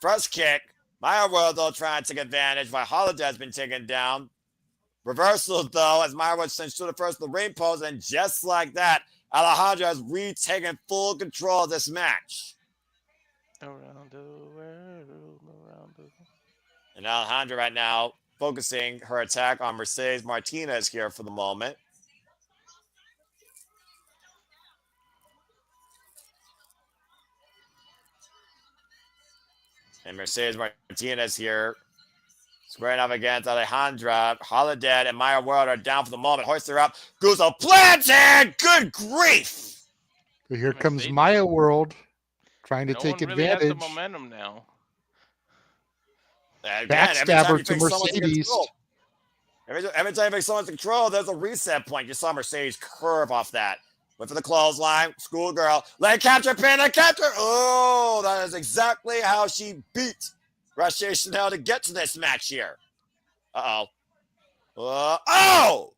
First kick. Maya World, though, trying to take advantage while Holidead's been taken down. Reversal, though, as Maya World sends to the first of the ring pose. And just like that, Alejandra has retaken full control of this match. Around the world, around the world. And Alejandra right now focusing her attack on Mercedes Martinez here for the moment. And Mercedes Martinez here. Squaring up against Alejandra. Holidead and Maya World are down for the moment. Hoist her up. Goes a Blanchard! Good grief! So here comes Mercedes. Maya World trying to No take one really has the advantage. momentum now. Again, every time Backstabber you to pick someone to Mercedes. control, every time you pick someone to control, there's a reset point. You saw Mercedes curve off that. Went for the clothesline. Schoolgirl. Leg capture, pin, and capture. Oh, that is exactly how she beat Rachelle Chanel to get to this match here. Uh-oh. Oh!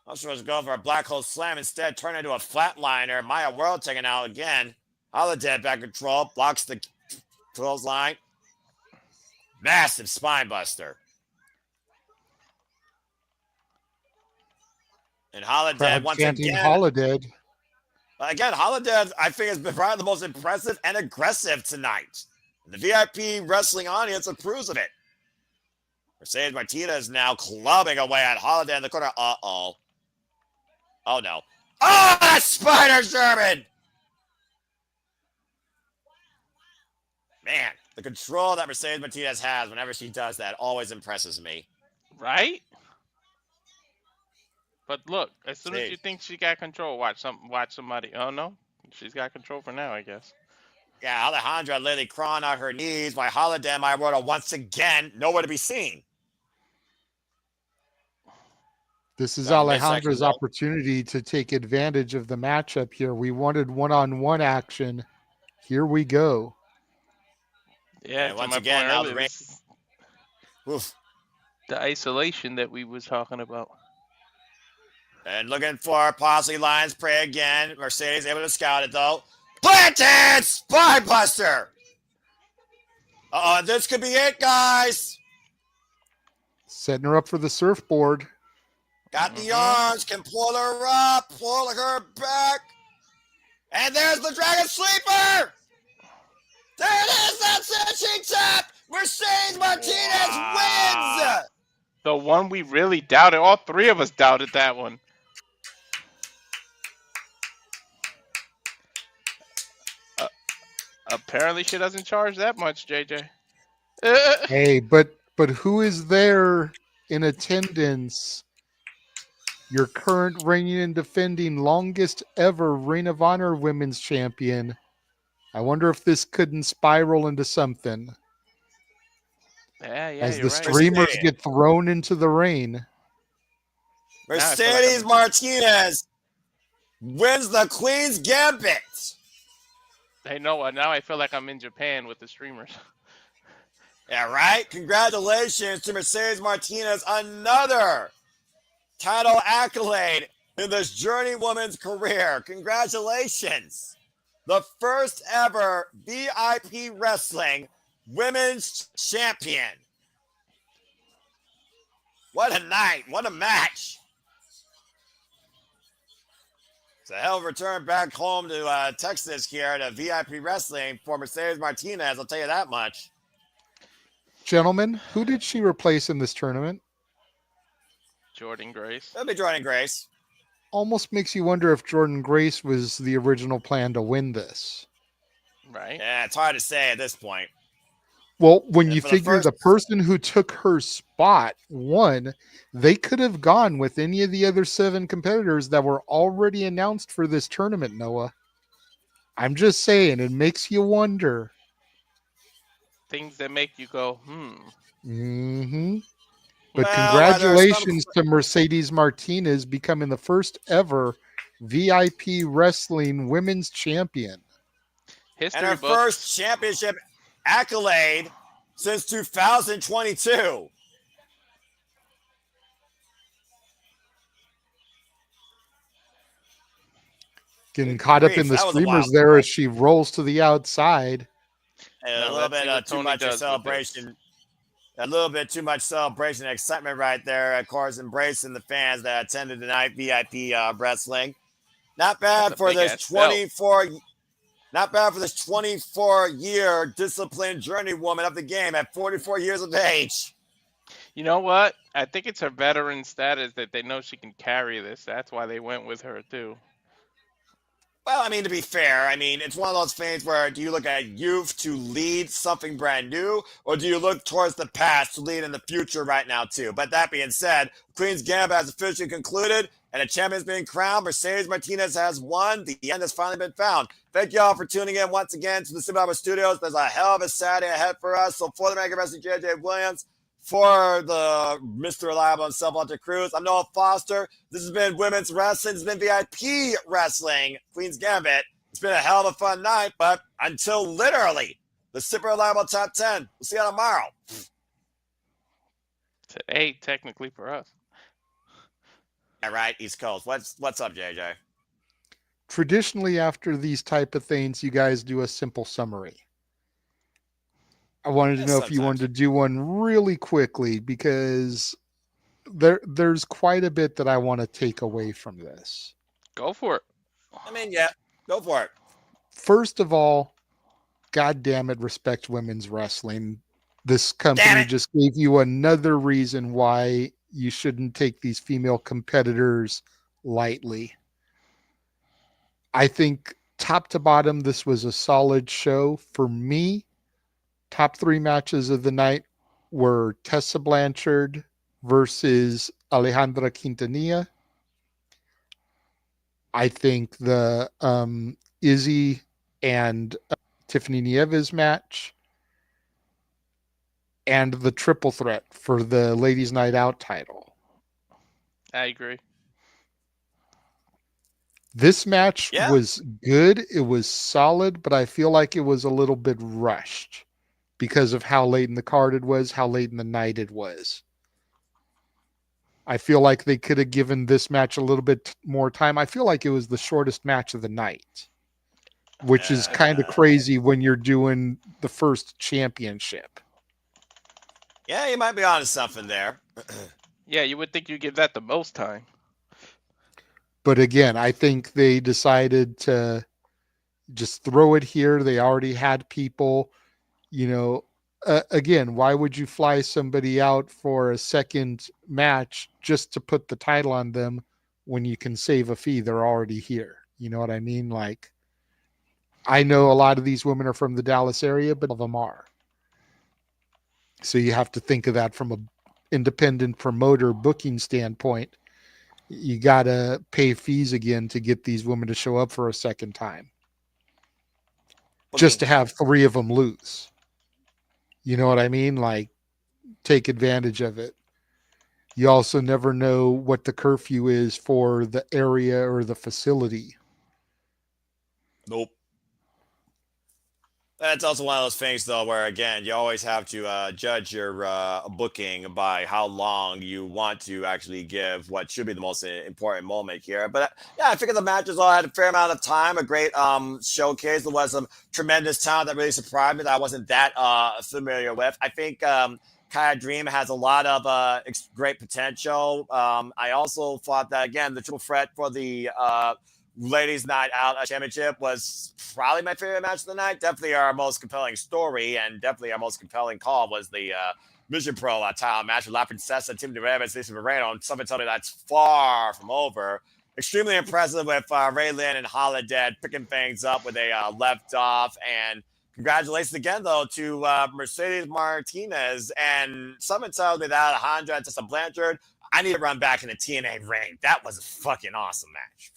I was supposed to go for a black hole slam. Instead, turn into a flatliner. Maya World taken out again. Holidead back control. Blocks the clothesline. Massive spine buster. And Holidead Crowd once chanting again. Holidead. Again, Holidead, I think, has been probably the most impressive and aggressive tonight. The VIP wrestling audience approves of it. Mercedes Martinez now clubbing away at Holidead in the corner. Uh-oh. Oh, no. Oh, that spider German! Man, the control that Mercedes Martinez has whenever she does that always impresses me. Right? But look, as soon as you think she got control, watch somebody. Oh no, she's got control for now, I guess. Yeah, Alejandra literally crawling on her knees while Holiday and my world once again nowhere to be seen. This is Alejandra's opportunity to take advantage of the matchup here. We wanted one-on-one action. Here we go. Yeah, once again, now the isolation that we was talking about. And looking for possibly Lions Prey again. Mercedes able to scout it though. Planted! Spine Buster! Uh-oh, this could be it, guys. Setting her up for the surfboard. Got the arms, can pull her up, pull her back. And there's the Dragon Sleeper! There it is, that's it, she tapped! Mercedes Martinez wins! The one we really doubted, all three of us doubted that one. Apparently she doesn't charge that much, JJ. Hey, but who is there in attendance? Your current reigning and defending longest ever Ring of Honor Women's Champion. I wonder if this couldn't spiral into something. Yeah, as the right. streamers get thrown into the rain. Mercedes Martinez wins the Queen's Gambit. Hey, Noah, now I feel like I'm in Japan with the streamers. Yeah, right? Congratulations to Mercedes Martinez. Another title accolade in this journeywoman's career. Congratulations. The first ever VIP Wrestling Women's Champion. What a night. What a match. It's a hell of a return back home to Texas here to VIP Wrestling for Mercedes Martinez. I'll tell you that much. Gentlemen, who did she replace in this tournament? Jordynne Grace. That'll be Jordynne Grace. Almost makes you wonder if Jordynne Grace was the original plan to win this. Right. Yeah, it's hard to say at this point. Well, when you figure the person who took her spot won, they could have gone with any of the other 7 competitors that were already announced for this tournament, Noah. I'm just saying, it makes you wonder. Things that make you go, Mm-hmm. But congratulations to Mercedes Martinez becoming the first ever VIP Wrestling Women's Champion. And her first championship accolade since 2022. Getting caught up in the streamers there as she rolls to the outside. And a little bit too much celebration. A little bit too much celebration and excitement right there. Of course, embracing the fans that attended tonight VIP wrestling. Not bad for this 24. Not bad for this 24-year disciplined journeywoman of the game at 44 years of age. You know what? I think it's her veteran status that they know she can carry this. That's why they went with her too. Well, I mean, to be fair, I mean, it's one of those things where do you look at youth to lead something brand new, or do you look towards the past to lead in the future right now, too? But that being said, Queen's Gambit has officially concluded, and a champion's been crowned. Mercedes Martinez has won. The end has finally been found. Thank you all for tuning in once again to the Super Studios. There's a hell of a Saturday ahead for us. So for the Mega Wrestling J.J. Williams, for the Mr. Reliable himself, Walter Cruz, I'm Noah Foster. This has been Women's Wrestling. This has been VIP Wrestling, Queen's Gambit. It's been a hell of a fun night, but until literally the Super Reliable Top 10, we'll see you tomorrow. Today, technically for us. Yeah, right, East Coast. What's up, JJ? Traditionally, after these type of things, you guys do a simple summary. I wanted to know if you wanted to do one really quickly because there's quite a bit that I want to take away from this. Go for it. I mean, yeah, go for it. First of all, God damn it, respect women's wrestling. This company just gave you another reason why you shouldn't take these female competitors lightly. I think top to bottom, this was a solid show. For me, top 3 matches of the night were Tessa Blanchard versus Alejandra Quintanilla. I think the Izzy and Tiffany Nieves match and the triple threat for the Ladies Night Out title. I agree. This match was good. It was solid, but I feel like it was a little bit rushed because of how late in the card it was, how late in the night it was. I feel like they could have given this match a little bit more time. I feel like it was the shortest match of the night, which is kind of crazy when you're doing the first championship. Yeah, you might be onto something there. Yeah, you would think you'd give that the most time. But again, I think they decided to just throw it here. They already had people, again, why would you fly somebody out for a second match just to put the title on them when you can save a fee? They're already here. You know what I mean? Like, I know a lot of these women are from the Dallas area, but all of them are. So you have to think of that from an independent promoter booking standpoint. You got to pay fees again to get these women to show up for a second time. Just to have 3 of them lose. You know what I mean? Like, take advantage of it. You also never know what the curfew is for the area or the facility. Nope. That's also one of those things, though, where, again, you always have to judge your booking by how long you want to actually give what should be the most important moment here. But, yeah, I figured the matches all had a fair amount of time, a great showcase. There was some tremendous talent that really surprised me that I wasn't that familiar with. I think Kiah Dream has a lot of great potential. I also thought that, again, the triple threat for the Ladies Night Out Championship was probably my favorite match of the night. Definitely our most compelling story, and definitely our most compelling call was the Mission Pro title match with La Princesa, Tim DeReves, Lisa Moreno, and something that's far from over. Extremely impressive with Lynn and Holidead picking things up where they left off. And congratulations again, though, to Mercedes Martinez. And something tells me that Alejandra and Tessa Blanchard, I need to run back in the TNA ring. That was a fucking awesome match.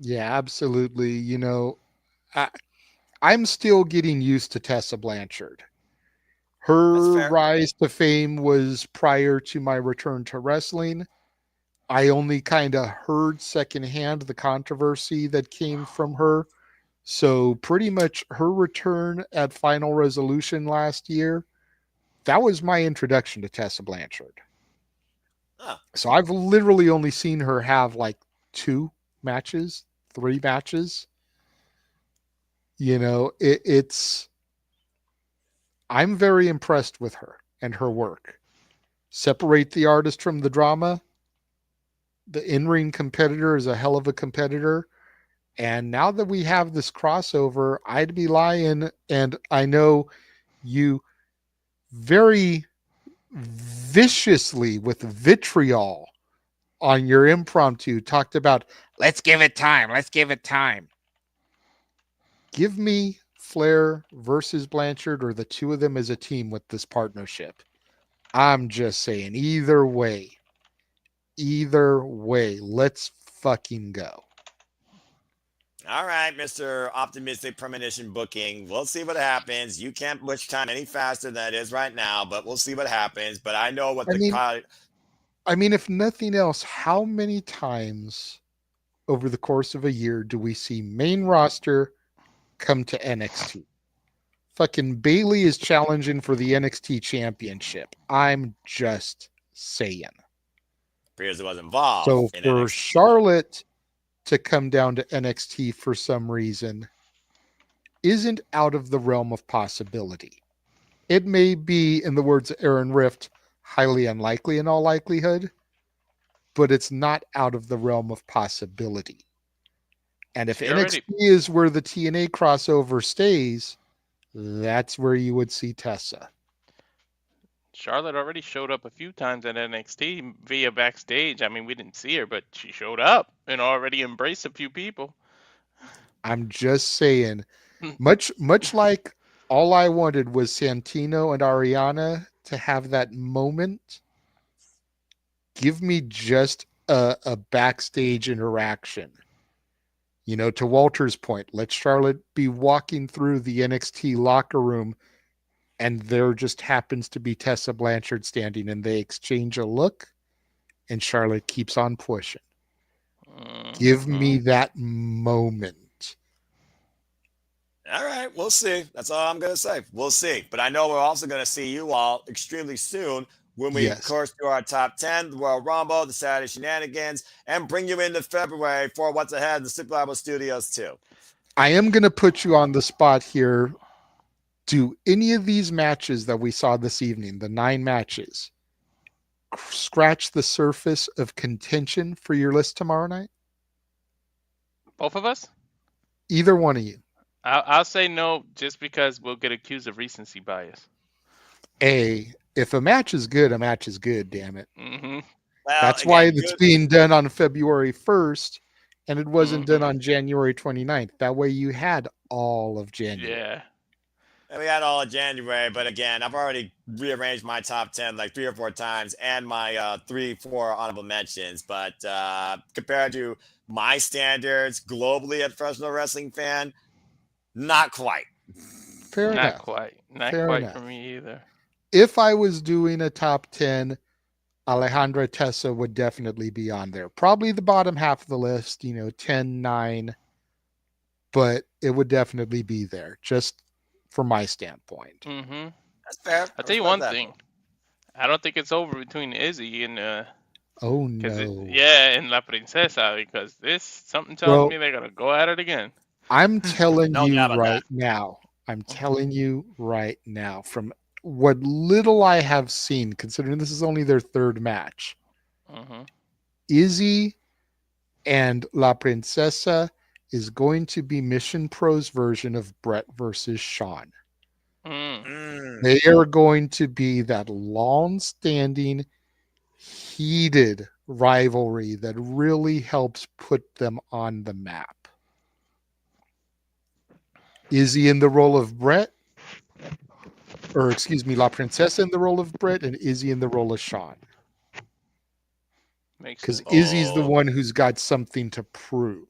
Yeah, absolutely. I'm still getting used to Tessa Blanchard. Her rise to fame was prior to my return to wrestling. I only kind of heard secondhand the controversy that came from her. So pretty much her return at Final Resolution last year, that was my introduction to Tessa Blanchard. So I've literally only seen her have like 2 matches, 3 matches. I'm very impressed with her and her work. Separate the artist from the drama. The in-ring competitor is a hell of a competitor. And now that we have this crossover, I'd be lying. And I know you very viciously with vitriol on your impromptu talked about, let's give it time. Give me Flair versus Blanchard or the two of them as a team with this partnership. I'm just saying, either way, let's fucking go. All right, Mr. Optimistic Premonition Booking. We'll see what happens. You can't push time any faster than it is right now, but we'll see what happens. But I know what I mean, if nothing else, how many times over the course of a year do we see main roster come to NXT? Fucking Bailey is challenging for the NXT championship. I'm just saying. appears it was involved. So in for NXT. Charlotte to come down to NXT for some reason isn't out of the realm of possibility. It may be, in the words of Aaron Rift, highly unlikely in all likelihood, but it's not out of the realm of possibility. And if NXT is where the TNA crossover stays, that's where you would see Tessa. Charlotte already showed up a few times at NXT via backstage. I mean, we didn't see her, but she showed up and already embraced a few people. I'm just saying, much like all I wanted was Santino and Ariana to have that moment. Give me just a backstage interaction. You know, to Walter's point, let Charlotte be walking through the NXT locker room and there just happens to be Tessa Blanchard standing and they exchange a look and Charlotte keeps on pushing. Give me that moment. All right, we'll see. That's all I'm going to say. We'll see. But I know we're also going to see you all extremely soon when we, of course, do our top 10, the Royal Rumble, the Saturday Shenanigans, and bring you into February for what's ahead in the Super Bible Studios, too. I am going to put you on the spot here. Do any of these matches that we saw this evening, the 9 matches, scratch the surface of contention for your list tomorrow night? Both of us? Either one of you. I'll say no, just because we'll get accused of recency bias. If a match is good, a match is good, damn it. Mm-hmm. Well, that's why it's being done on February 1st, and it wasn't done on January 29th. That way you had all of January. Yeah. And we had all of January, but again, I've already rearranged my top 10 like 3 or 4 times and my 3-4 honorable mentions. But compared to my standards globally at professional wrestling fan, not quite. Fair enough. Not quite for me either. If I was doing a top 10, Alejandra Tessa would definitely be on there. Probably the bottom half of the list, 10, 9. But it would definitely be there, just from my standpoint. Mm-hmm. That's fair. I'll tell you one thing. I don't think it's over between Izzy and oh no. And La Princesa, because something tells me they're gonna go at it again. I'm telling you right now. I'm telling you right now, from what little I have seen, considering this is only their 3rd match, Izzy and La Princesa is going to be Mission Pro's version of Brett versus Sean. They are going to be that long-standing, heated rivalry that really helps put them on the map. Izzy in the role of Brett, or excuse me, La Princesa in the role of Brett, and Izzy in the role of Sean. Because Izzy's the one who's got something to prove.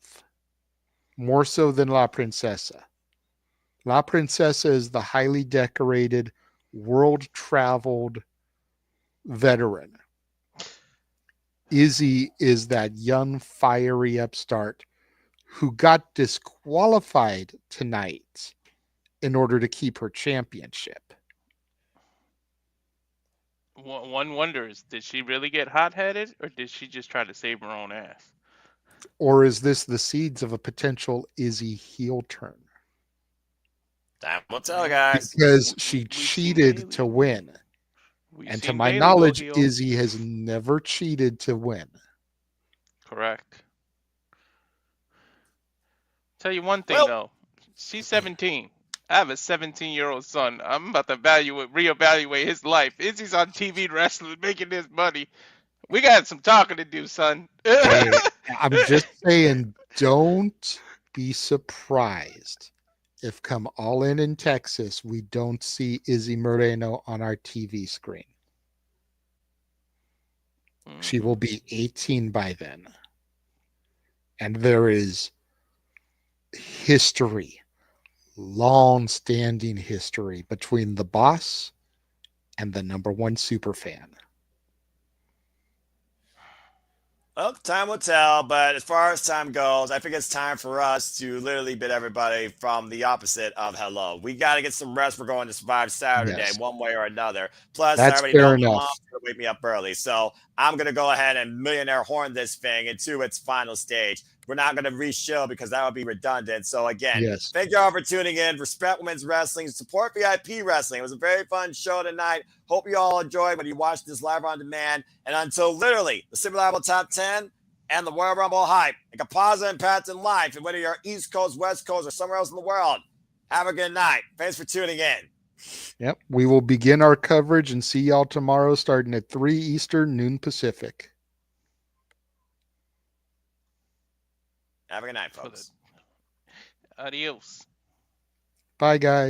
More so than La Princesa. La Princesa is the highly decorated, world-traveled veteran. Izzy is that young, fiery upstart who got disqualified tonight in order to keep her championship. One wonders, did she really get hot-headed, or did she just try to save her own ass? Or is this the seeds of a potential Izzy heel turn? Time will tell, guys. Because she cheated to win. And to my knowledge, Izzy has never cheated to win. Correct. Tell you one thing, though. She's 17. I have a 17-year-old son. I'm about to reevaluate his life. Izzy's on TV wrestling, making this money. We got some talking to do, son. Hey, I'm just saying, don't be surprised if come All In Texas, we don't see Izzy Moreno on our TV screen. She Hmm. will be 18 by then. And there is history, long standing history between the boss and the number one super fan. Well, time will tell, but as far as time goes, I think it's time for us to literally bid everybody from the opposite of hello. We got to get some rest. We're going to survive Saturday Yes, one way or another. Plus, I that's already know fair my enough. mom's going to wake me up early. So I'm going to go ahead and millionaire horn this thing into its final stage. We're not going to re-show because that would be redundant. So again, Yes, thank you all for tuning in. Respect women's wrestling. Support VIP wrestling. It was a very fun show tonight. Hope you all enjoyed when you watched this live on demand. And until literally the Super Bible Top 10 and the Royal Rumble hype, and Kapaza and Pat's in life, and whether you're East Coast, West Coast, or somewhere else in the world, have a good night. Thanks for tuning in. yep. We will begin our coverage and see y'all tomorrow starting at 3 Eastern, noon Pacific. Have a good night, For the folks. adios. Bye, guys.